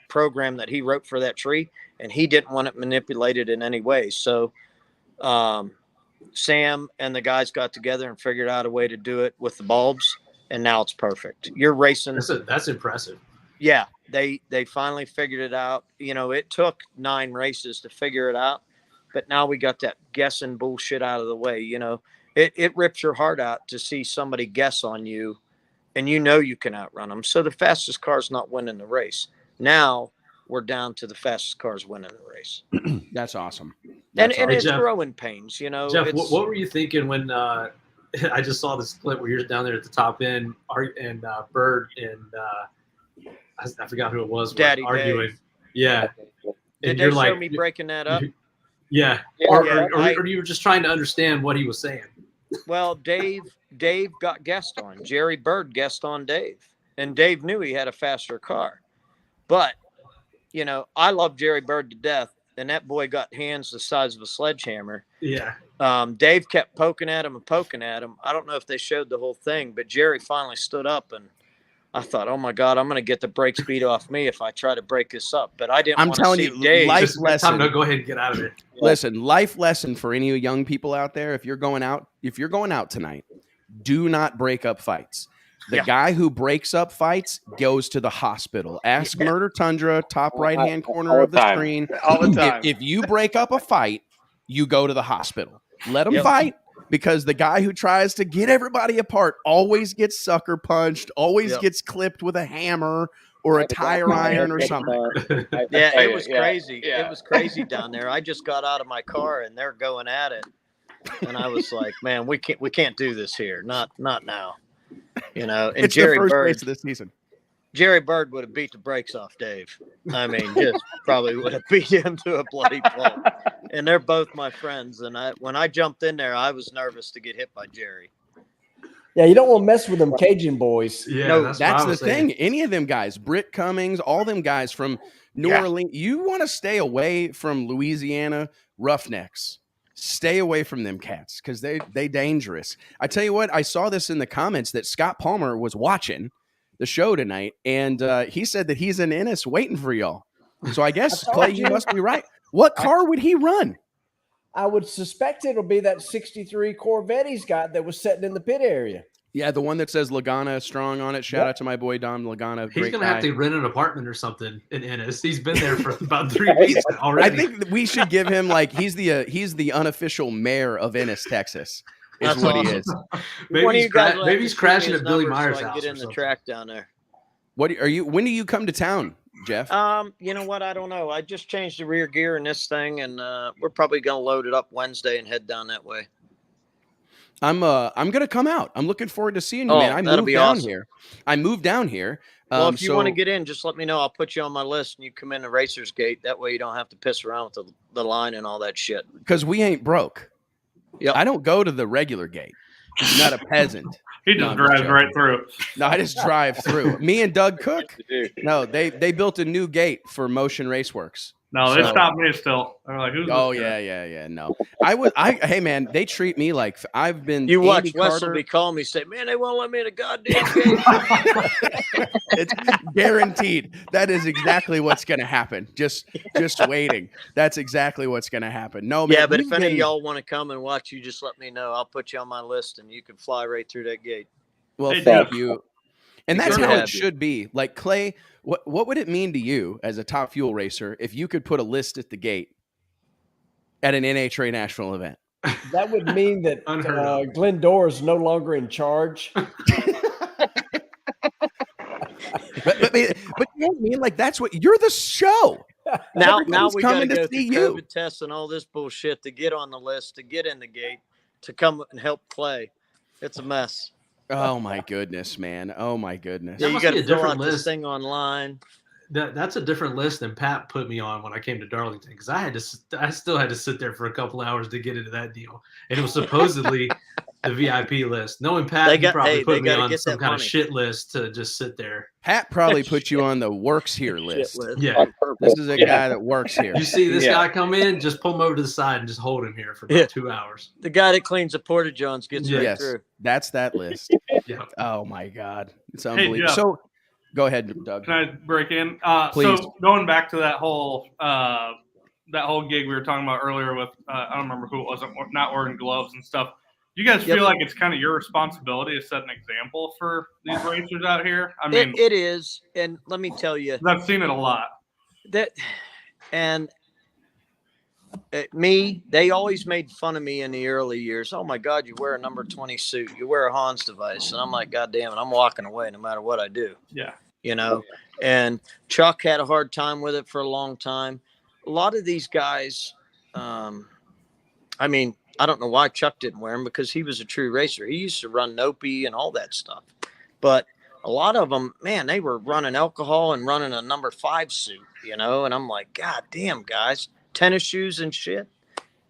Speaker 7: program that he wrote for that tree, and he didn't want it manipulated in any way. So Sam and the guys got together and figured out a way to do it with the bulbs, and now it's perfect. You're racing.
Speaker 2: That's impressive.
Speaker 7: Yeah, they finally figured it out. You know, it took 9 races to figure it out, but now we got that guessing bullshit out of the way. You know, it rips your heart out to see somebody guess on you, and you know you can outrun them. So the fastest car's not winning the race. Now we're down to the fastest cars winning the race.
Speaker 1: That's awesome.
Speaker 7: And
Speaker 1: That's awesome.
Speaker 7: it's
Speaker 2: Jeff,
Speaker 7: growing pains, you know.
Speaker 2: Jeff,
Speaker 7: it's,
Speaker 2: what were you thinking when I just saw this clip where you're down there at the top end and Bird and I forgot who it was
Speaker 7: Daddy
Speaker 2: arguing.
Speaker 7: Dave.
Speaker 2: Yeah.
Speaker 7: Did
Speaker 2: And
Speaker 7: they
Speaker 2: you're
Speaker 7: show
Speaker 2: like,
Speaker 7: me breaking that up?
Speaker 2: yeah. Or you were just trying to understand what he was saying.
Speaker 7: Well, Dave got guessed on. Jerry Bird guessed on Dave, and Dave knew he had a faster car. But, you know, I love Jerry Bird to death, and that boy got hands the size of a sledgehammer.
Speaker 2: Yeah.
Speaker 7: Dave kept poking at him and poking at him. I don't know if they showed the whole thing, but Jerry finally stood up, and I thought, oh my God, I'm going to get the brake speed off me if I try to break this up. But I didn't.
Speaker 1: I'm
Speaker 7: want to
Speaker 1: telling
Speaker 7: see
Speaker 1: you,
Speaker 7: Dave.
Speaker 1: life
Speaker 2: Just
Speaker 1: lesson.
Speaker 2: time to go ahead and get out of it.
Speaker 1: Listen, life lesson for any young people out there. If you're going out tonight, do not break up fights. The guy who breaks up fights goes to the hospital. Ask Murder Tundra, top right-hand corner of the screen.
Speaker 4: All the time.
Speaker 1: If you break up a fight, you go to the hospital. Let them fight, because the guy who tries to get everybody apart always gets sucker punched, always gets clipped with a hammer or a tire iron or something.
Speaker 7: Yeah, it was crazy. Yeah. It was crazy down there. I just got out of my car and they're going at it, and I was like, "Man, we can't do this here. Not now." You know. And
Speaker 1: It's
Speaker 7: Jerry
Speaker 1: the first
Speaker 7: Bird,
Speaker 1: race of the season.
Speaker 7: Jerry Bird would have beat the brakes off Dave. I mean, just probably would have beat him to a bloody pulp. And they're both my friends. And when I jumped in there, I was nervous to get hit by Jerry.
Speaker 5: Yeah, you don't want to mess with them Cajun boys.
Speaker 2: Yeah,
Speaker 1: No,
Speaker 2: that's
Speaker 1: that's
Speaker 2: what I
Speaker 1: the
Speaker 2: was
Speaker 1: thing.
Speaker 2: saying.
Speaker 1: Any of them guys, Britt Cummings, all them guys from New Orleans, you want to stay away from Louisiana Roughnecks. Stay away from them cats, because they dangerous. I tell you what, I saw this in the comments that Scott Palmer was watching the show tonight, and he said that he's in Ennis waiting for y'all. So I guess, Clay, you must be right. What car would he run?
Speaker 5: I would suspect it'll be that 63 Corvette he's got that was sitting in the pit area.
Speaker 1: Yeah, the one that says Lagana Strong on it. Shout out to my boy Dom Lagana.
Speaker 2: He's
Speaker 1: Great
Speaker 2: gonna
Speaker 1: guy.
Speaker 2: have to rent an apartment or something in Ennis. He's been there for about 3 weeks already.
Speaker 1: I think that we should give him like he's the unofficial mayor of Ennis, Texas. Is
Speaker 7: That's
Speaker 1: what
Speaker 7: awesome.
Speaker 1: he is.
Speaker 2: Maybe he's crashing at Billy Meyer's
Speaker 7: so I
Speaker 2: house.
Speaker 7: can get
Speaker 2: or
Speaker 7: in the
Speaker 2: something.
Speaker 7: track down there.
Speaker 1: What are you? When do you come to town, Jeff?
Speaker 7: You know what? I don't know. I just changed the rear gear in this thing, and we're probably going to load it up Wednesday and head down that way.
Speaker 1: I'm gonna come out. I'm looking forward to seeing you,
Speaker 7: Oh,
Speaker 1: man. I
Speaker 7: that'll
Speaker 1: moved
Speaker 7: be
Speaker 1: down
Speaker 7: awesome.
Speaker 1: here. I moved down here.
Speaker 7: Well, if you want to
Speaker 1: so-
Speaker 7: get in, just let me know. I'll put you on my list, and you come in the Racers Gate. That way, you don't have to piss around with the line and all that shit.
Speaker 1: because we ain't broke.
Speaker 7: Yep.
Speaker 1: I don't go to the regular gate. I'm not a peasant.
Speaker 3: He
Speaker 1: No,
Speaker 3: just
Speaker 1: I'm
Speaker 3: drives
Speaker 1: joking.
Speaker 3: right through.
Speaker 1: No, I just drive through. Me and Doug Cook. No, they built a new gate for Motion Raceworks.
Speaker 3: No, they
Speaker 1: So-
Speaker 3: stopped me still. They're like, "Who's
Speaker 1: Oh
Speaker 3: this guy?"
Speaker 1: yeah. No, hey man, they treat me like I've been.
Speaker 7: You watch
Speaker 1: Andy
Speaker 7: Wes will
Speaker 1: Carter.
Speaker 7: be calling me, say, "Man, they won't let me in the goddamn gate."
Speaker 1: It's guaranteed. That is exactly what's going to happen. Just waiting. That's exactly what's going to happen. No, man.
Speaker 7: Yeah, but if
Speaker 1: we've
Speaker 7: any of
Speaker 1: been-
Speaker 7: y'all want to come and watch, you just let me know. I'll put you on my list, and you can fly right through that gate.
Speaker 1: Well,
Speaker 3: Hey,
Speaker 1: thank
Speaker 3: Jeff.
Speaker 1: you. And
Speaker 7: Be
Speaker 1: that's
Speaker 7: good to
Speaker 1: how it
Speaker 7: have you.
Speaker 1: should be. Like Clay, what would it mean to you as a top fuel racer if you could put a list at the gate at an NHRA national event?
Speaker 5: That would mean that
Speaker 2: Unheard of.
Speaker 5: Glendora is no longer in charge.
Speaker 1: But you know what I mean? Like that's what you're the show.
Speaker 7: Now
Speaker 1: Everybody's
Speaker 7: we got to
Speaker 1: coming to
Speaker 7: go
Speaker 1: see
Speaker 7: through
Speaker 1: you.
Speaker 7: COVID tests and all this bullshit to get on the list, to get in the gate, to come and help Clay. It's a mess.
Speaker 1: Oh my goodness, man. Oh my goodness.
Speaker 7: Yeah,
Speaker 2: That
Speaker 7: you
Speaker 2: must
Speaker 7: got
Speaker 2: be
Speaker 7: to
Speaker 2: a
Speaker 7: fill
Speaker 2: different
Speaker 7: out this
Speaker 2: list.
Speaker 7: thing online.
Speaker 2: That's a different list than Pat put me on when I came to Darlington, because I still had to sit there for a couple hours to get into that deal, and it was supposedly the VIP list. Knowing Pat, he probably put me on some kind of shit list to just sit there.
Speaker 1: Pat probably put you on the works here list.
Speaker 2: Yeah,
Speaker 1: This is a guy that works here.
Speaker 2: you see this
Speaker 4: Yeah.
Speaker 2: guy come in, just pull him over to the side and just hold him here for about 2 hours.
Speaker 7: The guy that cleans the Porta Johns gets right
Speaker 1: Yes,
Speaker 7: through.
Speaker 1: that's that list.
Speaker 2: Yeah.
Speaker 1: Oh my God, it's
Speaker 3: Hey,
Speaker 1: unbelievable.
Speaker 3: Jeff.
Speaker 1: So, go ahead, Doug.
Speaker 3: Can I break in?
Speaker 1: Please.
Speaker 3: So going back to that whole gig we were talking about earlier with I don't remember who it was, not wearing gloves and stuff. You guys
Speaker 7: Yep.
Speaker 3: feel like it's kind of your responsibility to set an example for these racers out here? I mean,
Speaker 7: It is, and let me tell you
Speaker 3: I've seen it a lot.
Speaker 7: that, and they always made fun of me in the early years. Oh my God, you wear a number 20 suit, you wear a Hans device, and I'm like, God damn it, I'm walking away no matter what I do.
Speaker 3: Yeah.
Speaker 7: You know, and Chuck had a hard time with it for a long time. A lot of these guys, I mean, I don't know why Chuck didn't wear them, because he was a true racer. He used to run Nopi and all that stuff. But a lot of them, man, they were running alcohol and running a number 5 suit, you know, and I'm like, God damn, guys, tennis shoes and shit.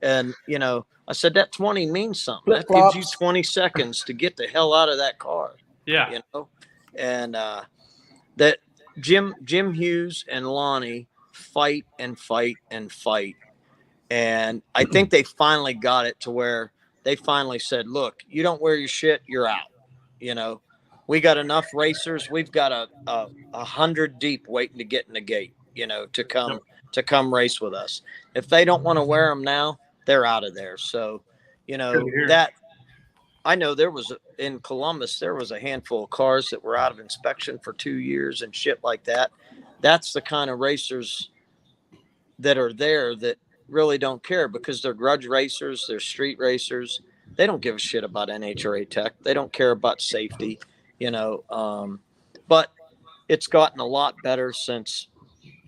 Speaker 7: And, you know, I said, that 20 means something. That gives you 20 seconds to get the hell out of that car.
Speaker 3: Yeah.
Speaker 7: You know, and that Jim Hughes and Lonnie fight and fight and fight. And I think they finally got it to where they finally said, look, you don't wear your shit, you're out. You know, we got enough racers. We've got a 100 deep waiting to get in the gate, you know, to come race with us. If they don't want to wear them now, they're out of there. So, you know, that I know in Columbus, there was a handful of cars that were out of inspection for 2 years and shit like that. That's the kind of racers that are there that really don't care, because they're grudge racers, they're street racers. They don't give a shit about NHRA tech. They don't care about safety, you know. But it's gotten a lot better since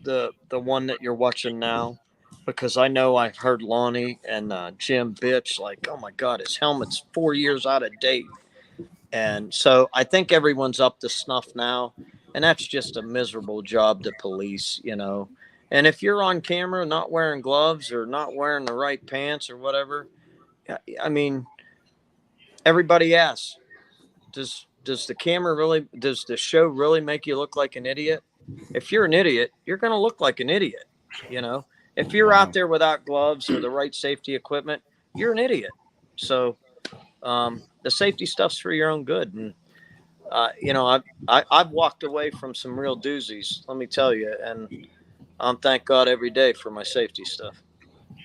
Speaker 7: the one that you're watching now, because I know I've heard Lonnie and Jim bitch like, oh my God, his helmet's 4 years out of date. And so I think everyone's up to snuff now, and that's just a miserable job to police, you know. And if you're on camera not wearing gloves or not wearing the right pants or whatever, I mean, everybody asks, does the show really make you look like an idiot? If you're an idiot, you're going to look like an idiot, you know. If you're out there without gloves or the right safety equipment, you're an idiot. So the safety stuff's for your own good. And, you know, I've walked away from some real doozies, let me tell you, and thank God every day for my safety stuff.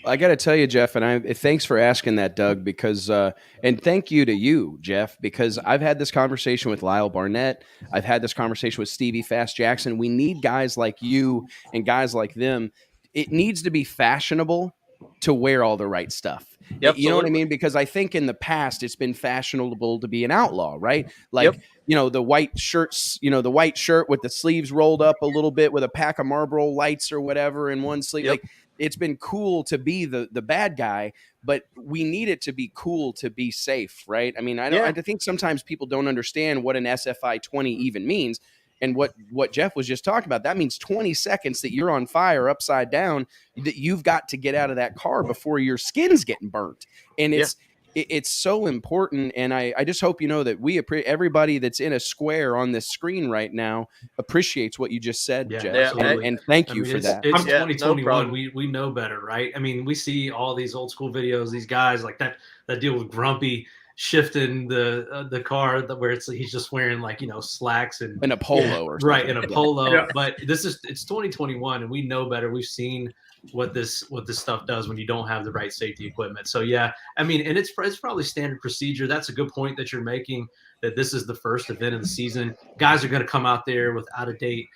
Speaker 1: I got to tell you, Jeff, and thanks for asking that, Doug, because and thank you to you, Jeff, because I've had this conversation with Lyle Barnett. I've had this conversation with Stevie Fast Jackson. We need guys like you and guys like them. It needs to be fashionable to wear all the right stuff.
Speaker 7: Yep,
Speaker 1: you know what I mean? Because I think in the past it's been fashionable to be an outlaw, right? Like, you know, the white shirts, you know, the white shirt with the sleeves rolled up a little bit with a pack of Marlboro lights or whatever in one sleeve. Like, it's been cool to be the bad guy, but we need it to be cool to be safe, right? I mean, I think sometimes people don't understand what an SFI 20 even means. And what Jeff was just talking about, that means 20 seconds that you're on fire upside down, that you've got to get out of that car before your skin's getting burnt. And it's so important. And I just hope you know that everybody that's in a square on this screen right now appreciates what you just said, Jeff. And thank you for that.
Speaker 2: It's 2021. We know better, right? I mean, we see all these old school videos, these guys like that deal with Grumpy shifting the car where he's just wearing like, slacks and
Speaker 1: in a polo or something.
Speaker 2: Right, in a polo. Yeah. But it's 2021 and we know better. We've seen what this stuff does when you don't have the right safety equipment. So yeah, I mean, and it's probably standard procedure. That's a good point that you're making, that this is the first event of the season. Guys are going to come out there with out of date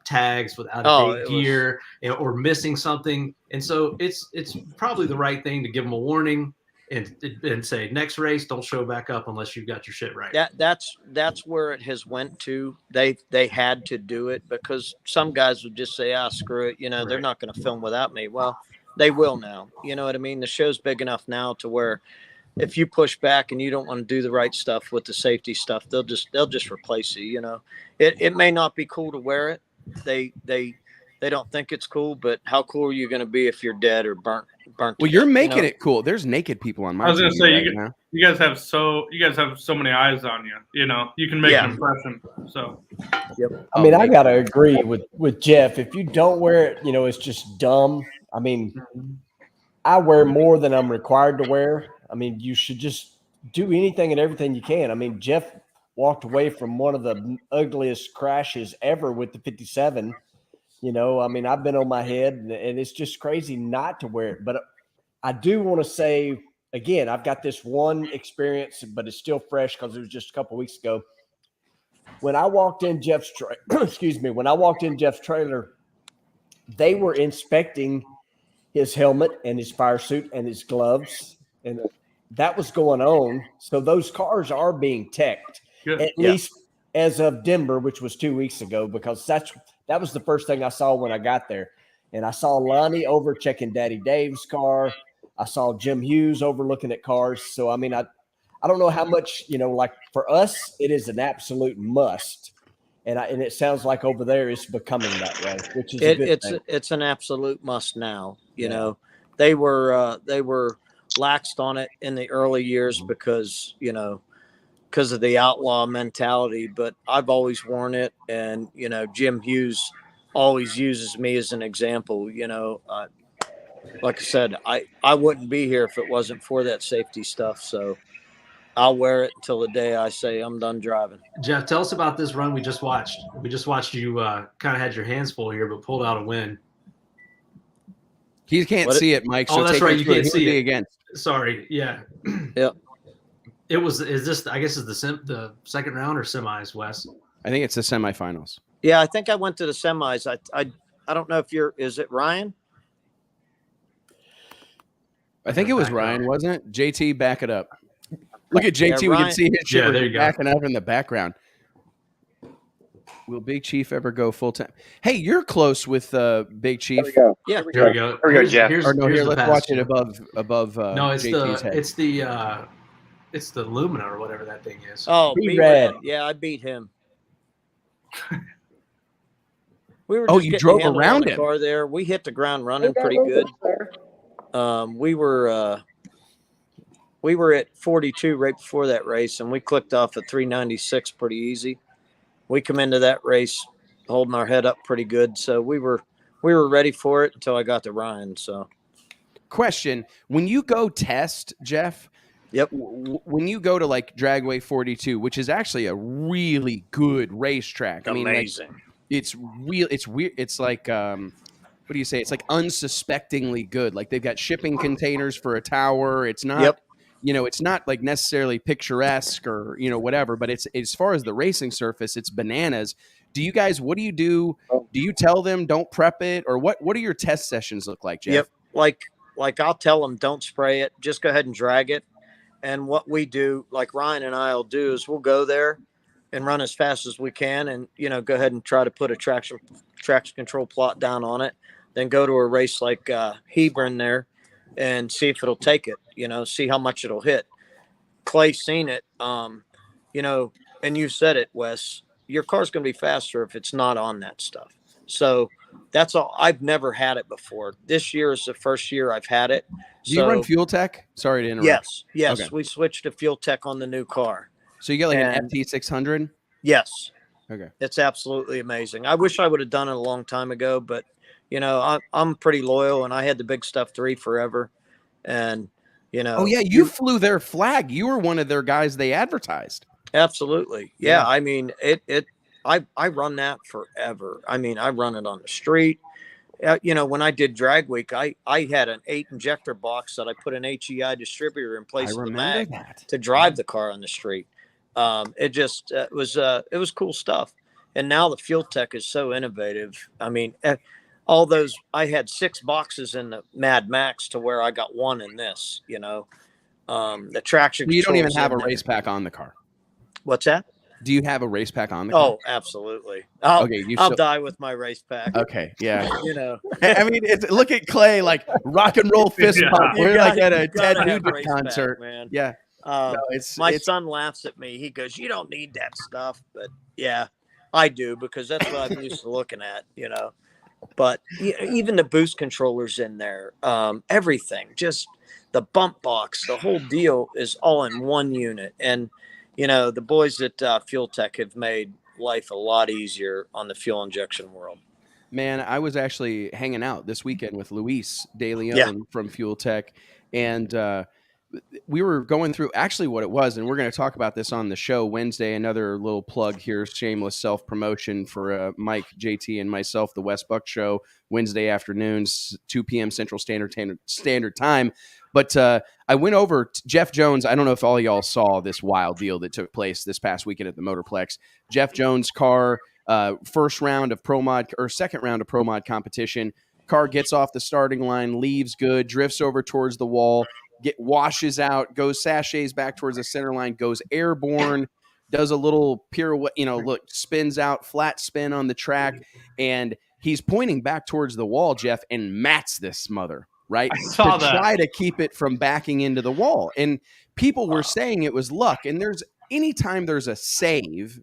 Speaker 2: tags, with out of date gear, or missing something. And so it's probably the right thing to give them a warning and say, next race, don't show back up unless you've got your shit right.
Speaker 7: That's where it has went to. They had to do it because some guys would just say, screw it.
Speaker 2: Right.
Speaker 7: They're not going to film without me. Well, they will now. You know what I mean? The show's big enough now to where if you push back and you don't want to do the right stuff with the safety stuff, they'll just replace you. It may not be cool to wear it. They don't think it's cool, but how cool are you going to be if you're dead or burnt?
Speaker 1: Well, you're making it cool. There's naked people on my.
Speaker 3: I was going to say you guys have so many eyes on you. You can make an impression. So,
Speaker 5: I mean, I gotta agree with Jeff. If you don't wear it, it's just dumb. I mean, I wear more than I'm required to wear. I mean, you should just do anything and everything you can. I mean, Jeff walked away from one of the ugliest crashes ever with the 57. I mean, I've been on my head and it's just crazy not to wear it. But I do want to say, again, I've got this one experience, but it's still fresh because it was just a couple of weeks ago. When I walked in Jeff's trailer, they were inspecting his helmet and his fire suit and his gloves. And that was going on. So those cars are being teched, at least as of Denver, which was 2 weeks ago, because that was the first thing I saw when I got there. And I saw Lonnie over checking Daddy Dave's car. I saw Jim Hughes over looking at cars. So, I mean, I don't know how much, like for us, it is an absolute must. And it sounds like over there it's becoming that way, which is
Speaker 7: it's an absolute must now. You know, they were laxed on it in the early years because of the outlaw mentality, but I've always worn it. And, Jim Hughes always uses me as an example. Like I said, I wouldn't be here if it wasn't for that safety stuff. So I'll wear it until the day I say I'm done driving.
Speaker 2: Jeff, tell us about this run we just watched. We just watched you kind of had your hands full here, but pulled out a win.
Speaker 1: He can't see it, Mike. So
Speaker 2: that's right. You can't see it
Speaker 1: again.
Speaker 2: Sorry. Yeah.
Speaker 7: Yep.
Speaker 2: Is this, I guess, is the second round or semis, Wes?
Speaker 1: I think it's the semifinals.
Speaker 7: Yeah, I think I went to the semis. I don't know if is it Ryan?
Speaker 1: I think it was Ryan, wasn't it? JT, back it up. Look at JT. We can see his shit backing up in the background. Will Big Chief ever go full time? Hey, you're close with Big Chief.
Speaker 7: There we go.
Speaker 2: Yeah, here we go.
Speaker 4: Here we go, Jeff.
Speaker 1: Let's watch it above.
Speaker 2: No, it's
Speaker 1: JT's head.
Speaker 2: It's the Lumina or whatever that thing is.
Speaker 7: Oh, B-Red. Yeah, I beat him. We were just
Speaker 1: you drove around
Speaker 7: the car there. We hit the ground running pretty good. We were at 42 right before that race, and we clicked off at 396 pretty easy. We come into that race holding our head up pretty good, so we were ready for it until I got to Ryan. So,
Speaker 1: question: when you go test, Jeff?
Speaker 7: Yep.
Speaker 1: When you go to like Dragway 42, which is actually a really good racetrack.
Speaker 7: Amazing.
Speaker 1: I mean, it's real. It's weird. It's like what do you say? It's like unsuspectingly good. Like they've got shipping containers for a tower. It's not.
Speaker 7: Yep.
Speaker 1: It's not like necessarily picturesque or, whatever, but it's as far as the racing surface, it's bananas. Do you guys, what do you do? Do you tell them don't prep it, or what do your test sessions look like, Jeff?
Speaker 7: Yep. Like I'll tell them don't spray it, just go ahead and drag it. And what we do, like Ryan and I'll do, is we'll go there and run as fast as we can and, go ahead and try to put a traction control plot down on it. than go to a race like Hebron there and see if it'll take it, see how much it'll hit. Clay's seen it, and you said it, Wes, your car's going to be faster if it's not on that stuff. So that's all. I've never had it before. This year is the first year I've had it.
Speaker 1: Do you run Fuel Tech? Sorry to interrupt.
Speaker 7: Yes.
Speaker 1: Okay.
Speaker 7: We switched to Fuel Tech on the new car.
Speaker 1: So you got like an FT600?
Speaker 7: Yes.
Speaker 1: Okay.
Speaker 7: It's absolutely amazing. I wish I would have done it a long time ago, but I'm pretty loyal, and I had the Big Stuff 3 forever. And,
Speaker 1: Oh yeah, you flew their flag. You were one of their guys they advertised.
Speaker 7: Absolutely. Yeah. I mean, I run that forever. I mean, I run it on the street. When I did Drag Week, I had an 8 injector box that I put an HEI distributor in place of the mag to drive the car on the street. It was cool stuff. And now the Fuel Tech is so innovative. I mean, I had 6 boxes in the Mad Max to where I got 1 in this, the traction.
Speaker 1: You don't even have a race pack on the car.
Speaker 7: What's that?
Speaker 1: Do you have a race pack on the car?
Speaker 7: Oh, absolutely. I'll die with my race pack.
Speaker 1: Okay, yeah.
Speaker 7: I
Speaker 1: mean, look at Clay, like rock and roll fist pump. We're like at a Ted Nugent concert.
Speaker 7: Pack, man.
Speaker 1: Yeah.
Speaker 7: My son laughs at me. He goes, "You don't need that stuff," but yeah, I do, because that's what I'm used to looking at. But even the boost controllers in there, everything, just the bump box, the whole deal is all in one unit. And the boys at Fuel Tech have made life a lot easier on the fuel injection world.
Speaker 1: Man, I was actually hanging out this weekend with Luis De Leon from Fuel Tech, and we were going through actually what it was, and we're going to talk about this on the show Wednesday. Another little plug here, shameless self-promotion for Mike, JT, and myself, the Wes Buck Show, Wednesday afternoons, 2 p.m. Central Standard Time. But I went over to Jeff Jones. I don't know if all y'all saw this wild deal that took place this past weekend at the Motorplex. Jeff Jones' car, first round of Pro Mod or second round of Pro Mod competition. Car gets off the starting line, leaves good, drifts over towards the wall, washes out, goes sachets back towards the center line, goes airborne, does a little pirouette, spins out, flat spin on the track, and he's pointing back towards the wall, Jeff, and mats this mother. Right? Try to keep it from backing into the wall. And people were saying it was luck. And anytime there's a save,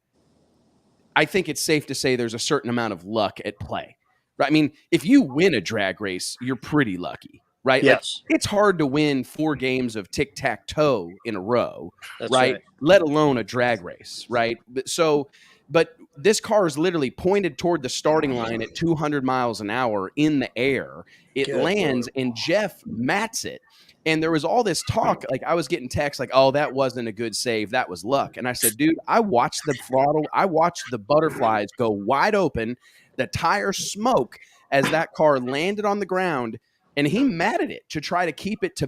Speaker 1: I think it's safe to say there's a certain amount of luck at play. Right? I mean, if you win a drag race, you're pretty lucky, right?
Speaker 7: Yes.
Speaker 1: Like, it's hard to win 4 games of tic-tac-toe in a row,
Speaker 7: That's
Speaker 1: right? Let alone a drag race, right? But this car is literally pointed toward the starting line at 200 miles an hour in the air. It lands, and Jeff mats it. And there was all this talk, like I was getting texts like, oh, that wasn't a good save. That was luck. And I said, dude, I watched the throttle. I watched the butterflies go wide open, the tire smoke as that car landed on the ground, and he matted it to try to keep it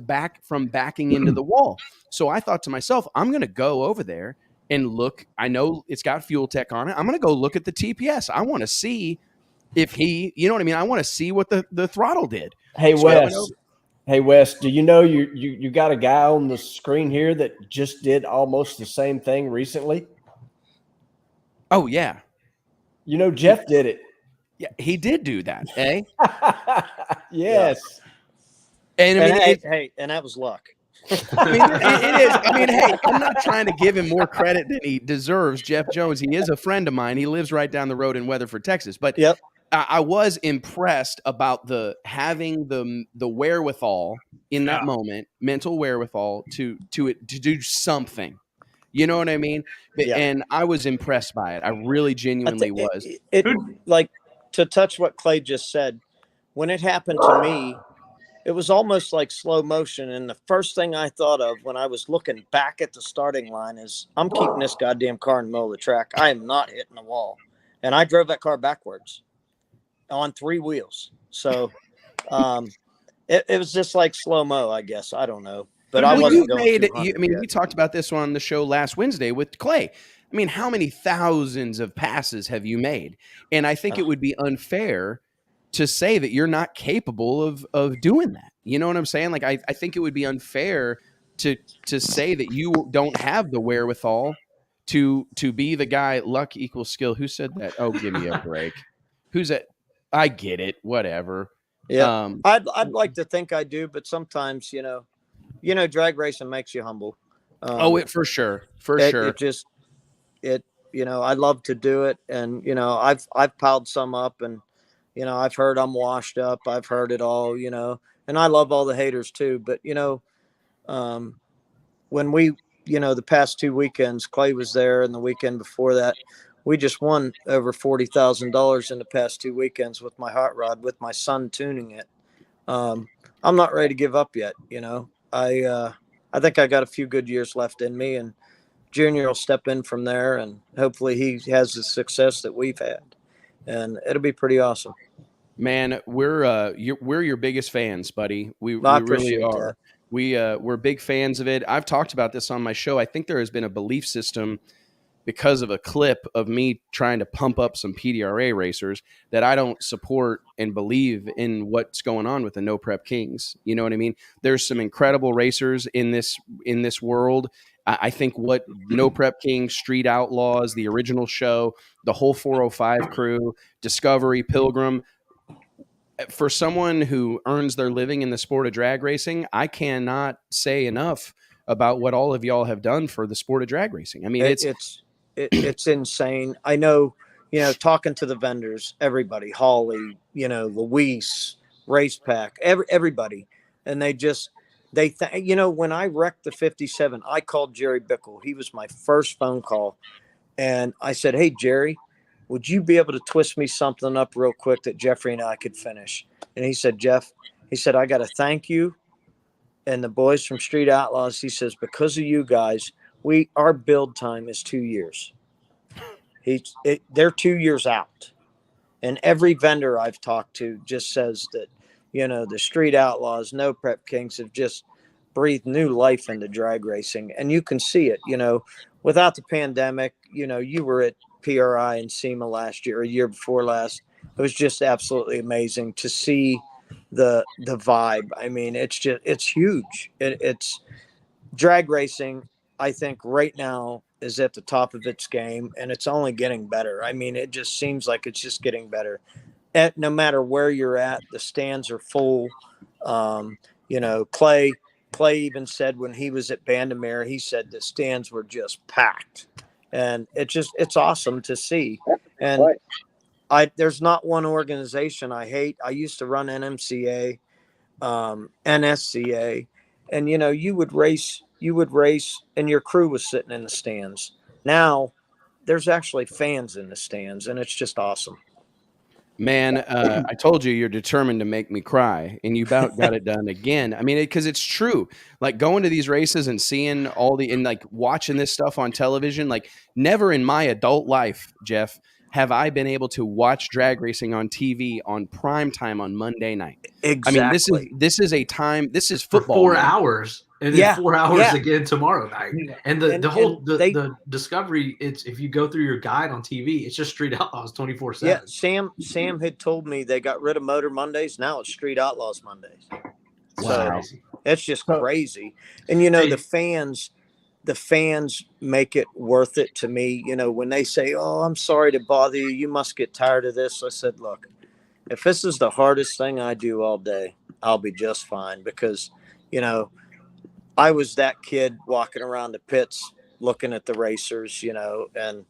Speaker 1: from backing into the wall. So I thought to myself, I'm going to go over there and look. I know it's got Fuel Tech on it. I'm going to go look at the TPS. I want to see if he, you know what I mean? I want to see what the throttle did.
Speaker 5: Hey, Wes, do you know you got a guy on the screen here that just did almost the same thing recently?
Speaker 1: Oh, yeah.
Speaker 5: Jeff did it.
Speaker 1: Yeah, he did do that, eh?
Speaker 5: Yes.
Speaker 7: And and that was luck.
Speaker 1: I mean, it is. I mean, hey, I'm not trying to give him more credit than he deserves. Jeff Jones, he is a friend of mine. He lives right down the road in Weatherford, Texas. But I was impressed about having the wherewithal in that moment, mental wherewithal to do something. You know what I mean? And I was impressed by it. I really genuinely was.
Speaker 7: It like, to touch what Clay just said, when it happened to me, it was almost like slow motion. And the first thing I thought of when I was looking back at the starting line is, I'm keeping this goddamn car in the middle of the track. I am not hitting the wall. And I drove that car backwards on 3 wheels. So it was just like slow-mo, I guess. I don't know. But I wasn't going
Speaker 1: we talked about this on the show last Wednesday with Clay. I mean, how many thousands of passes have you made? And I think it would be unfair to say that you're not capable of doing that. You know what I'm saying? Like, I think it would be unfair to say that you don't have the wherewithal to be the guy. Luck equals skill. Who said that? Oh, give me a break. Who's that? I get it. Whatever.
Speaker 7: Yeah, I'd like to think I do, but sometimes, drag racing makes you humble.
Speaker 1: It for sure.
Speaker 7: I love to do it. And, I've piled some up and, I've heard I'm washed up. I've heard it all, and I love all the haters too. But, when we, the past 2 weekends, Clay was there, and the weekend before that, we just won over $40,000 in the past 2 weekends with my hot rod, with my son tuning it. I'm not ready to give up yet. I think I got a few good years left in me, and Junior will step in from there, and hopefully he has the success that we've had, and it'll be pretty awesome.
Speaker 1: Man, we're your biggest fans, buddy. We really are.
Speaker 7: That.
Speaker 1: We're big fans of it. I've talked about this on my show. I think there has been a belief system because of a clip of me trying to pump up some PDRA racers that I don't support and believe in what's going on with the No Prep Kings. You know what I mean? There's some incredible racers in this world. I think what No Prep Kings, Street Outlaws, the original show, the whole 405 crew, Discovery, Pilgrim, for someone who earns their living in the sport of drag racing, I cannot say enough about what all of y'all have done for the sport of drag racing. I mean,
Speaker 7: it's insane. I know, talking to the vendors, everybody, Holly, Luis, Race Pack, everybody. And when I wrecked the 57, I called Jerry Bickle. He was my first phone call. And I said, "Hey, Jerry, would you be able to twist me something up real quick that Jeffrey and I could finish?" And he said, "Jeff," he said, "I got to thank you and the boys from Street Outlaws." He says, "Because of you guys, our build time is 2 years. They're 2 years out." And every vendor I've talked to just says that, the Street Outlaws, No Prep Kings have just breathed new life into drag racing. And you can see it, without the pandemic, you were at PRI and SEMA last year, a year before last. It was just absolutely amazing to see the vibe. I mean, it's huge. It's drag racing, I think right now is at the top of its game, and it's only getting better. I mean, it just seems like it's just getting better. No matter where you're at, the stands are full. Clay even said when he was at Bandamere, he said the stands were just packed. And it's awesome to see. And there's not one organization I hate. I used to run NMCA, NSCA, and you would race and your crew was sitting in the stands. Now there's actually fans in the stands, and it's just awesome.
Speaker 1: Man, I told you you're determined to make me cry, and you about got it done again. I mean, because it's true. Like going to these races and seeing and watching this stuff on television, like never in my adult life, Jeff, have I been able to watch drag racing on TV on prime time on Monday night.
Speaker 7: Exactly.
Speaker 1: I mean, this is a time. This is football.
Speaker 2: For 4 hours. And then 4 hours again tomorrow night. And the Discovery, it's if you go through your guide on TV, it's just Street Outlaws 24/7.
Speaker 7: Yeah, Sam had told me they got rid of Motor Mondays. Now it's Street Outlaws Mondays.
Speaker 1: Wow.
Speaker 7: So it's just crazy. And the fans make it worth it to me. When they say, "Oh, I'm sorry to bother you. You must get tired of this." I said, "Look, if this is the hardest thing I do all day, I'll be just fine." Because, I was that kid walking around the pits looking at the racers, and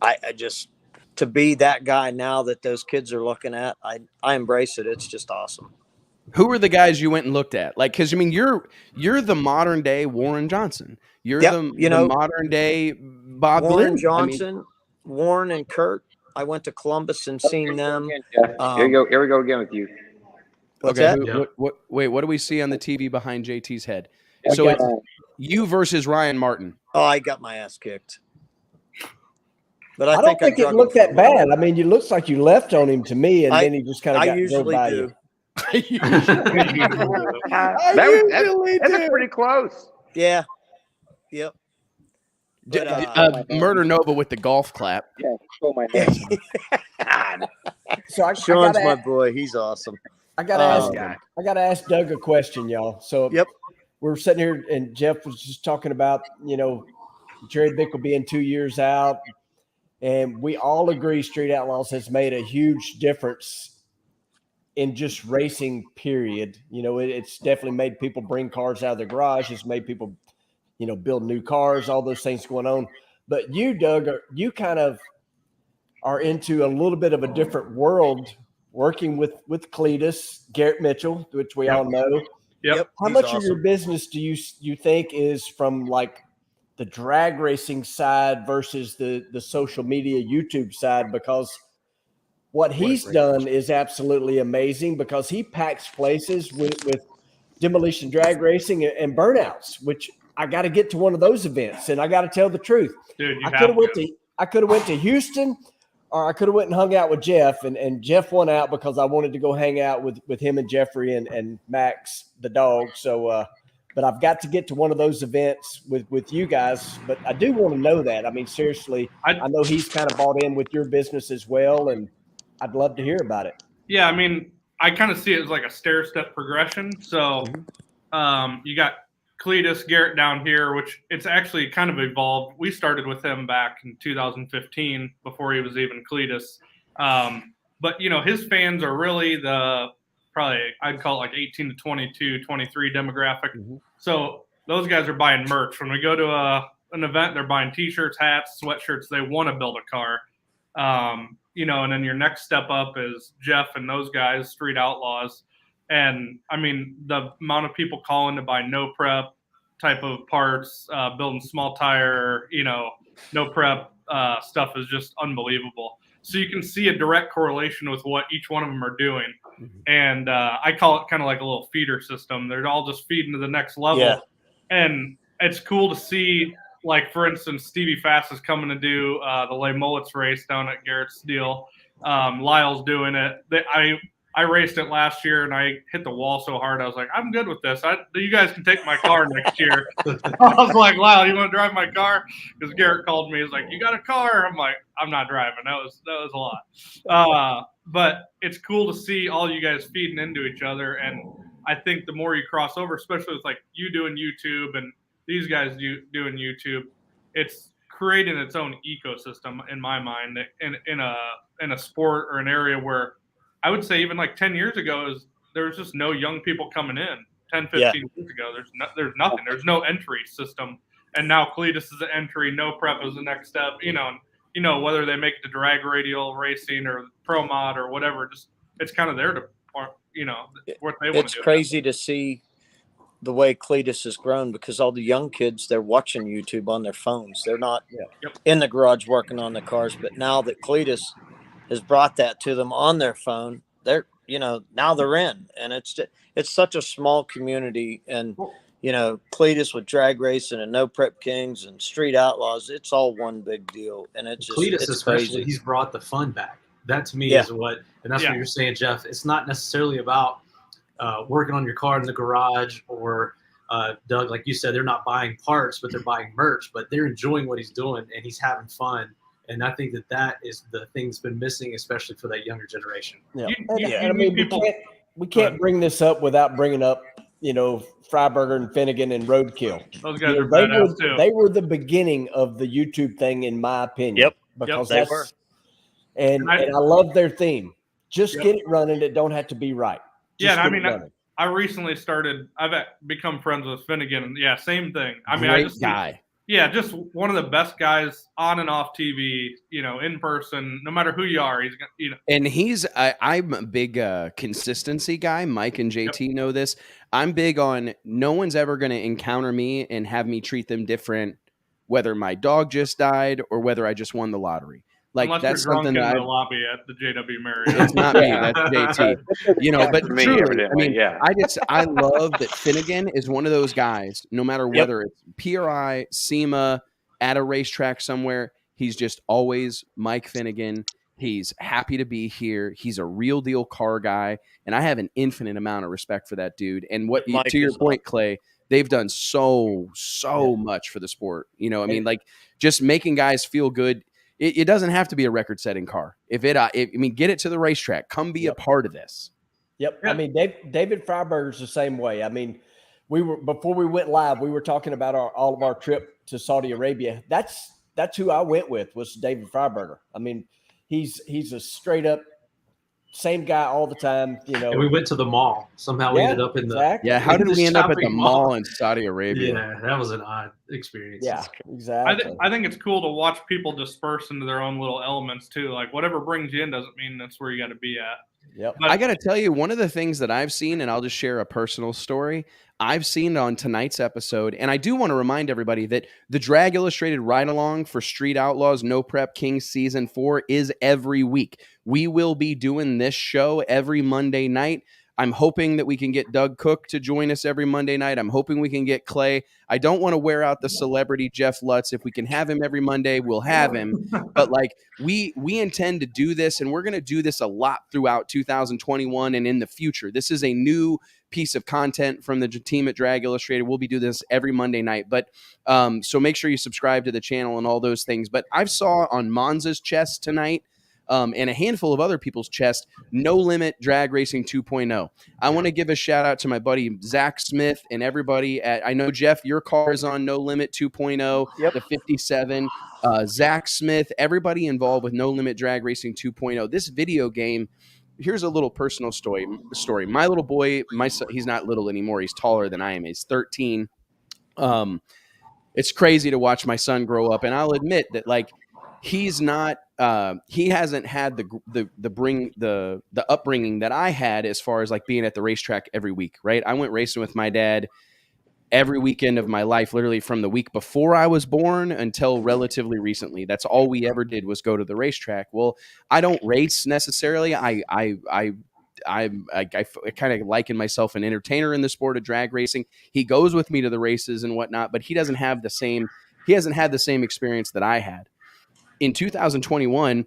Speaker 7: I just, to be that guy now that those kids are looking at, I embrace it. It's just awesome.
Speaker 1: Who are the guys you went and looked at? Like, because I mean, you're the modern day Warren Johnson. You're the modern day Bob
Speaker 7: Warren
Speaker 1: Glenn.
Speaker 7: Johnson, Warren and Kurt. I went to Columbus and seen them.
Speaker 4: Here we go again with you.
Speaker 7: What's
Speaker 1: okay,
Speaker 7: that?
Speaker 1: What do we see on the TV behind JT's head? So it's you versus Ryan Martin.
Speaker 7: Oh, I got my ass kicked. But
Speaker 5: I don't think it looked that bad. I mean, it looks like you left on him to me, and then he just kind of got
Speaker 7: usually
Speaker 5: by
Speaker 7: do.
Speaker 5: you.
Speaker 4: That's pretty close.
Speaker 7: Yeah. Yep. But,
Speaker 1: Murder Nova with the golf clap.
Speaker 4: Yeah, show my name.
Speaker 5: So
Speaker 7: Sean's my boy. He's awesome.
Speaker 5: I gotta ask Doug a question, y'all. So we're sitting here, and Jeff was just talking about Jerry Bickle being 2 years out, and we all agree Street Outlaws has made a huge difference in just racing, period. You know, it's definitely made people bring cars out of their garage. It's made people, you know, build new cars, all those things going on. But you, Doug, you kind of are into a little bit of a different world, working with Cletus, Garrett Mitchell, which we all know.
Speaker 3: Yep.
Speaker 5: How much of your business do you think is from like the drag racing side versus the social media YouTube side? Because what he's done is absolutely amazing, because he packs places with demolition drag racing and burnouts, which I got to get to one of those events. And I got to tell the truth,
Speaker 3: Dude,
Speaker 5: I could have went to Houston, or I could have went and hung out with Jeff, and Jeff won out because I wanted to go hang out with him and Jeffrey and Max, the dog. So, but I've got to get to one of those events with you guys. But I do want to know that. I mean, seriously, I know he's kind of bought in with your business as well, and I'd love to hear about it.
Speaker 3: Yeah, I mean, I kind of see it as like a stair-step progression. So you got Cletus, Garrett down here, which it's actually kind of evolved. We started with him back in 2015 before he was even Cletus. But, you know, his fans are really probably I'd call it like 18 to 22, 23 demographic. So those guys are buying merch. When we go to an event, they're buying T-shirts, hats, sweatshirts. They want to build a car. You know, and then your next step up is Jeff and those guys, Street Outlaws. And I mean, the amount of people calling to buy no prep type of parts, building small tire, you know, no prep stuff is just unbelievable. So you can see a direct correlation with what each one of them are doing. And I call it kind of like a little feeder system. They're all just feeding to the next level. Yeah. And it's cool to see. Like, for instance, Stevie Fast is coming to do the Les Mullets race down at Garrett's deal. Lyle's doing it. I raced it last year, and I hit the wall so hard. I was like, I'm good with this. You guys can take my car next year. I was like, Lyle, you want to drive my car? Because Garrett called me. He's like, you got a car? I'm like, I'm not driving. That was a lot. But it's cool to see all you guys feeding into each other. And I think the more you cross over, especially with like you doing YouTube and these guys doing YouTube, it's creating its own ecosystem in my mind in a sport or an area where I would say even like 10 years ago there was just no young people coming in. 10, 15 years ago, there's nothing. There's no entry system. And now Cletus is an entry, no prep is the next step. You know, whether they make it to drag radial racing or pro mod or whatever, just it's kind of there to, you know, what they want to do.
Speaker 7: It's crazy to see the way Cletus has grown, because all the young kids, they're watching YouTube on their phones. They're not in the garage working on the cars. But now that Cletus has brought that to them on their phone, they're, you know, now they're in. And it's such a small community. And, you know, Cletus with drag racing and No Prep Kings and Street Outlaws, it's all one big deal. And it's just,
Speaker 2: Cletus,
Speaker 7: it's
Speaker 2: especially,
Speaker 7: crazy.
Speaker 2: He's brought the fun back. That to me is what, and that's what you're saying, Jeff. It's not necessarily about working on your car in the garage, or Doug, like you said, they're not buying parts, but they're buying merch, but they're enjoying what he's doing and he's having fun. And I think that is the thing that's been missing, especially for that younger generation.
Speaker 5: Yeah. I mean, we can't bring this up without bringing up, you know, Freiberger and Finnegan and Roadkill.
Speaker 3: Those guys are badass too.
Speaker 5: They were the beginning of the YouTube thing, in my opinion. Because
Speaker 7: they were.
Speaker 5: And I love their theme. Just get it running. It don't have to be right.
Speaker 3: Just I mean, I recently started. I've become friends with Finnegan, and same thing. I mean,
Speaker 1: Great guy.
Speaker 3: Just one of the best guys on and off TV. You know, in person, no matter who you are, he's
Speaker 1: And I'm a big consistency guy. Mike and JT know this. I'm big on no one's ever going to encounter me and have me treat them different, whether my dog just died or whether I just won the lottery. Like,
Speaker 3: unless
Speaker 1: that's
Speaker 3: you're drunk
Speaker 1: something
Speaker 3: in
Speaker 1: that
Speaker 3: the lobby at the JW Marriott.
Speaker 1: It's not me. That's JT. You know, but
Speaker 4: Me,
Speaker 1: truly,
Speaker 4: evidently,
Speaker 1: I love that Finnegan is one of those guys. No matter whether it's PRI, SEMA, at a racetrack somewhere, he's just always Mike Finnegan. He's happy to be here. He's a real deal car guy, and I have an infinite amount of respect for that dude. And to your point, Clay, they've done so much for the sport. You know, I mean, like, just making guys feel good. It doesn't have to be a record-setting car. Get it to the racetrack. Come be a part of this.
Speaker 5: Yep. I mean, David Freiberger's the same way. I mean, before we went live, we were talking about all of our trip to Saudi Arabia. That's who I went with, was David Freiberger. I mean, he's a straight up same guy all the time. You know,
Speaker 2: And we went to the mall. Somehow we ended up in
Speaker 5: exactly.
Speaker 1: Yeah, how did we end up at the
Speaker 2: shopping
Speaker 1: mall in Saudi Arabia?
Speaker 2: Yeah, that was an odd experience.
Speaker 5: Yeah, exactly.
Speaker 3: I think it's cool to watch people disperse into their own little elements too. Like whatever brings you in doesn't mean that's where you got to be at.
Speaker 5: Yep.
Speaker 3: But
Speaker 1: I got to tell you, one of the things that I've seen, and I'll just share a personal story, I've seen on tonight's episode, and I do want to remind everybody that the Drag Illustrated ride-along for Street Outlaws No Prep Kings Season 4 is every week. We will be doing this show every Monday night. I'm hoping that we can get Doug Cook to join us every Monday night. I'm hoping we can get Clay. I don't want to wear out the celebrity Jeff Lutz. If we can have him every Monday, we'll have him. But like we intend to do this, and we're going to do this a lot throughout 2021 and in the future. This is a new piece of content from the team at Drag Illustrated. We'll be doing this every Monday night. But so make sure you subscribe to the channel and all those things. But I saw on Monza's chest tonight, and a handful of other people's chest, No Limit Drag Racing 2.0. I want to give a shout out to my buddy Zach Smith and everybody at, I know Jeff, your car is on No Limit 2.0,
Speaker 7: Yep.
Speaker 1: the 57. Zach Smith, everybody involved with No Limit Drag Racing 2.0. This video game, here's a little personal story. My little boy, my son, he's not little anymore. He's taller than I am. He's 13. It's crazy to watch my son grow up, and I'll admit that like he's not. He hasn't had the upbringing that I had as far as like being at the racetrack every week, right? I went racing with my dad every weekend of my life, literally from the week before I was born until relatively recently. That's all we ever did was go to the racetrack. Well, I don't race necessarily. I kind of liken myself an entertainer in the sport of drag racing. He goes with me to the races and whatnot, but he hasn't had the same experience that I had. In 2021,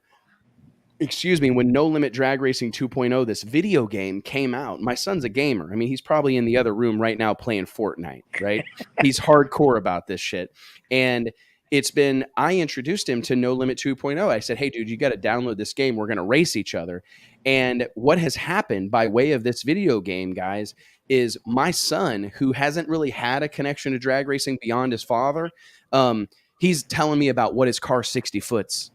Speaker 1: when No Limit Drag Racing 2.0, this video game came out. My son's a gamer. I mean, he's probably in the other room right now playing Fortnite, right? He's hardcore about this shit. And I introduced him to No Limit 2.0. I said, hey, dude, you got to download this game. We're going to race each other. And what has happened by way of this video game, guys, is my son, who hasn't really had a connection to drag racing beyond his father, he's telling me about what his car 60 foots.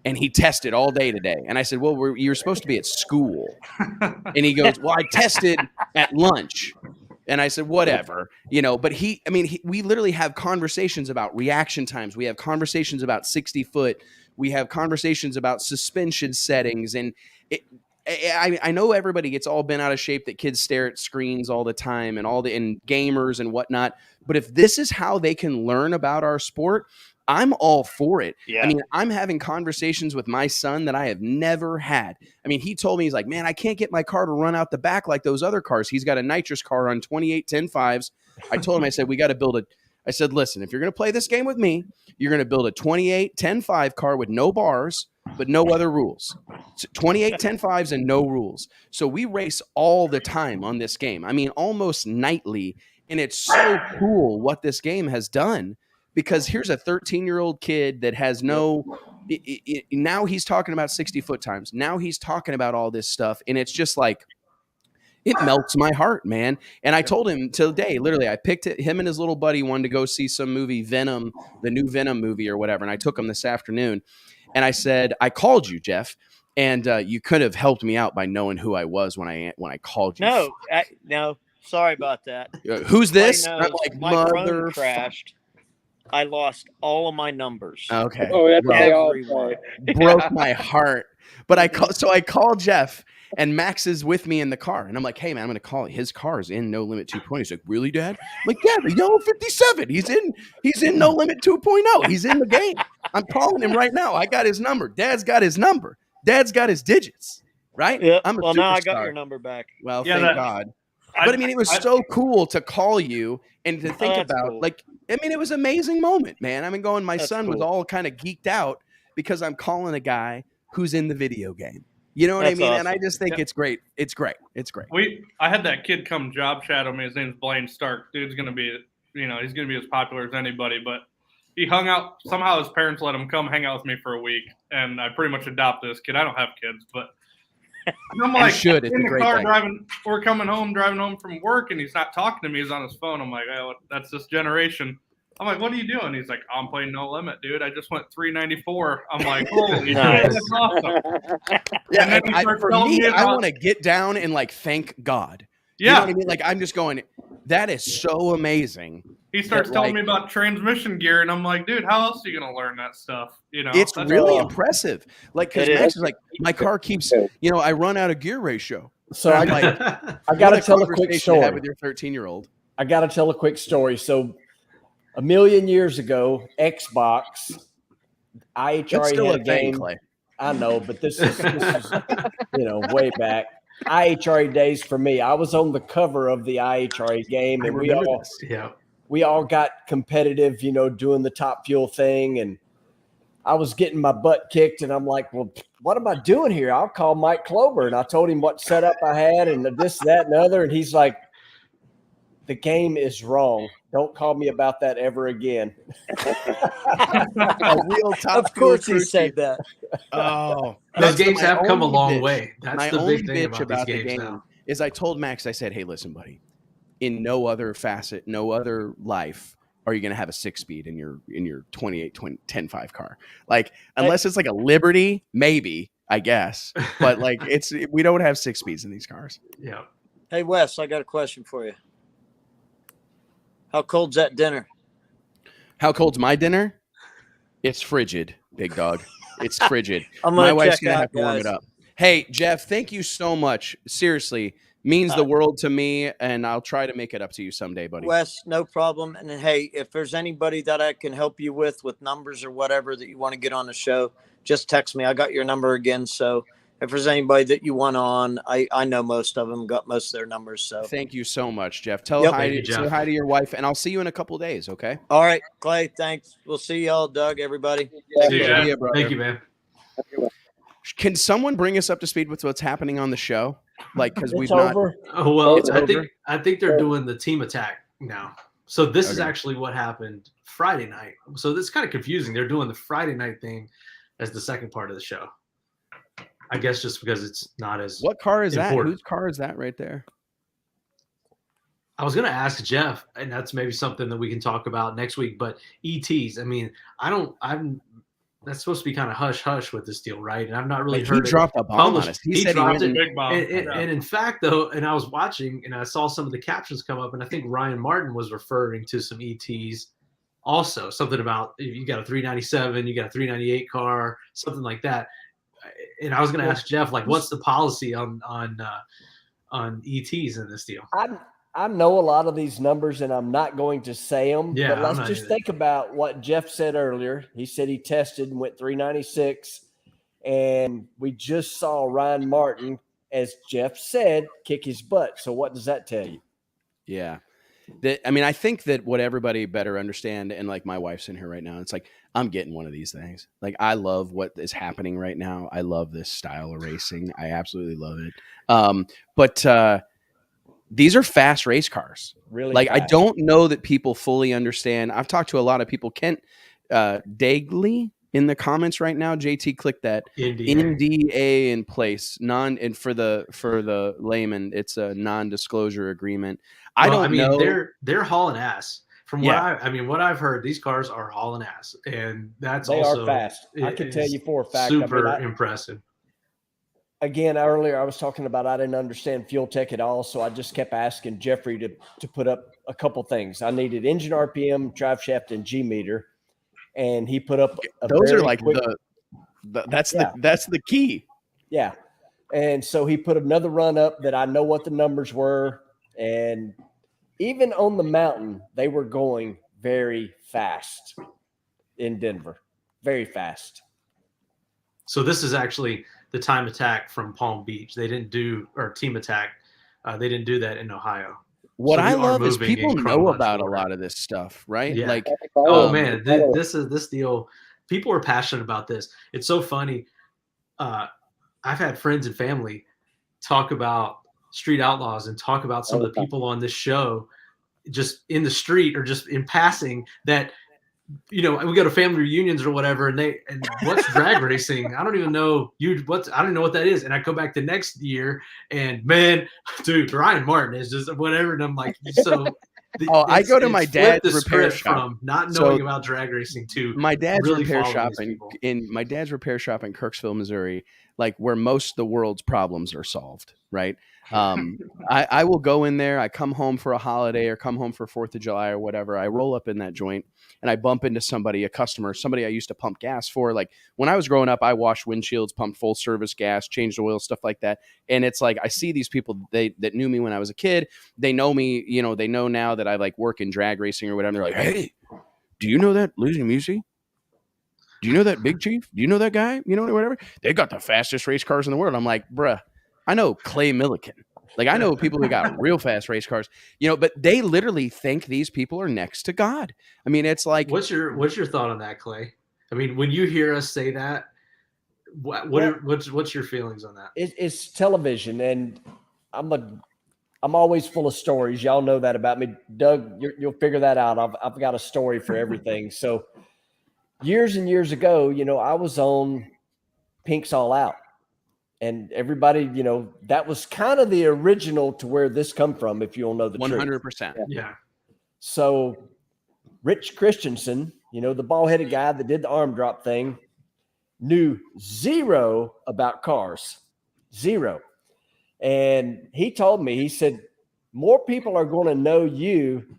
Speaker 1: And he tested all day today. And I said, well, you're supposed to be at school. And he goes, well, I tested at lunch. And I said, whatever, but we literally have conversations about reaction times. We have conversations about 60 foot. We have conversations about suspension settings. And I know everybody gets all bent out of shape that kids stare at screens all the time and and gamers and whatnot. But if this is how they can learn about our sport, I'm all for it.
Speaker 7: Yeah.
Speaker 1: I mean, I'm having conversations with my son that I have never had. I mean, he told me, he's like, man, I can't get my car to run out the back like those other cars. He's got a nitrous car on 28 10.5s. I told him, I said, we got to build I said, listen, if you're going to play this game with me, you're going to build a 28 10.5 car with no bars, but no other rules. So 28 10.5s and no rules. So we race all the time on this game. I mean, almost nightly. And it's so cool what this game has done, because here's a 13-year-old kid that has now he's talking about 60 foot times. Now he's talking about all this stuff. And it's just like, it melts my heart, man. And I told him today, literally, I picked him and his little buddy wanted to go see some movie, Venom, the new Venom movie or whatever. And I took him this afternoon. And I said, I called you, Jeff. And you could have helped me out by knowing who I was when I called you.
Speaker 7: No. Sorry about that.
Speaker 1: Who's this?
Speaker 7: I'm like, my phone crashed. I lost all of my numbers.
Speaker 1: Okay.
Speaker 8: Oh, that's what they all
Speaker 7: Everyone.
Speaker 8: say.
Speaker 1: Broke my heart. But I called Jeff, and Max is with me in the car. And I'm like, hey, man, I'm going to call his car's in No Limit 2.0. He's like, really, Dad? I'm like, yeah, the yellow 57. He's in No Limit 2.0. He's in the game. I'm calling him right now. I got his number. Dad's got his number. Dad's got his digits. Right?
Speaker 7: Yep.
Speaker 1: I'm a
Speaker 7: Well, now I
Speaker 1: superstar.
Speaker 7: got your number back.
Speaker 1: Well,
Speaker 3: Yeah,
Speaker 1: thank God. But I mean, it was so cool to call you and to think
Speaker 7: That's
Speaker 1: about,
Speaker 7: cool.
Speaker 1: it was an amazing moment, man. I mean, my
Speaker 7: That's
Speaker 1: son was
Speaker 7: cool.
Speaker 1: all kind of geeked out because I'm calling a guy who's in the video game. You know what I
Speaker 7: That's
Speaker 1: mean? And I
Speaker 7: awesome.
Speaker 1: just think it's great. It's great. It's great.
Speaker 3: I had that kid come job shadow me. His name's Blaine Stark. Dude's gonna be, he's gonna be as popular as anybody. But he hung out. Somehow his parents let him come hang out with me for a week, and I pretty much adopted this kid. I don't have kids, but I'm like,
Speaker 1: should. It's
Speaker 3: in
Speaker 1: a
Speaker 3: the
Speaker 1: great
Speaker 3: car
Speaker 1: thing.
Speaker 3: driving driving home from work, and he's not talking to me. He's on his phone. I'm like, oh, that's this generation. I'm like, what are you doing? He's like, I'm playing No Limit, dude. I just went 394. I'm like, holy
Speaker 7: Nice.
Speaker 3: shit, that's awesome.
Speaker 1: Yeah,
Speaker 3: And then he starts telling me
Speaker 1: I
Speaker 3: about-
Speaker 1: want to get down and like thank God.
Speaker 3: Yeah.
Speaker 1: You know what I mean? Like I'm just going, that is so amazing.
Speaker 3: He starts
Speaker 1: that,
Speaker 3: telling
Speaker 1: like,
Speaker 3: me about transmission gear, and I'm like, dude, how else are you gonna learn that stuff? You know,
Speaker 1: It's
Speaker 3: that's
Speaker 1: really
Speaker 3: awesome.
Speaker 1: impressive. Like, because
Speaker 7: It
Speaker 1: Max
Speaker 7: is.
Speaker 1: is like, my car keeps, I run out of gear ratio.
Speaker 5: So
Speaker 1: I'm
Speaker 5: I,
Speaker 1: like,
Speaker 5: I got to tell a quick
Speaker 1: conversation to
Speaker 5: story.
Speaker 1: have with your 13-year-old.
Speaker 5: I got to tell a quick story. So, a million years ago, Xbox,
Speaker 1: That's
Speaker 5: IHRA
Speaker 1: still
Speaker 5: had
Speaker 1: a
Speaker 5: a
Speaker 1: thing,
Speaker 5: game.
Speaker 1: Clay.
Speaker 5: I know, but this is way back. IHRA days for me. I was on the cover of the IHRA game,
Speaker 1: I
Speaker 5: and
Speaker 1: remember this.
Speaker 2: Yeah.
Speaker 5: we all got competitive, doing the top fuel thing, and I was getting my butt kicked, and I'm like, well, what am I doing here? I'll call Mike Klober. And I told him what setup I had and this, that, and the other. And he's like, the game is wrong. Don't call me about that ever again.
Speaker 1: A real top
Speaker 7: Of course
Speaker 1: fuel
Speaker 7: he said that.
Speaker 1: Oh,
Speaker 2: Those
Speaker 1: that's
Speaker 2: games
Speaker 1: my
Speaker 2: have come a
Speaker 1: only
Speaker 2: long
Speaker 1: bitch.
Speaker 2: way. That's
Speaker 1: My
Speaker 2: the
Speaker 1: only
Speaker 2: big thing
Speaker 1: bitch
Speaker 2: about these
Speaker 1: the
Speaker 2: games
Speaker 1: game
Speaker 2: now.
Speaker 1: is I told Max, I said, hey, listen, buddy, in no other facet, no other life are you going to have a 6-speed in your 10.5 car. Like, unless it's like a Liberty, maybe, I guess. But like, we don't have 6 speeds in these cars.
Speaker 2: Yeah.
Speaker 7: Hey, Wes, I got a question for you. How cold's that dinner?
Speaker 1: How cold's my dinner? It's frigid, big dog. It's frigid.
Speaker 7: I'm
Speaker 1: My
Speaker 7: gonna
Speaker 1: wife's
Speaker 7: check
Speaker 1: going to
Speaker 7: out,
Speaker 1: have to warm it
Speaker 7: guys.
Speaker 1: up. Hey, Jeff, thank you so much. Seriously, means the world to me, and I'll try to make it up to you someday, buddy.
Speaker 7: Wes, no problem. And then, hey, if there's anybody that I can help you with numbers or whatever that you want to get on the show, just text me. I got your number again. So if there's anybody that you want on, I know most of them, got most of their numbers. So
Speaker 1: Thank you so much, Jeff. Tell
Speaker 7: Yep.
Speaker 1: hi,
Speaker 2: Thank you,
Speaker 1: say
Speaker 2: Jeff.
Speaker 1: hi to your wife, and I'll see you in a couple days, okay?
Speaker 7: all right, Clay, thanks. We'll see y'all, Doug, everybody.
Speaker 2: See you,
Speaker 1: See
Speaker 2: Jeff.
Speaker 1: ya, brother.
Speaker 2: Thank you, man.
Speaker 1: Can someone bring us up to speed with what's happening on the show? Like, because we've
Speaker 5: It's
Speaker 1: not.
Speaker 5: over.
Speaker 2: Oh, well,
Speaker 1: It's over.
Speaker 2: I think they're doing the team attack now. So this is
Speaker 1: Okay.
Speaker 2: actually what happened Friday night. So this is kind of confusing. They're doing the Friday night thing as the second part of the show. I guess just because it's not as.
Speaker 1: What car is that?
Speaker 2: Important.
Speaker 1: Whose car is that right there?
Speaker 2: I was going to ask Jeff, and that's maybe something that we can talk about next week. But ETs, I mean, that's supposed to be kind of hush hush with this deal, right? And I've not really
Speaker 1: Like,
Speaker 2: heard
Speaker 1: he dropped a bomb on
Speaker 2: published.
Speaker 1: us. He said he
Speaker 2: dropped
Speaker 1: went
Speaker 2: it.
Speaker 3: Big bomb.
Speaker 2: And in fact, though, and I was watching and I saw some of the captions come up, and I think Ryan Martin was referring to some ETs also, something about you got a 397, you got a 398 car, something like that. And I was going to ask Jeff, like, what's the policy on ETs in this deal?
Speaker 5: I know a lot of these numbers, and I'm not going to say them.
Speaker 2: Yeah,
Speaker 5: but
Speaker 2: I'm
Speaker 5: let's
Speaker 2: not
Speaker 5: just
Speaker 2: either.
Speaker 5: think about what Jeff said earlier. He said he tested and went 396, and we just saw Ryan Martin, as Jeff said, kick his butt. So what does that tell you?
Speaker 1: Yeah. I mean, I think that what everybody better understand, and like my wife's in here right now, it's like, I'm getting one of these things. Like, I love what is happening right now. I love this style of racing. I absolutely love it. But these are fast race cars.
Speaker 5: Really?
Speaker 1: Like, I
Speaker 5: fast.
Speaker 1: don't know that people fully understand. I've talked to a lot of people. Kent Dagley in the comments right now. JT, click that NDA in place. And for the layman, it's a non-disclosure agreement. I don't know.
Speaker 2: They're hauling ass. From what
Speaker 1: Yeah.
Speaker 2: what I've heard, these cars are hauling ass, and that's
Speaker 5: They
Speaker 2: also
Speaker 5: are fast. I can tell you for a fact.
Speaker 2: super impressive.
Speaker 5: Again, earlier I was talking about I didn't understand fuel tech at all, so I just kept asking Jeffrey to put up a couple things. I needed engine RPM, drive shaft, and G meter, and he put up
Speaker 1: Those are
Speaker 5: very
Speaker 1: like
Speaker 5: quick,
Speaker 1: that's the key.
Speaker 5: yeah. And so he put another run up that I know what the numbers were, and even on the mountain, they were going very fast in Denver, very fast.
Speaker 2: So this is actually the time attack from Palm Beach. They didn't do, or team attack. They didn't do that in Ohio.
Speaker 1: What
Speaker 2: So
Speaker 1: I
Speaker 2: we are
Speaker 1: love is
Speaker 2: moving
Speaker 1: people
Speaker 2: in
Speaker 1: know
Speaker 2: chronological
Speaker 1: about a
Speaker 2: order.
Speaker 1: lot of this stuff, right?
Speaker 2: Yeah.
Speaker 1: Like,
Speaker 2: Oh man, this deal. People are passionate about this. It's so funny. I've had friends and family talk about Street Outlaws and talk about some of the people on this show, just in the street or just in passing, that we go to family reunions or whatever, and what's drag racing? I don't even know I don't know what that is. And I go back the next year, and man, dude, Ryan Martin is just whatever, and I'm like, so
Speaker 1: I go to my dad's repair shop
Speaker 2: from not knowing about drag racing to
Speaker 1: my dad's
Speaker 2: really
Speaker 1: repair
Speaker 2: following
Speaker 1: shop
Speaker 2: these people.
Speaker 1: in my dad's repair shop in Kirksville, Missouri, like where most of the world's problems are solved, right? I will go in there. I come home for a holiday or come home for 4th of July or whatever. I roll up in that joint and I bump into somebody, a customer, somebody I used to pump gas for. Like when I was growing up, I washed windshields, pumped full service gas, changed oil, stuff like that. And it's like I see these people that knew me when I was a kid. They know me, you know, they know now that I like work in drag racing or whatever. They're like, hey, do you know that Lizzie Musey? Do you know that Big Chief? Do you know that guy? You know, whatever. They got the fastest race cars in the world. I'm like, bruh, I know Clay Millican. Like I know people who got real fast race cars, you know, but they literally think these people are next to God. I mean, it's like,
Speaker 2: what's your thought on that, Clay? I mean, when you hear us say that, what's your feelings on that?
Speaker 5: It's television, and I'm always full of stories. Y'all know that about me, Doug. You'll figure that out. I've got a story for everything. So years and years ago, you know, I was on Pink's All Out. And everybody, you know, that was kind of the original to where this come from, if you'll know the
Speaker 1: 100%.
Speaker 5: truth.
Speaker 2: Yeah.
Speaker 5: So Rich Christensen, you know, the bald-headed guy that did the arm drop thing, knew zero about cars. Zero. And he told me, he said, more people are going to know you.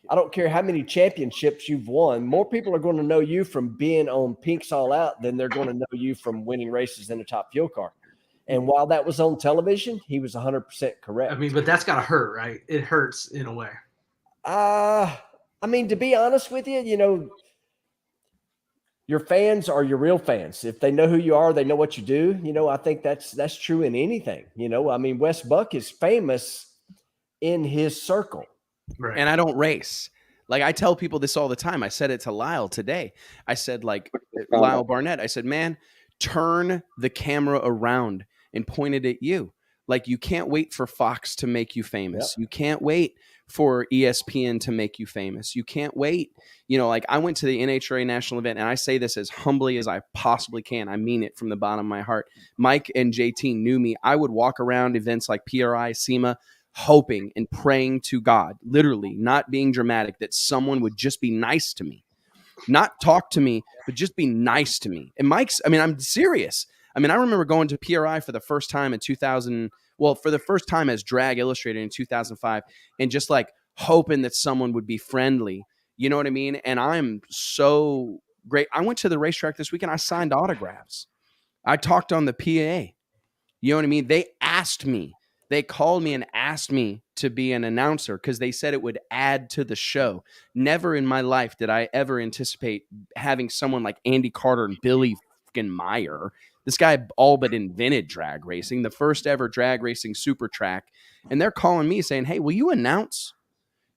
Speaker 5: I don't care how many championships you've won. More people are going to know you from being on Pink's All Out than they're going to know you from winning races in a top fuel car. And while that was on television, he was 100% correct.
Speaker 2: I mean, but that's got to hurt, right? It hurts in a way.
Speaker 5: I mean, to be honest with you, you know, your fans are your real fans. If they know who you are, they know what you do. You know, I think that's true in anything. You know, I mean, Wes Buck is famous in his circle.
Speaker 2: Right.
Speaker 1: And I don't race. Like I tell people this all the time. I said it to Lyle today. I said, like, Lyle Barnett, I said, man, turn the camera around and point it at you. Like you can't wait for Fox to make you famous. Yep. You can't wait for ESPN to make you famous. You can't wait. You know, like I went to the NHRA national event, and I say this as humbly as I possibly can. I mean it from the bottom of my heart. Mike and JT knew me. I would walk around events like PRI, SEMA, hoping and praying to God, literally not being dramatic, that someone would just be nice to me. Not talk to me, but just be nice to me. And Mike's, I mean, I'm serious. I mean, I remember going to PRI for the first time in 2000. Well, for the first time as Drag Illustrated in 2005, and just like hoping that someone would be friendly. You know what I mean? And I'm so great. I went to the racetrack this weekend. I signed autographs. I talked on the PA. You know what I mean? They asked me. They called me and asked me to be an announcer because they said it would add to the show. Never in my life did I ever anticipate having someone like Andy Carter and Billy fucking Meyer. This guy all but invented drag racing, the first ever drag racing super track. And they're calling me saying, hey, will you announce?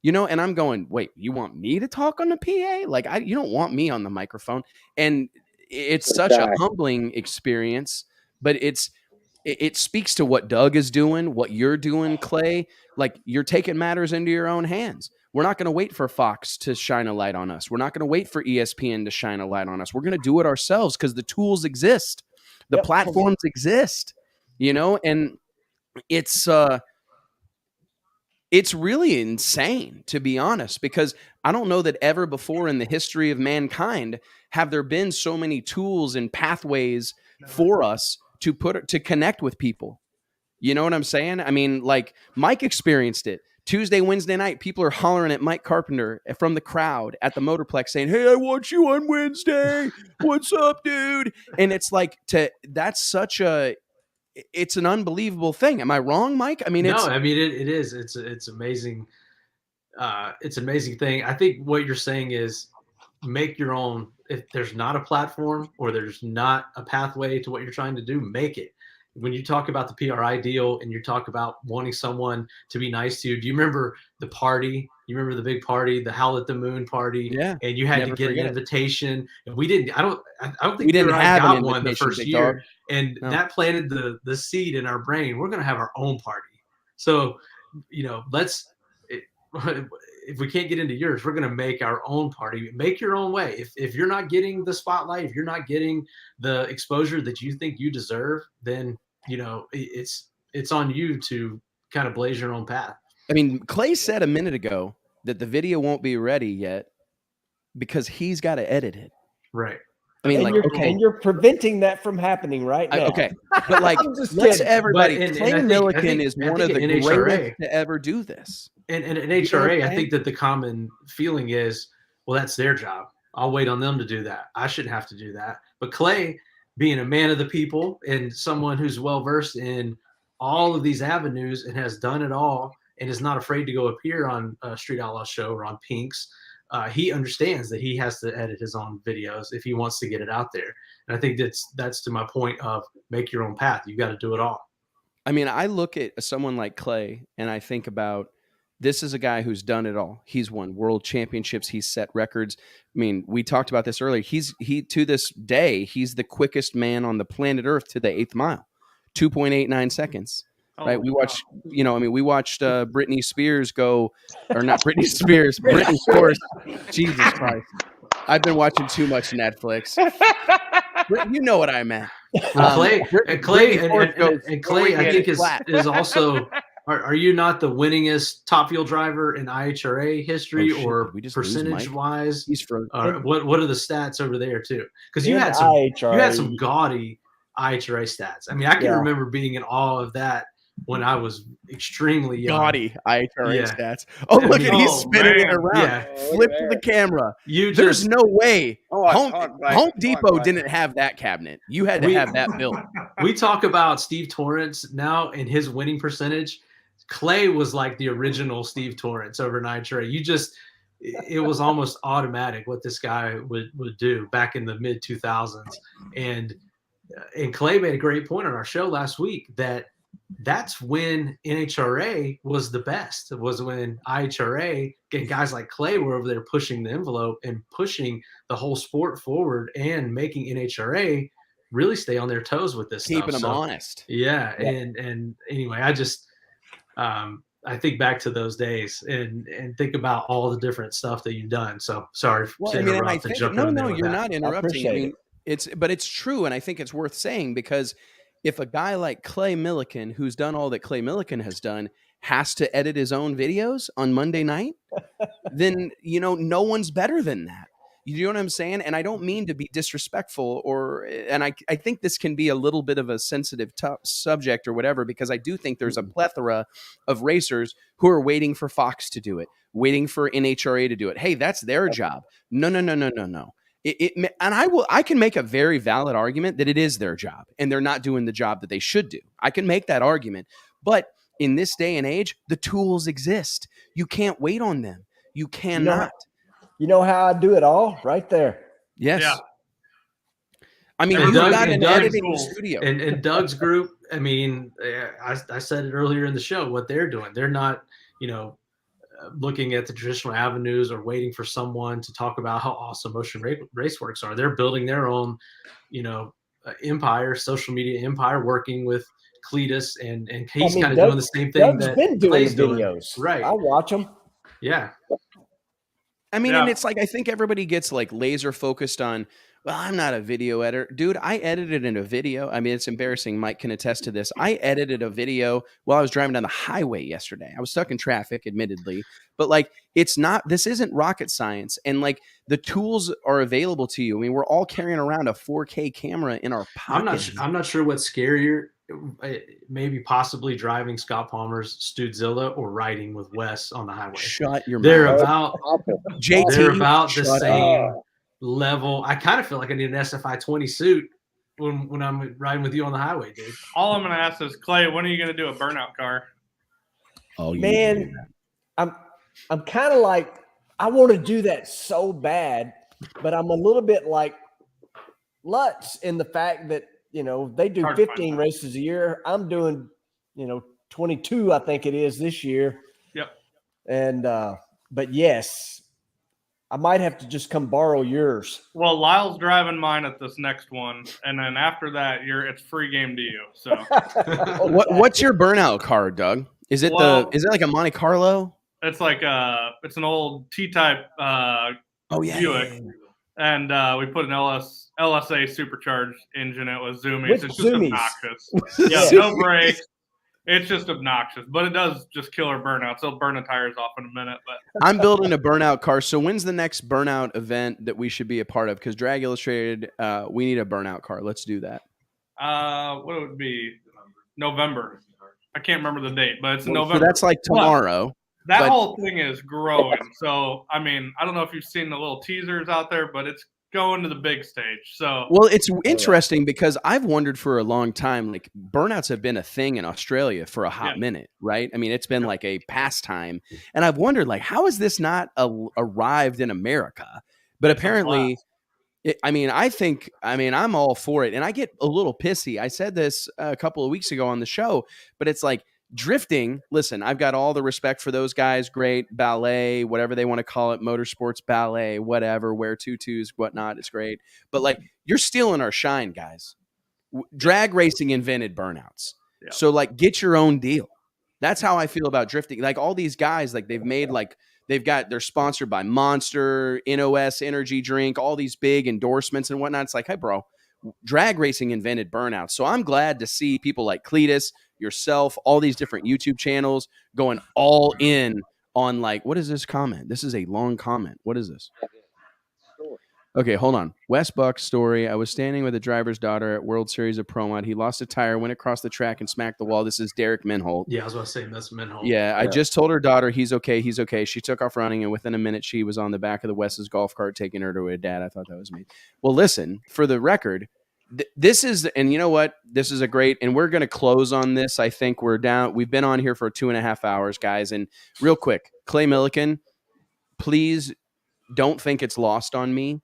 Speaker 1: You know, and I'm going, wait, you want me to talk on the PA? Like, you don't want me on the microphone. And it's such a humbling experience, but it speaks to what Doug is doing, what you're doing, Clay. Like, you're taking matters into your own hands. We're not going to wait for Fox to shine a light on us. We're not going to wait for ESPN to shine a light on us. We're going to do it ourselves because the tools exist. The platforms exist, you know, and it's really insane, to be honest, because I don't know that ever before in the history of mankind have there been so many tools and pathways for us to connect with people. You know what I'm saying? I mean, like Mike experienced it. Tuesday, Wednesday night, people are hollering at Mike Carpenter from the crowd at the Motorplex saying, hey, I want you on Wednesday. What's up, dude? And it's like, it's an unbelievable thing. Am I wrong, Mike? I mean,
Speaker 2: it is. It's amazing. It's an amazing thing. I think what you're saying is make your own. If there's not a platform or there's not a pathway to what you're trying to do, make it. When you talk about the PRI deal and you talk about wanting someone to be nice to you, do you remember the party? You remember the big party, the Howl at the Moon party?
Speaker 1: Yeah.
Speaker 2: And you had to get an invitation. And we didn't. I don't think
Speaker 1: we didn't have
Speaker 2: got one the first year. And
Speaker 1: no.
Speaker 2: That planted the seed in our brain. We're going to have our own party. So, you know, if we can't get into yours, we're going to make our own party. Make your own way. If you're not getting the spotlight, if you're not getting the exposure that you think you deserve, then, you know, it's on you to kind of blaze your own path.
Speaker 1: I mean, Clay said a minute ago, that the video won't be ready yet because he's got to edit it.
Speaker 2: Right.
Speaker 1: I mean,
Speaker 5: and
Speaker 1: like, okay.
Speaker 5: And you're preventing that from happening right now.
Speaker 1: Okay. But like, let's
Speaker 5: kidding.
Speaker 1: everybody,
Speaker 2: But- and
Speaker 1: Clay
Speaker 2: I
Speaker 1: Millican
Speaker 2: think
Speaker 1: is one of the
Speaker 2: NHRA
Speaker 1: greatest to ever do this.
Speaker 2: And in
Speaker 1: You know what
Speaker 2: HRA,
Speaker 1: I'm
Speaker 2: I
Speaker 1: saying?
Speaker 2: think that the common feeling is, well, that's their job. I'll wait on them to do that. I shouldn't have to do that. But Clay, being a man of the people and someone who's well-versed in all of these avenues and has done it all and is not afraid to go appear on a Street Outlaw show or on Pink's, he understands that he has to edit his own videos if he wants to get it out there. And I think that's to my point of make your own path. You've got to do it all.
Speaker 1: I mean, I look at someone like Clay and I think about, this is a guy who's done it all. He's won world championships. He's set records. I mean, we talked about this earlier. He to this day, he's the quickest man on the planet Earth to the 8th mile, 2.89 seconds. Right? We watched, we watched Britney Spears go, or not Britney Spears, Britney Spears. Jesus Christ. I've been watching too much Netflix. You know what I meant.
Speaker 2: Clay,
Speaker 1: Clay,
Speaker 2: I think is also. Are you not the winningest top fuel driver in IHRA history, or percentage wise?
Speaker 1: He's from.
Speaker 2: What are the stats over there too? Because you
Speaker 5: In
Speaker 2: had some gaudy IHRA stats. I mean, I can remember being in awe of that when I was extremely young.
Speaker 1: Gaudy IHRA stats. Oh, look at he's spinning it around.
Speaker 2: Yeah.
Speaker 1: Flip to the camera. There's no way. Home Depot didn't have that cabinet. You had to have that built.
Speaker 2: We talk about Steve Torrance now and his winning percentage. Clay was like the original Steve Torrance over in IHRA. It was almost automatic what this guy would do back in the mid 2000s. And Clay made a great point on our show last week that's when NHRA was the best. It was when IHRA and guys like Clay were over there pushing the envelope and pushing the whole sport forward and making NHRA really stay on their toes with this
Speaker 1: Keeping
Speaker 2: stuff.
Speaker 1: them honest.
Speaker 2: Yeah. And anyway, I think back to those days and think about all the different stuff that you've done. So sorry to interrupt and jump in there with
Speaker 1: you're
Speaker 2: that.
Speaker 1: not interrupting. I mean, it's true, and I think it's worth saying, because if a guy like Clay Millican, who's done all that Clay Millican has done, has to edit his own videos on Monday night, then no one's better than that. You know what I'm saying? And I don't mean to be disrespectful, and I think this can be a little bit of a sensitive subject or whatever, because I do think there's a plethora of racers who are waiting for Fox to do it, waiting for NHRA to do it. Hey, that's their job. No. And I can make a very valid argument that it is their job and they're not doing the job that they should do. I can make that argument, but in this day and age, the tools exist. You can't wait on them. You cannot.
Speaker 5: You know how I do it all? Right there.
Speaker 1: Yes.
Speaker 3: Yeah.
Speaker 1: I mean, you've got an editing studio.
Speaker 2: And Doug's group, I mean, I said it earlier in the show, what they're doing. They're not, looking at the traditional avenues or waiting for someone to talk about how awesome Motion Raceworks are. They're building their own, empire, social media empire, working with Cletus, and he's kind of doing the same thing.
Speaker 5: Doug's been doing videos.
Speaker 2: Right.
Speaker 5: I watch them.
Speaker 2: Yeah.
Speaker 1: I mean, and it's like, I think everybody gets like laser focused on, well, I'm not a video editor. Dude, I edited in a video. I mean, it's embarrassing. Mike can attest to this. I edited a video while I was driving down the highway yesterday. I was stuck in traffic, admittedly, but like, this isn't rocket science. And like, the tools are available to you. I mean, we're all carrying around a 4K camera in our pockets.
Speaker 2: I'm not sure what's scarier. Maybe possibly driving Scott Palmer's Studezilla or riding with Wes on the highway.
Speaker 1: Shut your
Speaker 2: mouth. They're about the same level. I kind of feel like I need an SFI 20 suit when I'm riding with you on the highway, dude.
Speaker 3: All I'm going to ask is, Clay, when are you going to do a burnout car?
Speaker 5: Oh, man, I'm kind of like, I want to do that so bad, but I'm a little bit like Lutz in the fact that, they do 15 races a year. I'm doing, 22, I think it is this year.
Speaker 3: Yep.
Speaker 5: And, but yes, I might have to just come borrow yours.
Speaker 3: Well, Lyle's driving mine at this next one, and then after that, it's free game to you. So,
Speaker 1: what's your burnout car, Doug? Is it like a Monte Carlo?
Speaker 3: It's like it's an old T-type Buick, and we put an LSA supercharged engine. It was zooming. It's just obnoxious. Yeah, no brakes. It's just obnoxious, but it does just kill our burnouts. They'll burn the tires off in a minute. But
Speaker 1: I'm building a burnout car. So when's the next burnout event that we should be a part of? Because Drag Illustrated, we need a burnout car. Let's do that.
Speaker 3: What would it be? November. I can't remember the date, but it's in November.
Speaker 1: So that's like tomorrow.
Speaker 3: That whole thing is growing. So, I mean, I don't know if you've seen the little teasers out there, but it's going to the big stage. So,
Speaker 1: well, it's interesting because I've wondered for a long time, like burnouts have been a thing in Australia for a hot minute, right? I mean, it's been like a pastime, and I've wondered, like, how is this not arrived in America? But apparently, I'm all for it, and I get a little pissy. I said this a couple of weeks ago on the show, but it's like drifting. Listen, I've got all the respect for those guys. Great ballet, whatever they want to call it, motorsports ballet, whatever, wear tutus, whatnot. It's great. But like, you're stealing our shine, guys. Drag racing invented burnouts. Yeah. So like, get your own deal. That's how I feel about drifting. Like all these guys, like they're sponsored by Monster, NOS energy drink, all these big endorsements and whatnot. It's like, hey bro, drag racing invented burnouts. So I'm glad to see people like Cletus, yourself, all these different YouTube channels going all in on like, what is this comment? This is a long comment. What is this? Okay, hold on. Wes Buck story. I was standing with a driver's daughter at World Series of Pro Mod. He lost a tire, went across the track and smacked the wall. This is Derek Minholt.
Speaker 2: Yeah, I was about to say that's Minholt.
Speaker 1: Yeah, I just told her daughter he's okay. He's okay. She took off running, and within a minute, she was on the back of the Wes's golf cart taking her to her dad. I thought that was me. Well, listen, for the record, this is, and you know what? This is a great, and we're going to close on this. I think we've been on here for 2.5 hours, guys. And real quick, Clay Millican, please don't think it's lost on me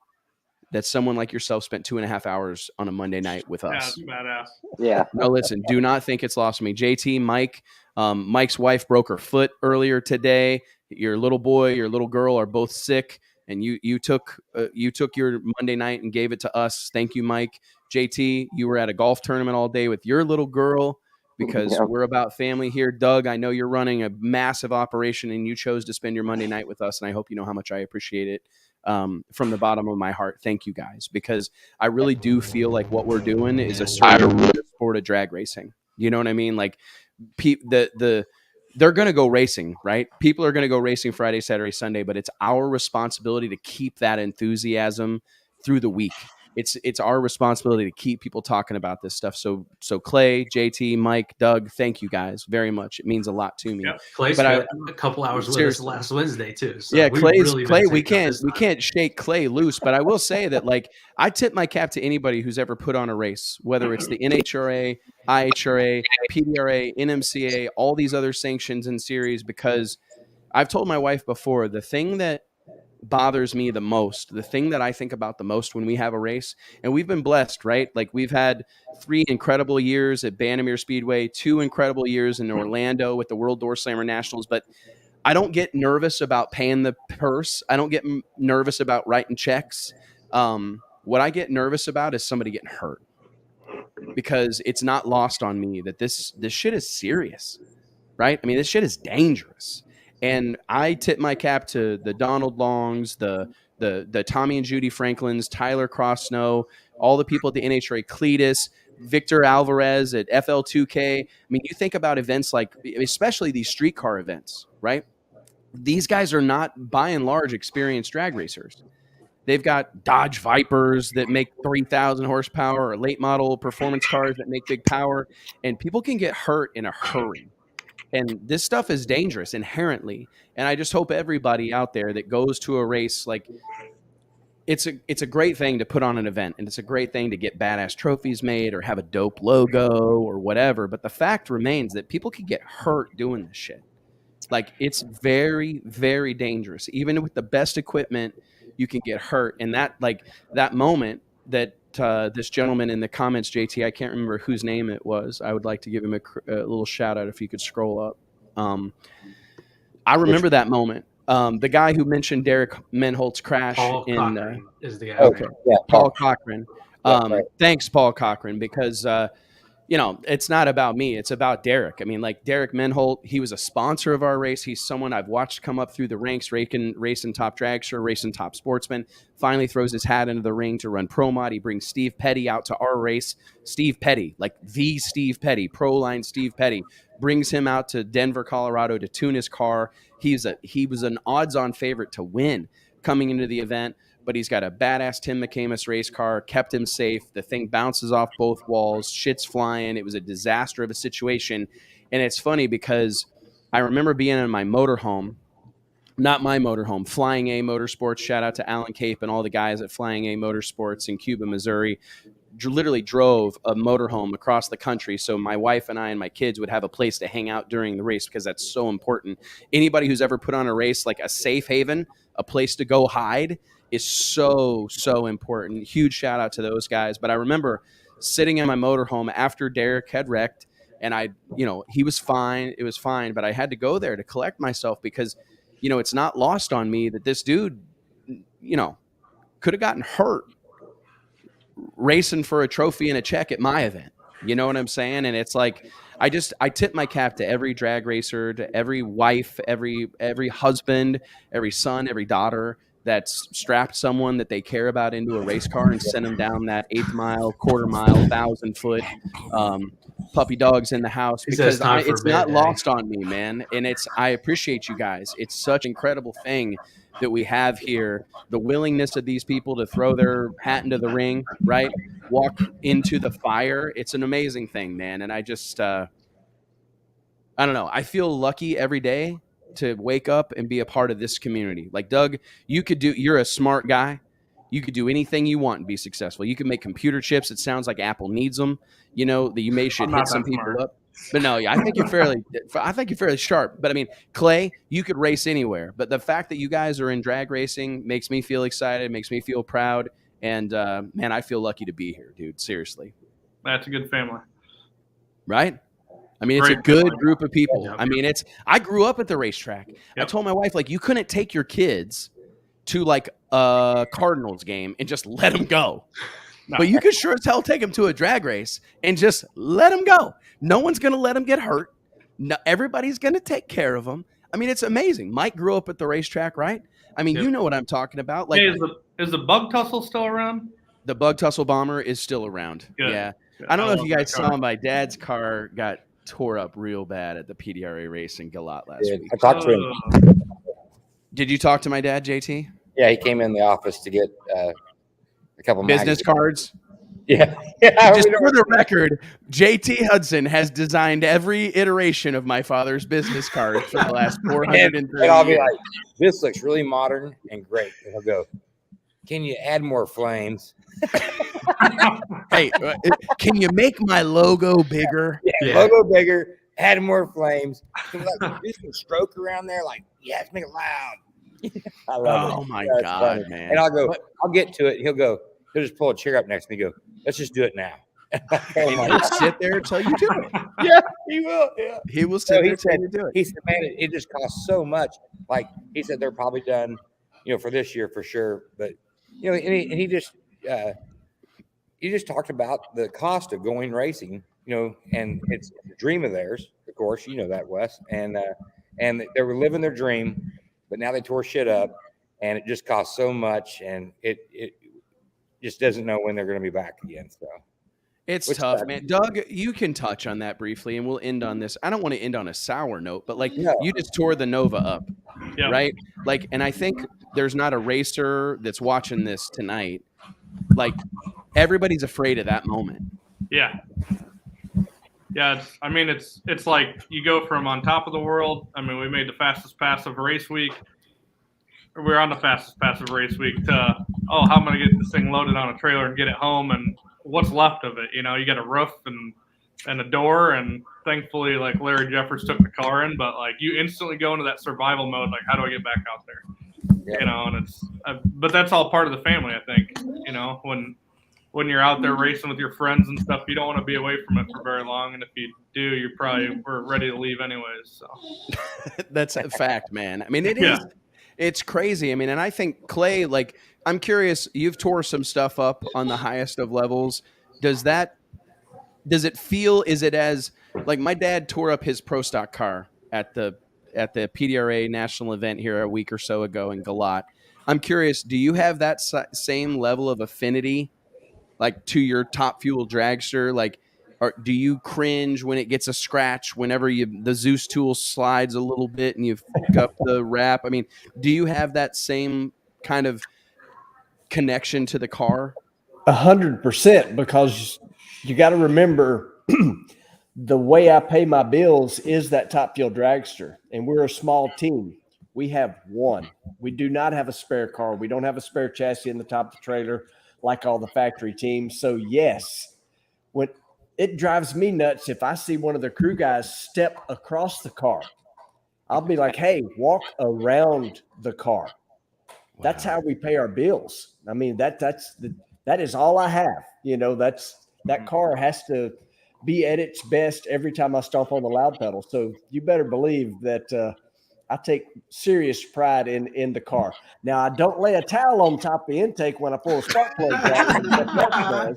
Speaker 1: that someone like yourself spent 2.5 hours on a Monday night with us.
Speaker 3: That's badass.
Speaker 4: Yeah.
Speaker 1: No, listen, do not think it's lost on me. JT, Mike, Mike's wife broke her foot earlier today. Your little boy, your little girl are both sick. And you took your Monday night and gave it to us. Thank you, Mike. JT, you were at a golf tournament all day with your little girl because we're about family here. Doug, I know you're running a massive operation and you chose to spend your Monday night with us. And I hope you know how much I appreciate it from the bottom of my heart. Thank you guys, because I really do feel like what we're doing is a sport of drag racing. You know what I mean? Like they're going to go racing, right? People are going to go racing Friday, Saturday, Sunday, but it's our responsibility to keep that enthusiasm through the week. It's our responsibility to keep people talking about this stuff. So Clay, JT, Mike, Doug, thank you guys very much. It means a lot to me.
Speaker 2: Yeah, Clay spent a couple hours with us last Wednesday too. So
Speaker 1: yeah, Clay. We can't shake Clay loose, but I will say that like I tip my cap to anybody who's ever put on a race, whether it's the NHRA, IHRA, PDRA, NMCA, all these other sanctions and series, because I've told my wife before, the thing that bothers me the most, the thing that I think about the most when we have a race, and we've been blessed, right? Like we've had 3 incredible years at Bannermere Speedway, 2 incredible years in Orlando with the World Door Slammer Nationals, but I don't get nervous about paying the purse. I don't get nervous about writing checks. What I get nervous about is somebody getting hurt, because it's not lost on me that this shit is serious, right? I mean, this shit is dangerous. And I tip my cap to the Donald Longs, the Tommy and Judy Franklins, Tyler Cross Snow, all the people at the NHRA, Cletus, Victor Alvarez at FL2K. I mean, you think about events like, especially these streetcar events, right? These guys are not, by and large, experienced drag racers. They've got Dodge Vipers that make 3,000 horsepower, or late model performance cars that make big power, and people can get hurt in a hurry. And this stuff is dangerous inherently. And I just hope everybody out there that goes to a race, like it's a great thing to put on an event, and it's a great thing to get badass trophies made or have a dope logo or whatever. But the fact remains that people can get hurt doing this shit. Like it's very, very dangerous. Even with the best equipment, you can get hurt. And that moment that this gentleman in the comments, JT, I can't remember whose name it was. I would like to give him a little shout out if you could scroll up. I remember that moment. The guy who mentioned Derek Minholt's crash
Speaker 2: is the guy.
Speaker 1: Okay, yeah, Paul Cochran. Right. Thanks, Paul Cochran, because you know, it's not about me. It's about Derek. I mean, like Derek Menholt, he was a sponsor of our race. He's someone I've watched come up through the ranks, racing Top Dragster, racing Top Sportsman. Finally throws his hat into the ring to run Pro Mod. He brings Steve Petty out to our race. Steve Petty, like the Steve Petty, Pro Line Steve Petty, brings him out to Denver, Colorado to tune his car. He was an odds-on favorite to win coming into the event, but he's got a badass Tim McCamus race car, kept him safe. The thing bounces off both walls, shit's flying. It was a disaster of a situation. And it's funny because I remember being in my motorhome, not my motorhome, Flying A Motorsports. Shout out to Alan Cape and all the guys at Flying A Motorsports in Cuba, Missouri. Literally drove a motorhome across the country so my wife and I and my kids would have a place to hang out during the race, because that's so important. Anybody who's ever put on a race, like a safe haven, a place to go hide, is so important. Huge shout out to those guys. But I remember sitting in my motorhome after Derek had wrecked, and he was fine. It was fine, but I had to go there to collect myself because, it's not lost on me that this dude, could have gotten hurt racing for a trophy and a check at my event. You know what I'm saying? And it's like, I tip my cap to every drag racer, to every wife, every husband, every son, every daughter that's strapped someone that they care about into a race car and sent them down that 8th mile, quarter mile, 1,000-foot, puppy dogs in the house, because it's not lost on me, man. And I appreciate you guys. It's such an incredible thing that we have here, the willingness of these people to throw their hat into the ring, right? Walk into the fire. It's an amazing thing, man. And I just, I don't know. I feel lucky every day to wake up and be a part of this community. Like, Doug, you're a smart guy. You could do anything you want and be successful. You can make computer chips. It sounds like Apple needs them, that you should hit some people up. But no, I think you're fairly sharp. But I mean, Clay, you could race anywhere. But the fact that you guys are in drag racing makes me feel excited, makes me feel proud. And man, I feel lucky to be here, dude. Seriously.
Speaker 3: That's a good family.
Speaker 1: Right? I mean, it's a good group of people. Yep. I mean, I grew up at the racetrack. Yep. I told my wife, like, you couldn't take your kids to like a Cardinals game and just let them go. No. But you could sure as hell take them to a drag race and just let them go. No one's going to let them get hurt. No, everybody's going to take care of them. I mean, it's amazing. Mike grew up at the racetrack, right? I mean, You know what I'm talking about. Like,
Speaker 3: hey, is the Bug Tussle still around?
Speaker 1: The Bug Tussle Bomber is still around. Good. Yeah. Good. I don't know if you guys saw my dad's car got tore up real bad at the PDRA race in Galat last week.
Speaker 8: I talked to him.
Speaker 1: Did you talk to my dad, JT?
Speaker 8: Yeah, he came in the office to get a couple
Speaker 1: business cards.
Speaker 8: Yeah.
Speaker 1: Just for the record, JT Hudson has designed every iteration of my father's business cards for the last 430 years.
Speaker 8: And I'll be like, this looks really modern and great. And he'll go, can you add more flames?
Speaker 1: Hey, can you make my logo bigger?
Speaker 8: Yeah. Logo bigger, add more flames. Can we do some stroke around there? Like, yes, make it loud. I love it.
Speaker 1: Oh my God, funny, man.
Speaker 8: And I'll get to it. He'll just pull a chair up next to me and go, let's just do it now.
Speaker 1: He'll sit there until you do it.
Speaker 8: Yeah, he will. Yeah.
Speaker 1: He will sit there until you do it.
Speaker 8: He said, man, it just costs so much. Like, he said they're probably done, for this year for sure. But, and he just talked about the cost of going racing, and it's a dream of theirs, of course, that, Wes. And they were living their dream, but now they tore shit up, and it just costs so much, and it just doesn't know when they're going to be back again. So
Speaker 1: it's tough, man. Doug, you can touch on that briefly, and we'll end on this. I don't want to end on a sour note, but you just tore the Nova up, right? Like, and I think there's not a racer that's watching this tonight. Like, everybody's afraid of that moment.
Speaker 3: Yeah. Yeah, it's like you go from on top of the world. I mean, we made the fastest pass of race week. We're on the fastest pass of race week to, how am I going to get this thing loaded on a trailer and get it home, and what's left of it? You got a roof and a door, and thankfully, like, Larry Jeffers took the car in, but like, you instantly go into that survival mode. Like, how do I get back out there? Yeah. And it's, but that's all part of the family, I think. When you're out there racing with your friends and stuff, you don't want to be away from it for very long. And if you do, we're ready to leave anyways. So
Speaker 1: that's a fact, man. I mean, it is. It's crazy. I mean, and I think, Clay, like, I'm curious, you've tore some stuff up on the highest of levels. Does that does it feel, is it as like my dad tore up his pro stock car at the PDRA national event here a week or so ago in Galat. I'm curious, do you have that same level of affinity like to your Top Fuel dragster? Like, or do you cringe when it gets a scratch whenever the Zeus tool slides a little bit and you fuck up the wrap? I mean, do you have that same kind of connection to the car?
Speaker 5: 100%, because you got to remember the way I pay my bills is that Top Fuel dragster, and we're a small team. We have one. We do not have a spare car. We don't have a spare chassis in the top of the trailer like all the factory teams. So yes, when it drives me nuts if I see one of the crew guys step across the car, I'll be like, hey, walk around the car. Wow. That's how we pay our bills. I mean, that is all I have. You know, that car has to be at its best every time I stomp on the loud pedal. So you better believe that I take serious pride in the car. Now, I don't lay a towel on top of the intake when I pull a spark plug out,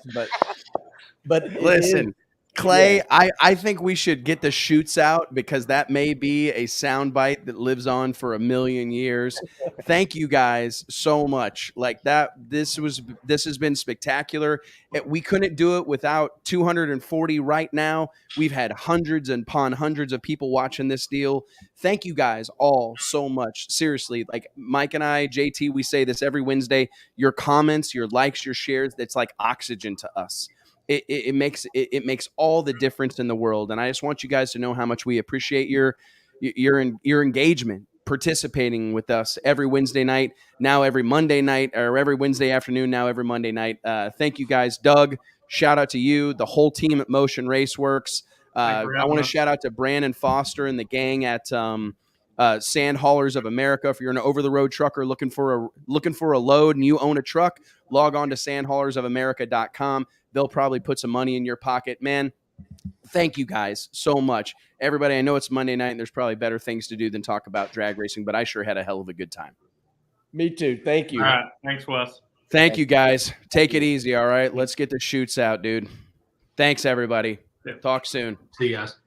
Speaker 5: but
Speaker 1: listen, Clay, yeah. I think we should get the chutes out, because that may be a sound bite that lives on for a million years. Thank you guys so much. Like that, this has been spectacular. We couldn't do it without 240 right now. We've had hundreds upon hundreds of people watching this deal. Thank you guys all so much. Seriously, like Mike and I, JT, we say this every Wednesday. Your comments, your likes, your shares, that's like oxygen to us. It makes all the difference in the world. And I just want you guys to know how much we appreciate your engagement, participating with us every Wednesday night, now every Monday night, or every Wednesday afternoon, now every Monday night. Thank you guys. Doug, shout out to you, the whole team at Motion Raceworks. I want to shout out to Brandon Foster and the gang at Sand Haulers of America. If you're an over-the-road trucker looking for a load and you own a truck, log on to sandhaulersofamerica.com. They'll probably put some money in your pocket. Man, thank you guys so much. Everybody, I know it's Monday night and there's probably better things to do than talk about drag racing, but I sure had a hell of a good time.
Speaker 5: Me too. Thank you.
Speaker 3: All right. Thanks, Wes.
Speaker 1: Thank you, guys. Take it easy, all right? Let's get the chutes out, dude. Thanks, everybody.
Speaker 2: Yeah.
Speaker 1: Talk soon.
Speaker 2: See you guys.